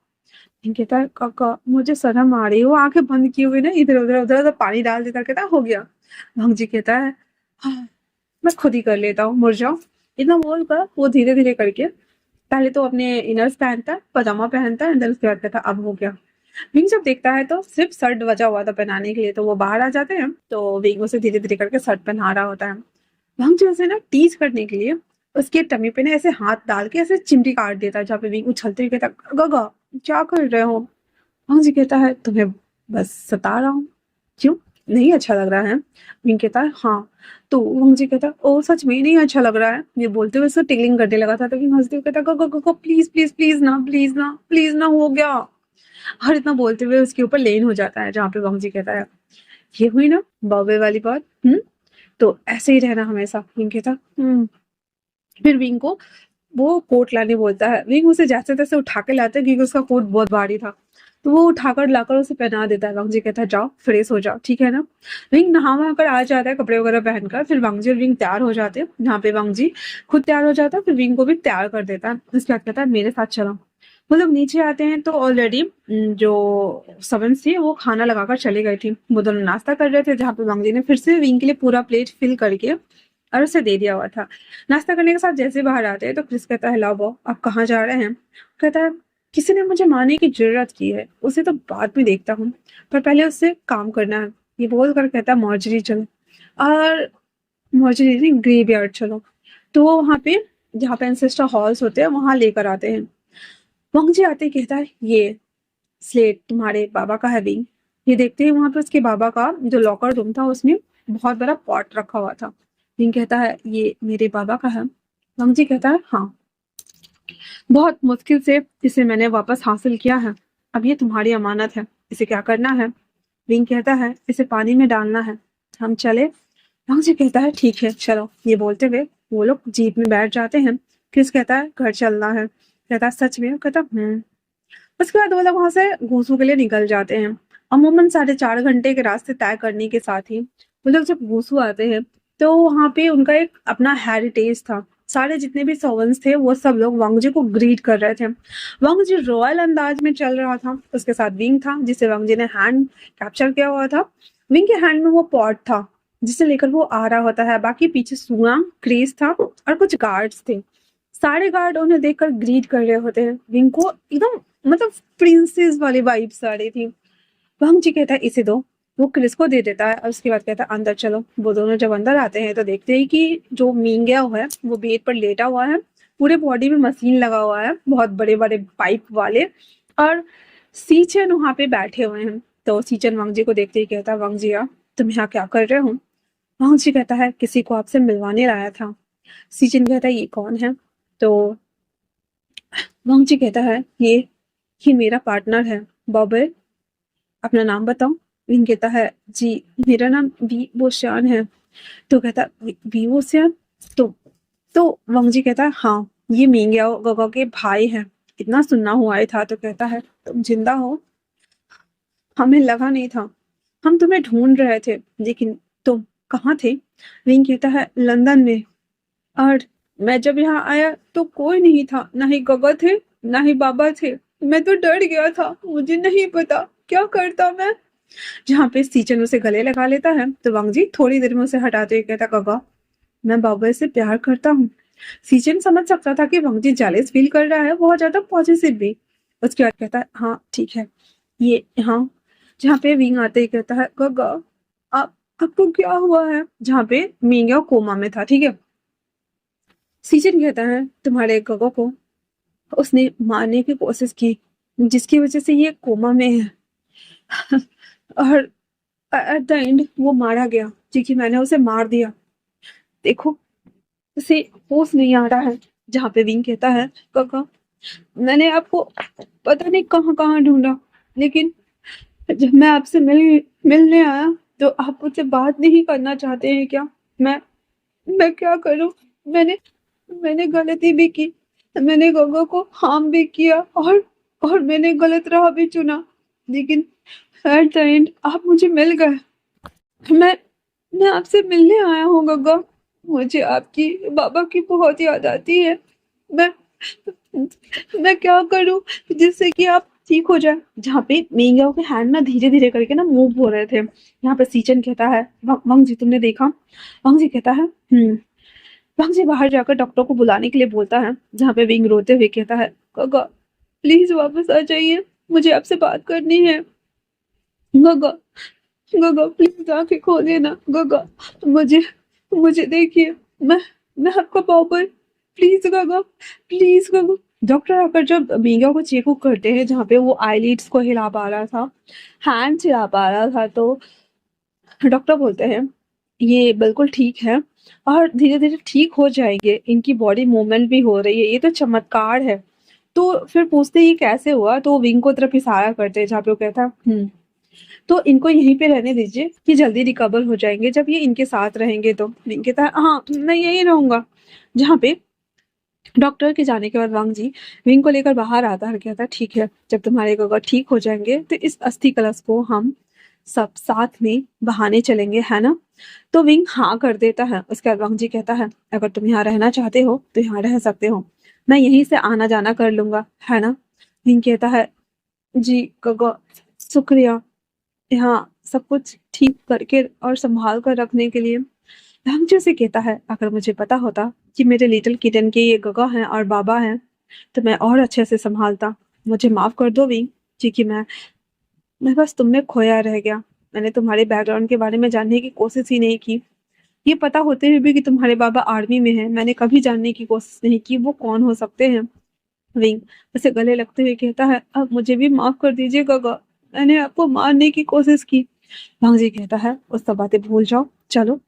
कहता है, काका, मुझे शर्म आ रही है। वो आंखें बंद किए हुए ना इधर उधर उधर उधर पानी डाल देता, कहता हो गया। भांग जी कहता है, हाँ, मैं खुद ही कर लेता हूँ, मुड़ जाओ। इतना बोलकर वो धीरे धीरे करके पहले तो अपने इनर्स पहनता है, पजामा पहनता है, अंदर उसके बाद कहता अब हो गया। विंग जब देखता है तो सिर्फ शर्ट बचा हुआ था पहनाने के लिए, तो वो बाहर आ जाते हैं, तो विंग उसे धीरे धीरे करके शर्ट पहना रहा होता है। भांग जो उसे ना टीज करने के लिए उसके टमी पे ना ऐसे हाथ डाल के ऐसे चिमटी काट देता है, जहाँ पे विंग उछलते हुए कहता, गगा, क्या कर रहे हो? हाँ जी कहता है, तुम्हें बस सता रहा हूँ। क्यों, नहीं अच्छा लग रहा है? विंग कहता है, हाँ। तो वंग जी कहता है, ओ सच में नहीं अच्छा लग रहा है। ये बोलते हुए उसको टिकलिंग करने लगा था, तो विंग हंसते हुए कहता, गो गो गो, प्लीज प्लीज प्लीज ना, प्लीज ना, प्लीज ना, हो गया। और इतना बोलते हुए उसके ऊपर लेन हो जाता है, जहाँ पे वंग जी कहता है, ये हुई ना बॉबे वाली बात। तो ऐसे ही रहना हमेशा। विंग कहता, फिर विंग को वो कोट लाने बोलता है। विंग उसे जैसे तैसे उठा के लाता है, क्योंकि उसका कोट बहुत भारी था, तो वो उठाकर लाकर उसे पहना देता है। वांग जी कहता है, जाओ फ्रेश हो जाओ, ठीक है ना? विंग नहा वहा कर आ जाता है, कपड़े वगैरह पहनकर। फिर वांग जी और विंग तैयार हो जाते हैं, जहाँ पे वांग जी खुद तैयार हो जाता है, फिर विंग को भी तैयार कर देता है। उसके बाद कहता है, मेरे साथ चलो। वो लोग नीचे आते हैं, तो ऑलरेडी जो सर्वेंट्स थी वो खाना लगाकर चली गई थी। वो दोनों नाश्ता कर रहे थे, जहाँ पे वांग जी ने फिर से विंग के लिए पूरा प्लेट फिल करके और उसे दे दिया हुआ था। नाश्ता करने के साथ जैसे बाहर आते हैं, तो क्रिस कहता है, लाओ आप कहाँ जा रहे हैं? कहता है, किसी ने मुझे मारने की जरूरत की है, उसे तो बाद में देखता हूँ, पर पहले उससे काम करना है। ये बोल कर कहता है, मॉर्जरी चलो। और मॉर्जरी नहीं, ग्रेवयार्ड चलो। तो वो वहाँ पे जहाँ पे एंसेस्टर हॉल्स होते हैं वहां लेकर आते हैं। वंग जी आते ही कहता है, ये स्लेट तुम्हारे बाबा का है विंग। ये देखते ही वहां पे उसके बाबा का जो लॉकर रूम था, उसमें बहुत बड़ा पॉट रखा हुआ था। विंग कहता है, ये मेरे बाबा का है? वंग जी कहता है, हाँ, बहुत मुश्किल से इसे मैंने वापस हासिल किया है। अब ये तुम्हारी अमानत है, इसे क्या करना है? विंग कहता है इसे पानी में डालना है, हम चले? जी कहता है ठीक है चलो। ये बोलते हुए वो लोग जीप में बैठ जाते हैं। क्रिस कहता है घर चलना है। कहता है सच में? कहता उसके बाद वो लोग वहां से घूसू के लिए निकल जाते हैं। अमूमन 4.5 घंटे के रास्ते तय करने के साथ ही वो लोग जब घूसू आते हैं तो वहां पे उनका एक अपना हेरिटेज था। सारे जितने भी सर्वेंट्स थे वो सब लोग वांग जी को ग्रीट कर रहे थे। वांग जी रॉयल अंदाज में चल रहा था। उसके साथ विंग था जिसे वांग जी ने हैंड कैप्चर किया हुआ था। विंग के हैंड में वो पॉट था जिसे लेकर वो आ रहा होता है। बाकी पीछे सुआ क्रेज था और कुछ गार्ड्स थे। सारे गार्ड उन्हें देखकर ग्रीट कर रहे होते हैं। विंग को एकदम मतलब प्रिंसेस वाली वाइब्स आ रही थी। वांग जी कहता है इसे दो। वो क्रिस को दे देता है और उसके बाद कहता है अंदर चलो। वो दोनों जब अंदर आते हैं तो देखते हैं कि जो मिंग्या है वो बेड पर लेटा हुआ है। पूरे बॉडी में मशीन लगा हुआ है, बहुत बड़े बड़े पाइप वाले। और सीचन वहां पे बैठे हुए हैं। तो सीचन वांग जी को देखते ही कहता है वांग जी तुम यहाँ क्या कर रहे हो? वांग जी कहता है किसी को आपसे मिलवाने लाया था। सीचन कहता है ये कौन है? तो वांग जी कहता है ये मेरा पार्टनर है बॉबे, अपना नाम बताओ। विंग कहता है जी मेरा नाम वी बोशान है। तो कहता वी बोशान? तो तो वांग जी कहता है हाँ ये मिंग्याओ गोगो के भाई हैं, इतना सुनना हुआ ही था। तो कहता है तुम जिंदा हो? हमें लगा नहीं था, हम तुम्हें ढूंढ रहे थे लेकिन तुम कहाँ थे? विंग कहता है लंदन में, और मैं जब यहाँ आया तो कोई नहीं था, ना ही गगा थे ना ही बाबा थे। मैं तो डर गया था, मुझे नहीं पता क्या करता मैं। जहाँ पे सीचन उसे गले लगा लेता है तो वांग जी थोड़ी देर में उसे हटाते हुए कहता गगा मैं बाबा से प्यार करता हूँ। सीचन समझ सकता था कि वांग जी जेलस फील कर रहा है, बहुत ज्यादा पॉजिटिव भी। उसके बाद कहता है हाँ ठीक है ये हाँ। जहाँ पे विंग आते ही कहता है गगा आप आपको क्या हुआ है? जहाँ पे मिंग्या कोमा में था, ठीक है। सीजन कहता है तुम्हारे गगो को उसने मारने की कोशिश की जिसकी वजह से ये कोमा में है। और एट द एंड वो मारा गया क्योंकि मैंने उसे मार दिया। देखो उसे होश नहीं आ रहा है। जहाँ पे विंग कहता है गगा मैंने आपको पता नहीं कहाँ कहाँ ढूंढा, लेकिन जब मैं आपसे मिलने आया तो आप मुझसे बात नहीं करना चाहते हैं क्या? मैं क्या करूं? मैंने मैंने गलती भी की, मैंने गोगो को हार्म भी किया और मैंने गलत राह भी चुना, लेकिन एट द एंड आप मुझे मिल गए। मैं मैं आपसे मिलने आया हूँ गगा। मुझे आपकी बाबा की बहुत याद आती है। मैं मैं क्या करूं जिससे कि आप ठीक हो जाए? जहाँ पे मेंग्याओ के हैंड ना धीरे धीरे करके ना मूव हो रहे थे। यहाँ पे सीचन कहता है वांग जी तुमने देखा? वांग जी कहता है वांग जी बाहर जाकर डॉक्टर को बुलाने के लिए बोलता है। जहाँ पे विंग रोते हुए कहता है गगा प्लीज वापस आ जाइए, मुझे आपसे बात करनी है। गगा गगा प्लीज आंखें खोलिए ना गगा, मुझे मुझे देखिए, मैं मैं आपका पापा, प्लीज गगा प्लीज गगा। डॉक्टर आकर जब मीगा को चेकअप करते हैं जहाँ पे वो आईलिड्स को हिला पा रहा था, हैंड हिला पा रहा था, तो डॉक्टर बोलते हैं ये बिल्कुल ठीक है और धीरे धीरे ठीक हो जाएंगे, इनकी बॉडी मूवमेंट भी हो रही है, ये तो चमत्कार है। तो फिर पूछते ये कैसे हुआ, तो विंग को तरफ इशारा करते हैं जहाँ पे वो कहता है तो इनको यहीं पे रहने दीजिए कि जल्दी रिकवर हो जाएंगे जब ये इनके साथ रहेंगे। तो विंग कहता है हाँ मैं यहीं रहूंगा। जहाँ पे डॉक्टर के जाने के बाद वांग जी विंग को लेकर बाहर आता है, कहता है ठीक है जब तुम्हारे गगा ठीक हो जाएंगे तो इस अस्थि कलश को हम सब साथ में बहाने चलेंगे, है ना? तो विंग हाँ कर देता है। उसके बाद वांग जी कहता है अगर तुम यहाँ रहना चाहते हो तो यहाँ रह सकते हो, मैं यहीं से आना जाना कर लूंगा, है ना? विंग कहता है जी गगा शुक्रिया यहाँ सब कुछ ठीक करके और संभाल कर रखने के लिए। रामचू से कहता है अगर मुझे पता होता कि मेरे लिटिल किटन के ये गगा हैं और बाबा हैं तो मैं और अच्छे से संभालता। मुझे माफ कर दो विंग, क्योंकि मैं बस तुम में खोया रह गया। मैंने तुम्हारे बैकग्राउंड के बारे में जानने की कोशिश ही नहीं की। ये पता होते हुए भी कि तुम्हारे बाबा आर्मी में हैं, मैंने कभी जानने की कोशिश नहीं की वो कौन हो सकते हैं। विंग उसे गले लगते हुए कहता है अब मुझे भी माफ कर दीजिए गगा, मैंने आपको मारने की कोशिश की। वांग जी कहता है उस सब बातें भूल जाओ, चलो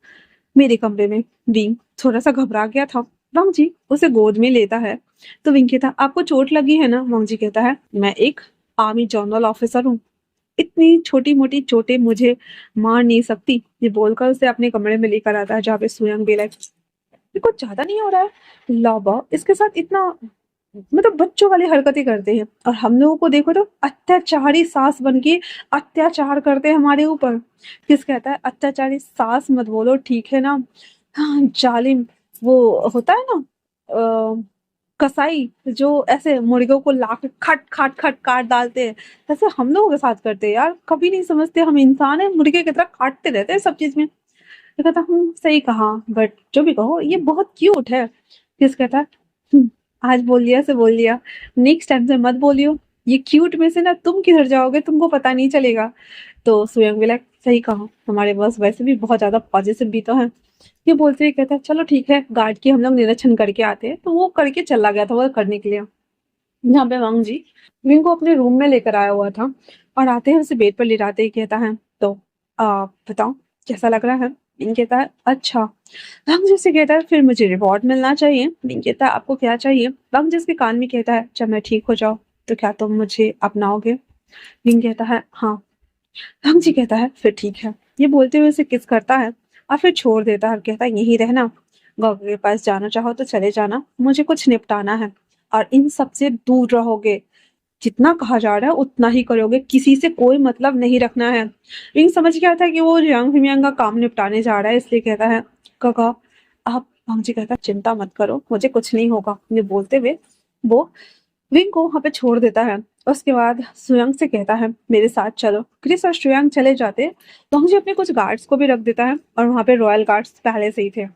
मेरे कमरे में। विंग थोड़ा सा घबरा गया था। वांग जी उसे गोद में लेता है। तो विंग कहता आपको चोट लगी है ना? वांग जी कहता है मैं एक आर्मी जनरल ऑफिसर हूँ, इतनी छोटी मोटी चोटें मुझे मार नहीं सकती। ये बोलकर उसे अपने कमरे में लेकर आता है, जहाँ पे सुयंग भी लाइक, ये कुछ ज्यादा नहीं हो रहा है, लाबा इसके साथ इतना मतलब बच्चों वाली हरकतें करते हैं, और हम लोगों को देखो तो अत्याचारी सास बन के अत्याचार करते हैं हमारे ऊपर। किस कहता है अत्याचारी सास मत बोलो, ठीक है ना। हाँ, जालिम, वो होता है ना कसाई, जो ऐसे मुर्गों को लाके खट खट खट काट डालते हैं, वैसे हम लोगों के साथ करते हैं यार। कभी नहीं समझते हम इंसान है, मुर्गे की तरह काटते रहते हैं सब चीज में। ये कहता हूँ सही कहा, बट जो भी कहो ये बहुत क्यूट है। किस कहता है आज बोल लिया से बोल लिया, नेक्स्ट टाइम से मत बोलियो, ये क्यूट में से ना तुम किधर जाओगे तुमको पता नहीं चलेगा। तो स्वयं भी लाइक सही कहा, हमारे बॉस वैसे भी बहुत ज्यादा पॉजिटिव भी तो है। ये बोलते ही कहता है चलो ठीक है, गार्ड की हम लोग निरीक्षण करके आते हैं। तो वो करके चला गया था वो करने के लिए। यहाँ पे वांग जी विंग को अपने रूम में लेकर आया हुआ था, और आते हैं उसे बेड पर लिटाते ही कहता है तो बताओ कैसा लग रहा है। विंग कहता है अच्छा। वांग जी से कहता है फिर मुझे रिवॉर्ड मिलना चाहिए। विंग कहता है आपको क्या चाहिए। वांग जी उसके कान में कहता है जब मैं ठीक हो जाऊं तो क्या तुम मुझे अपनाओगे। विंग कहता है हाँ। वांग जी कहता है फिर ठीक है। ये बोलते हुए उसे किस करता है और फिर छोड़ देता है और कहता है यहीं रहना, गॉगल के पास जाना चाहो तो चले जाना, मुझे कुछ निपटाना है और इन सब से दूर रहोगे। जितना कहा जा रहा है उतना ही करोगे, किसी से कोई मतलब नहीं रखना है। विंग समझ गया था कि वो जियांग फिमियांग का काम निपटाने जा रहा है, इसलिए कहता है काका आप। वांग जी कहता है चिंता मत करो, मुझे कुछ नहीं होगा। ये बोलते हुए वो विंग को वहां पे छोड़ देता है। उसके बाद सुयंग से कहता है मेरे साथ चलो। क्रिस और सुयंग चले जाते, वांग जी अपने कुछ गार्ड्स को भी रख देता है, और वहां पे रॉयल गार्ड्स पहले से ही थे।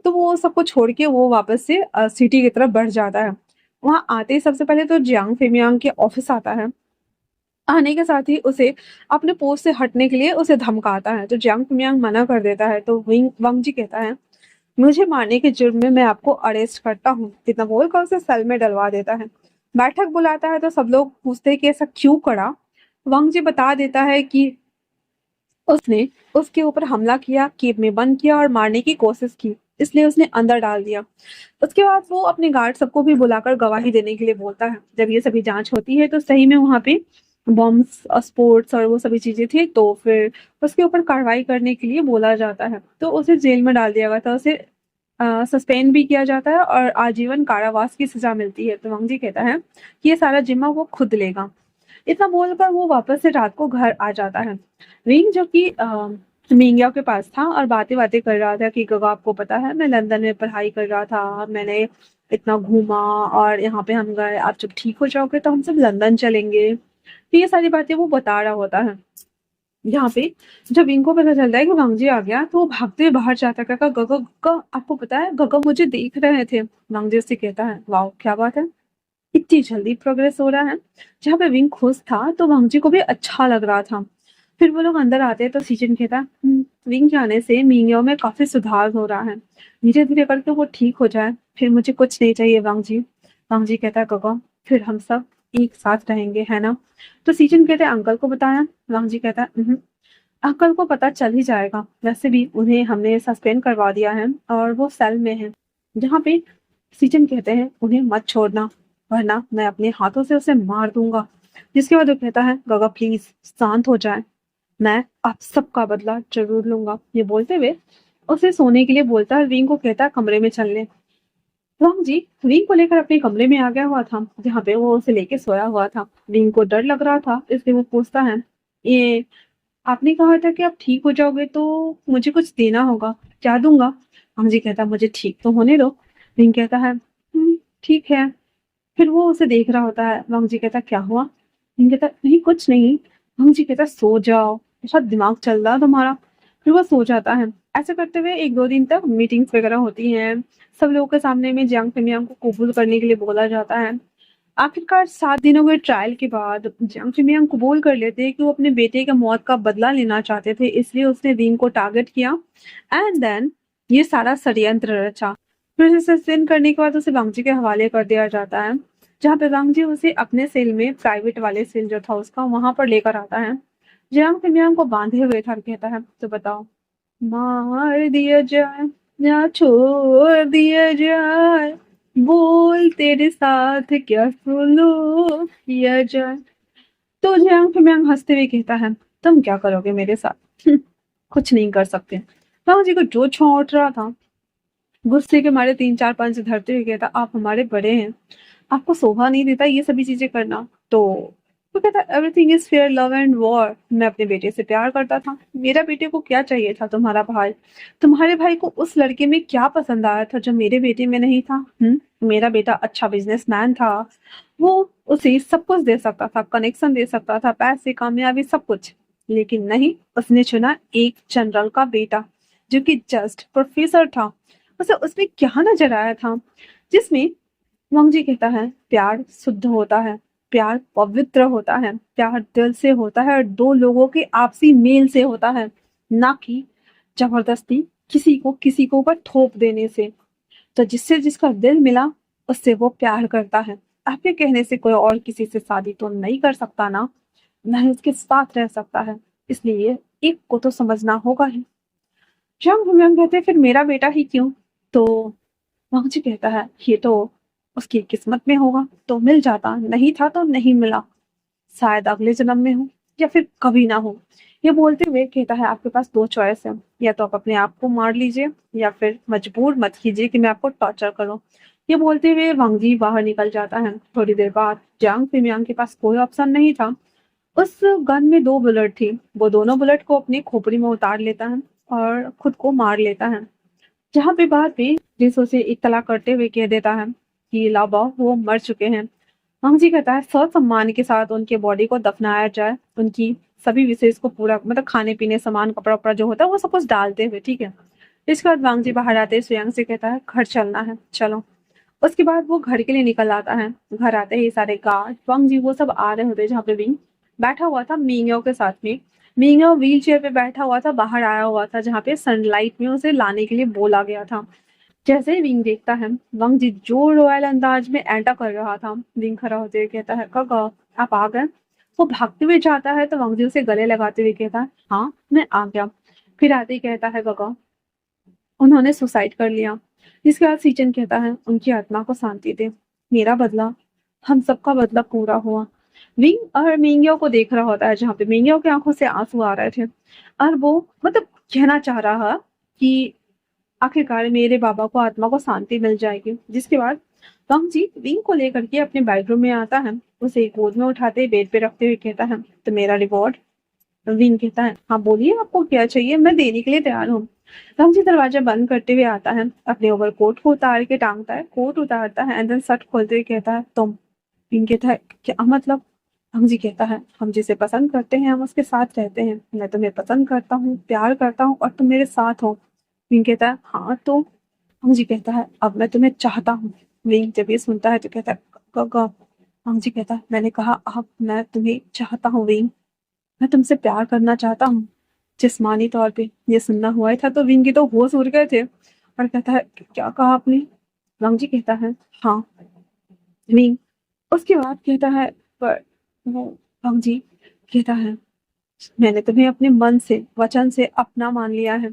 तो वो सबको छोड़ के वो वापस से सिटी की तरफ बढ़ जाता है। वहां आते ही सबसे पहले तो जियांग फेमियांग के ऑफिस आता है। आने के साथ ही उसे अपने पोस्ट से हटने के लिए उसे धमकाता है, तो जियांग फेमियांग मना कर देता है। तो विंग वांग जी कहता है मुझे मारने के जुर्म में मैं आपको अरेस्ट करता हूँ। इतना बोलकर उसे सेल में डलवा देता है। बैठक बुलाता है तो सब लोग पूछते हैं कि ऐसा क्यों करा। वांग जी बता देता है कि उसने उसके ऊपर हमला किया, केब में बंद किया और मारने की कोशिश की, इसलिए उसने अंदर डाल दिया। उसके बाद वो अपने गार्ड सबको भी बुलाकर गवाही देने के लिए बोलता है। जब ये सभी जांच होती है तो सही में वहां पे बॉम्ब्स स्पोर्ट्स और वो सभी चीजें थी, तो फिर उसके ऊपर कार्रवाई करने के लिए बोला जाता है। तो उसे जेल में डाल दिया गया था, उसे सस्पेंड भी किया जाता है और आजीवन कारावास की सजा मिलती है। तो वांग जी कहता है कि ये सारा जिम्मा वो खुद लेगा। इतना बोलकर वो वापस से रात को घर आ जाता है। रिंग जो कि मिंगिया के पास था और बातें बातें कर रहा था कि गगा आपको पता है मैं लंदन में पढ़ाई कर रहा था, मैंने इतना घूमा और यहाँ पे हम गए, आप जब ठीक हो जाओगे तो हम सब लंदन चलेंगे। तो ये सारी बातें वो बता रहा होता है। यहाँ पे जब इनको पता चलता है कि वांग जी आ गया तो वो भागते हुए बाहर जाता है। कहता गगा गगा आपको पता है गगा मुझे देख रहे थे। वांग जी उससे कहता है वाह क्या बात है, इतनी जल्दी प्रोग्रेस हो रहा है। जहाँ पे विंग खुश था तो वांग जी को भी अच्छा लग रहा था। फिर वो लोग अंदर आते हैं तो सीजन कहता विंग के आने से मिंगियो में काफी सुधार हो रहा है, धीरे धीरे करके वो ठीक हो जाए, फिर मुझे कुछ नहीं चाहिए वांग जी। वांग जी कहता है गगा फिर हम सब एक साथ रहेंगे है ना। तो सीजन कहते हैं अंकल को बताया। वांग जी कहता है अंकल को पता चल ही जाएगा, वैसे भी उन्हें हमने सस्पेंड करवा दिया है और वो सेल में है। जहाँ पे सीजन कहते हैं उन्हें मत छोड़ना वरना मैं अपने हाथों से उसे मार दूंगा। जिसके बाद वो कहता है गगा प्लीज शांत हो जाए, मैं आप सबका बदला जरूर लूंगा। ये बोलते हुए उसे सोने के लिए बोलता है। विंग को कहता है कमरे में चलने। वांग जी विंग को लेकर अपने कमरे में आ गया हुआ था, जहाँ पे वो उसे लेके सोया हुआ था। विंग को डर लग रहा था, इसलिए वो पूछता है ये आपने कहा था कि आप ठीक हो जाओगे तो मुझे कुछ देना होगा, क्या दूंगा। वांग जी कहता मुझे ठीक तो होने दो। विंग कहता है ठीक है। फिर वो उसे देख रहा होता है। वांग जी कहता क्या हुआ। विंग कहता नहीं कुछ नहीं। वांग जी कहता सो जाओ, ऐसा दिमाग चल रहा है तुम्हारा। फिर वो सो जाता है। ऐसे करते हुए एक दो दिन तक मीटिंग्स वगैरह होती हैं। सब लोगों के सामने में जियांग फिमियांग को कबूल करने के लिए बोला जाता है। आखिरकार 7 दिनों के ट्रायल के बाद जियांग फिमियांग कबूल कर लेते हैं कि वो अपने बेटे के मौत का बदला लेना चाहते थे, इसलिए उसने विंग को टारगेट किया एंड देन ये सारा षड्यंत्र रचा। फिर उसे सस्पेंड करने के बाद उसे वांग जी के हवाले कर दिया जाता है, जहाँ पे वांग जी उसे अपने सेल में प्राइवेट वाले सेल जो था उसका वहां पर लेकर आता है। जियांग फिमियांग को बांधे हुए था और कहता है तो बताओ मार दिया जाए या छोड़ दिया जाए, बोल तेरे साथ क्या सुलूक किया जाए। तो जियांग फिमियांग हंसते हुए कहता है, तुम क्या करोगे मेरे साथ? कुछ नहीं कर सकते। वांग जी को जो छौंट रहा था, गुस्से के मारे तीन चार पंच धरते हुए कहता, आप हमारे बड़े हैं, आपको शोभा नहीं देता ये सभी चीजें करना। तो वो कहता, everything is fair love and war. मैं अपने बेटे से प्यार करता था, मेरा बेटे को क्या चाहिए था तुम्हारा भाई? तुम्हारे भाई को उस लड़के में क्या पसंद आया था जो मेरे बेटे में नहीं था? मेरा बेटा अच्छा बिजनेसमैन था, वो उसे सब कुछ दे सकता था, कनेक्शन दे सकता था, पैसे, कामयाबी, सब कुछ। लेकिन नहीं, उसने चुना एक जनरल का बेटा जो कि जस्ट प्रोफेसर था। उसे उसमें क्या नजर आया था जिसमें, वांग जी कहता है, प्यार शुद्ध होता है, प्यार पवित्र होता है, प्यार दिल से होता है और दो लोगों के आपसी मेल से होता है, ना कि जबरदस्ती किसी को ऊपर थोप देने से। तो जिससे जिसका दिल मिला उससे वो प्यार करता है। आपके कहने से कोई और किसी से शादी तो नहीं कर सकता ना, ना ही उसके साथ रह सकता है, इसलिए एक को तो समझना होगा ही। जंग हुमयंग कहते हैं, फिर मेरा बेटा ही क्यों? तो वांग जी कहता है, ये तो उसकी किस्मत में होगा तो मिल जाता, नहीं था तो नहीं मिला, शायद अगले जन्म में हो या फिर कभी ना हो। ये बोलते हुए कहता है, आपके पास दो चॉइस है, या तो आप अपने आप को मार लीजिए या फिर मजबूर मत कीजिए कि मैं आपको टॉर्चर करूं। ये बोलते हुए वांग जी बाहर निकल जाता है। थोड़ी देर बाद जांग फिमियांग के पास कोई ऑप्शन नहीं था। उस गन में दो बुलेट थी, वो दोनों बुलेट को अपनी खोपड़ी में उतार लेता है और खुद को मार लेता है। जहाँ पे बाद में पुलिस उसे इत्तला करते हुए कह देता है कि लाबा वो मर चुके हैं। हम जी कहता है, सम्मान के साथ उनके बॉडी को दफनाया जाए, उनकी सभी विशेष को पूरा, मतलब खाने पीने सामान, कपड़ा उपड़ा जो होता है वो सब कुछ डालते हुए, ठीक है। इसके बाद वांग जी बाहर आते ही सुयांग से कहता है, घर चलना है, चलो। उसके बाद वो घर के लिए निकल आता है। घर आते ही सारे गार्ड, वांग जी, वो सब आ रहे होते हैं जहाँ पे विंग बैठा हुआ था मींगयो के साथ में। मींगयो व्हील चेयर पे बैठा हुआ था, बाहर आया हुआ था जहाँ पे सनलाइट में उसे लाने के लिए बोला गया था। जैसे ही विंग देखता है, वांग जी जो रॉयल अंदाज में एंटर कर रहा था, विंग खड़ा होते हुए कहता है, काका आप आ गए? वो भागते हुए जाता है तो वांग जी उसे गले लगाते हुए कहता है, हाँ मैं आ गया। फिर आते ही कहता है, काका उन्होंने सुसाइड कर लिया। इसके बाद सीचन कहता है, उनकी आत्मा को शांति दे, मेरा बदला, हम सबका बदला पूरा हुआ। विंग और मिंगियो को देख रहा होता है जहाँ पे मिंगियो की आंखों से आंसू आ रहे थे, और वो मतलब कहना चाह रहा कि आखिरकार मेरे बाबा को आत्मा को शांति मिल जाएगी। जिसके बाद वांग जी विंग को लेकर के अपने बेडरूम में आता है, उसे गोद में उठाते बेड पे रखते हुए कहता है, तो मेरा रिवॉर्ड? विंग कहता है, हाँ बोलिए आपको क्या चाहिए, मैं देने के लिए तैयार हूँ। रामजी दरवाजा बंद करते हुए आता है, अपने ओवर कोट को उतार के टांगता है, कोट उतारता है एंड देन शर्ट खोलते हुए कहता है, तुम? विंग कहता है, क्या मतलब? हमजी कहता है, हम जिसे पसंद करते हैं हम उसके साथ रहते हैं, मैं तुम्हें पसंद करता हूँ, प्यार करता हूँ और तुम मेरे साथ हो। विंग कहता है, हाँ तो? हमजी कहता है, अब मैं तुम्हें चाहता हूँ। विंग जब ये सुनता है तो कहता है, ग हमजी कहता है, मैंने कहा अब मैं तुम्हें चाहता हूँ विंग, मैं तुमसे प्यार करना चाहता हूँ जिस्मानी तौर पे। ये सुनना हुआ ही था तो विंग के तो होश उड़ गए थे और कहता है, क्या कहा आपने? वांग जी कहता है, हाँ। विंग उसके बाद कहता है, पर वो, वांग जी कहता है, मैंने तुम्हें अपने मन से, वचन से अपना मान लिया है।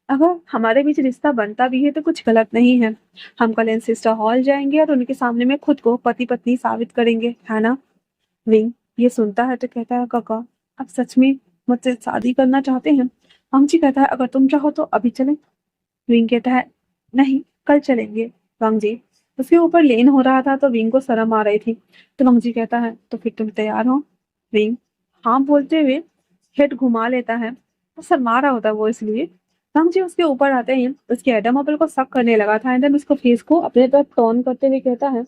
अगर हमारे बीच रिश्ता बनता भी है तो कुछ गलत नहीं है। हम कल सिस्टर हॉल जाएंगे और उनके सामने में खुद को पति पत्नी साबित करेंगे, है ना? विंग ये सुनता है तो कहता है, काका आप सच में मुझसे शादी करना चाहते हैं? वांग कहता है, अगर तुम चाहो तो अभी चलें। विंग कहता है, नहीं कल चलेंगे। वांग जी उसके ऊपर लेन हो रहा था तो विंग को शर्म आ रही थी, तो वांग जी कहता है, तो फिर तुम तैयार हो? विंग हाँ बोलते हुए हेड घुमा लेता है, तो शर्मा रहा होता है वो इसलिए। वांग जी उसके ऊपर आते ही उसके एडम को शक करने लगा था एंड देन उसको फेस को अपने तरफ टर्न करते हुए कहता है,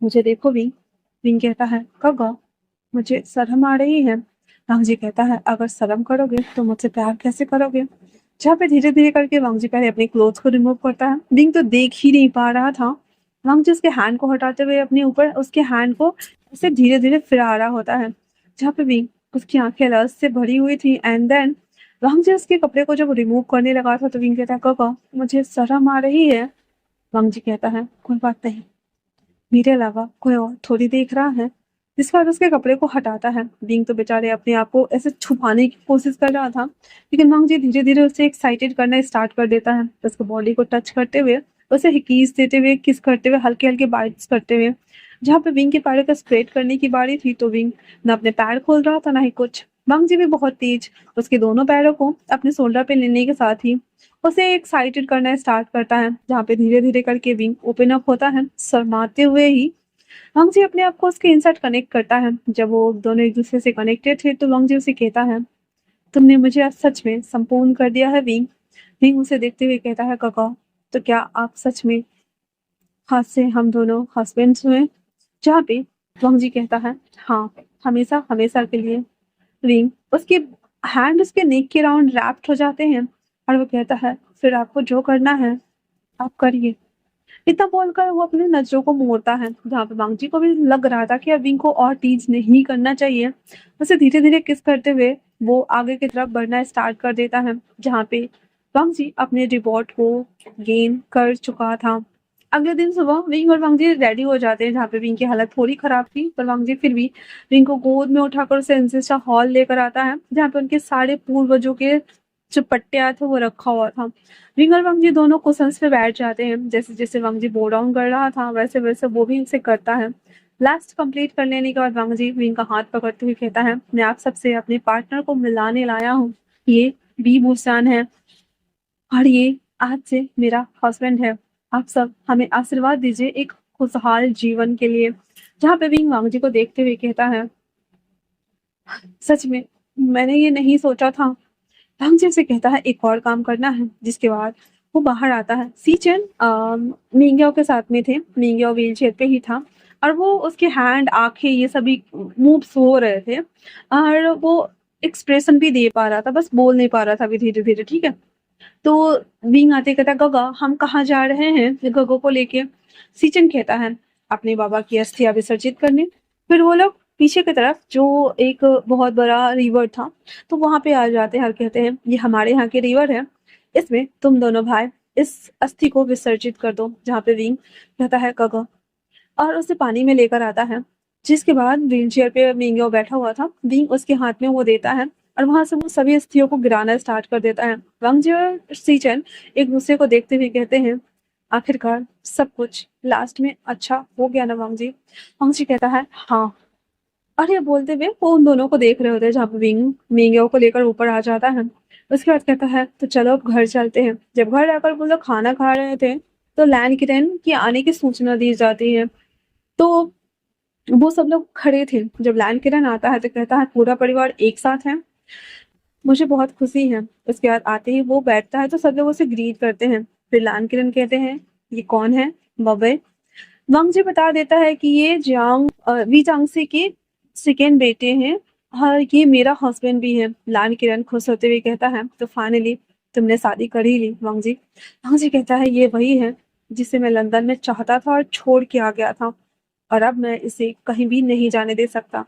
मुझे देखो विंग। विंग कहता है, काका मुझे शर्म आ रही है। वांग जी कहता है, अगर शर्म करोगे तो मुझसे प्यार कैसे करोगे? जहाँ पे धीरे धीरे करके वांग जी पहले अपने क्लोथ्स को रिमूव करता है। विंग तो देख ही नहीं पा रहा था। वांग जी उसके हैंड को हटाते हुए अपने ऊपर उसके हैंड को ऐसे धीरे धीरे फिरा रहा होता है, जहाँ पे विंग उसकी आंखें लस से भरी हुई थी एंड देन वांग जी उसके कपड़े को जब रिमूव करने लगा था तो विंग कहता है, काका मुझे शर्म आ रही है। वांग जी कहता है, कोई बात नहीं, मेरे अलावा कोई और थोड़ी देख रहा है। जिसके बाद उसके कपड़े को हटाता है। बिंग तो बेचारे अपने आप को ऐसे छुपाने की कोशिश कर रहा था, लेकिन वांग जी धीरे धीरे उसे एक्साइटेड करना स्टार्ट कर देता है, उसको बॉडी को टच करते हुए, उसे किस देते हुए, किस करते हुए, हल्के हल्के बाइट्स करते हुए जहाँ पे विंग के पैरों को स्प्रेड करने की बारी थी तो विंग ना अपने पैर खोल रहा था ना ही कुछ। वांग जी भी बहुत तेज उसके दोनों पैरों को अपने शोल्डर पे लेने के साथ ही उसे एक्साइटेड करना स्टार्ट करता है, जहाँ पे धीरे धीरे करके विंग ओपन अप होता है। शर्माते हुए ही वांग जी अपने आप को उसके इनसाइड कनेक्ट करता है। जब वो दोनों एक दूसरे से कनेक्टेड थे तो वांग जी उसे कहता है, तुमने मुझे आज सच में संपूर्ण कर दिया है विंग। विंग उसे देखते हुए कहता है, काका तो क्या आप सच में हाथ से हम दोनों हस्बैंड्स हुए? जहाँ पे वांग जी कहता है, हाँ हमेशा हमेशा के लिए। रिंग उसके हैंड उसके नेक के राउंड रैप्ड हो जाते हैं और वो कहता है, फिर आपको जो करना है आप करिए। इतना बोलकर वो अपनी नजरों को मोड़ता है, जहाँ पे वांग जी को भी लग रहा था कि अब विंग को और टीज नहीं करना चाहिए। उसे धीरे धीरे किस करते हुए वो आगे की तरफ बढ़ना स्टार्ट कर देता है, जहाँ पे वांग जी अपने रिवॉर्ड को गेन कर चुका था। अगले दिन सुबह विंग और वांग जी रेडी हो जाते हैं, जहाँ पे विंग की हालत थोड़ी खराब थी पर वांग जी फिर भी विंग को गोद में उठाकर उसे एंसेस्टर हॉल लेकर आता है, जहाँ पे उनके सारे पूर्वजों के जो पट्टिया थे वो रखा हुआ था। विंग और वांग जी दोनों कुशन्स पे बैठ जाते हैं। जैसे जैसे वांग जी बो डाउन कर रहा था वैसे वैसे वो भी उसे करता है। लास्ट कंप्लीट कर लेने के बाद वांग जी विंग का हाथ पकड़ते हुए कहता है, मैं आप सबसे अपने पार्टनर को मिलाने लाया हूँ। ये बी बुसान है और ये आज से मेरा हस्बैंड है। आप सब हमें आशीर्वाद दीजिए एक खुशहाल जीवन के लिए। जहाँ पे विंग वांग जी को देखते हुए कहता है, सच में मैंने ये नहीं सोचा था। वांग जी से कहता है, एक और काम करना है। जिसके बाद वो बाहर आता है। सीचन मिंग्याओ के साथ में थे। मिंग्याओ व्हील चेयर पे ही था और वो उसके हैंड आंखें ये सभी मूव्स हो रहे थे और वो एक्सप्रेशन भी दे पा रहा था, बस बोल नहीं पा रहा था अभी धीरे धीरे। ठीक है, तो विंग आते कहता, गगा हम कहाँ जा रहे हैं गगो को लेके? सीचन कहता है, अपने बाबा की अस्थियां विसर्जित करने। फिर वो लोग पीछे की तरफ जो एक बहुत बड़ा रिवर था तो वहां पे आ जाते हैं और कहते हैं, ये हमारे यहाँ के रिवर है, इसमें तुम दोनों भाई इस अस्थि को विसर्जित कर दो। जहाँ पे विंग कहता है, गगा, और उसे पानी में लेकर आता है। जिसके बाद व्हील चेयर पे मिंगो बैठा हुआ था, विंग उसके हाथ में वो देता है और वहां से वो सभी अस्थियों को गिराना स्टार्ट कर देता है। वांग जी और सीचन एक दूसरे को देखते हुए कहते हैं, आखिरकार सब कुछ लास्ट में अच्छा हो गया ना वांग जी? वांग जी कहता है, हाँ। और ये बोलते हुए वो उन दोनों को देख रहे होते हैं, जहाँ पे विंग मिंगो को लेकर ऊपर आ जाता है। उसके बाद कहता है, तो चलो अब घर चलते हैं। जब घर आकर वो लोग खाना खा रहे थे तो लैंड किरेन की आने की सूचना दी जाती है। तो वो सब लोग खड़े थे। जब लैंड किरण आता है तो कहता है, पूरा परिवार एक साथ है, मुझे बहुत खुशी है। उसके बाद आते ही वो बैठता है तो सब लोग उसे ग्रीट करते हैं। फिर लैंड किरण कहते हैं, ये कौन है बबे? वांग जी बता देता है कि ये वी जांगसी के सेकेंड बेटे हैं और ये मेरा हस्बैंड भी है। लैंड किरण खुश होते हुए कहता है, तो फाइनली तुमने शादी कर ही ली वांग जी? वांग जी कहता है, ये वही है जिसे मैं लंदन में चाहता था और छोड़ के आ गया था और अब मैं इसे कहीं भी नहीं जाने दे सकता।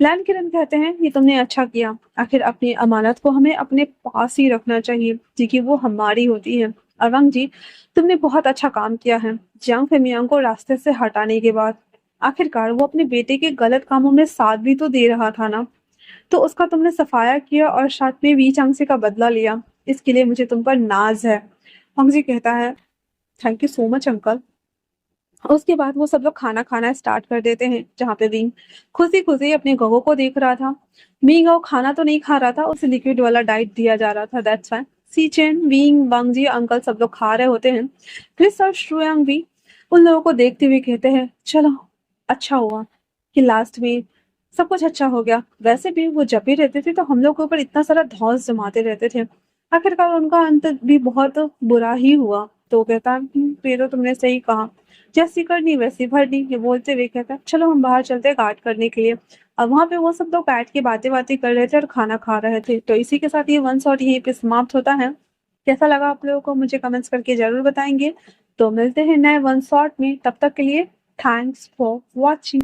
लैंड किरण कहते हैं, ये तुमने अच्छा किया। आखिर अपनी अमानत को हमें अपने पास ही रखना चाहिए क्योंकि वो हमारी होती है। और वांग जी, तुमने बहुत अच्छा काम किया है। जियांग फेमियांग को रास्ते से हटाने के बाद आखिरकार वो अपने बेटे के गलत कामों में साथ भी तो दे रहा था ना, तो उसका तुमने सफाया किया और साथ में वी चांगसे का बदला लिया। इसके लिए मुझे तुम पर नाज है। वांग जी कहता है, thank you so much uncle. उसके बाद वो सब लोग खाना खाना स्टार्ट कर देते हैं, जहाँ पे विंग खुशी खुशी अपने गगो को देख रहा था। विंग वो खाना तो नहीं खा रहा था, उसे लिक्विड वाला डाइट दिया जा रहा था, दैट्स व्हाई। सीचेन, विंग, वांगजी, अंकल सब लोग खा रहे होते हैं। क्रिस और श्रुयांग भी उन लोगों को देखते हुए कहते हैं, चलो अच्छा हुआ कि लास्ट में सब कुछ अच्छा हो गया। वैसे भी वो जब भी रहते थे तो हम लोग के ऊपर इतना सारा धौंस जमाते रहते थे। आखिरकार उनका अंत भी बहुत बुरा ही हुआ। तो कहता, ये तो तुमने सही कहा, जैसी करनी वैसी भरनी। ये बोलते हुए कहता, चलो हम बाहर चलते हैं गार्ड करने के लिए। अब वहां पे वो सब लोग बैठ के बातें बातें कर रहे थे और खाना खा रहे थे। तो इसी के साथ ये वन शॉट यहीं पे समाप्त होता है। कैसा लगा आप लोगों को मुझे कमेंट्स करके जरूर बताएंगे। तो मिलते हैं नए वन शॉट में, तब तक के लिए थैंक्स फॉर वॉचिंग।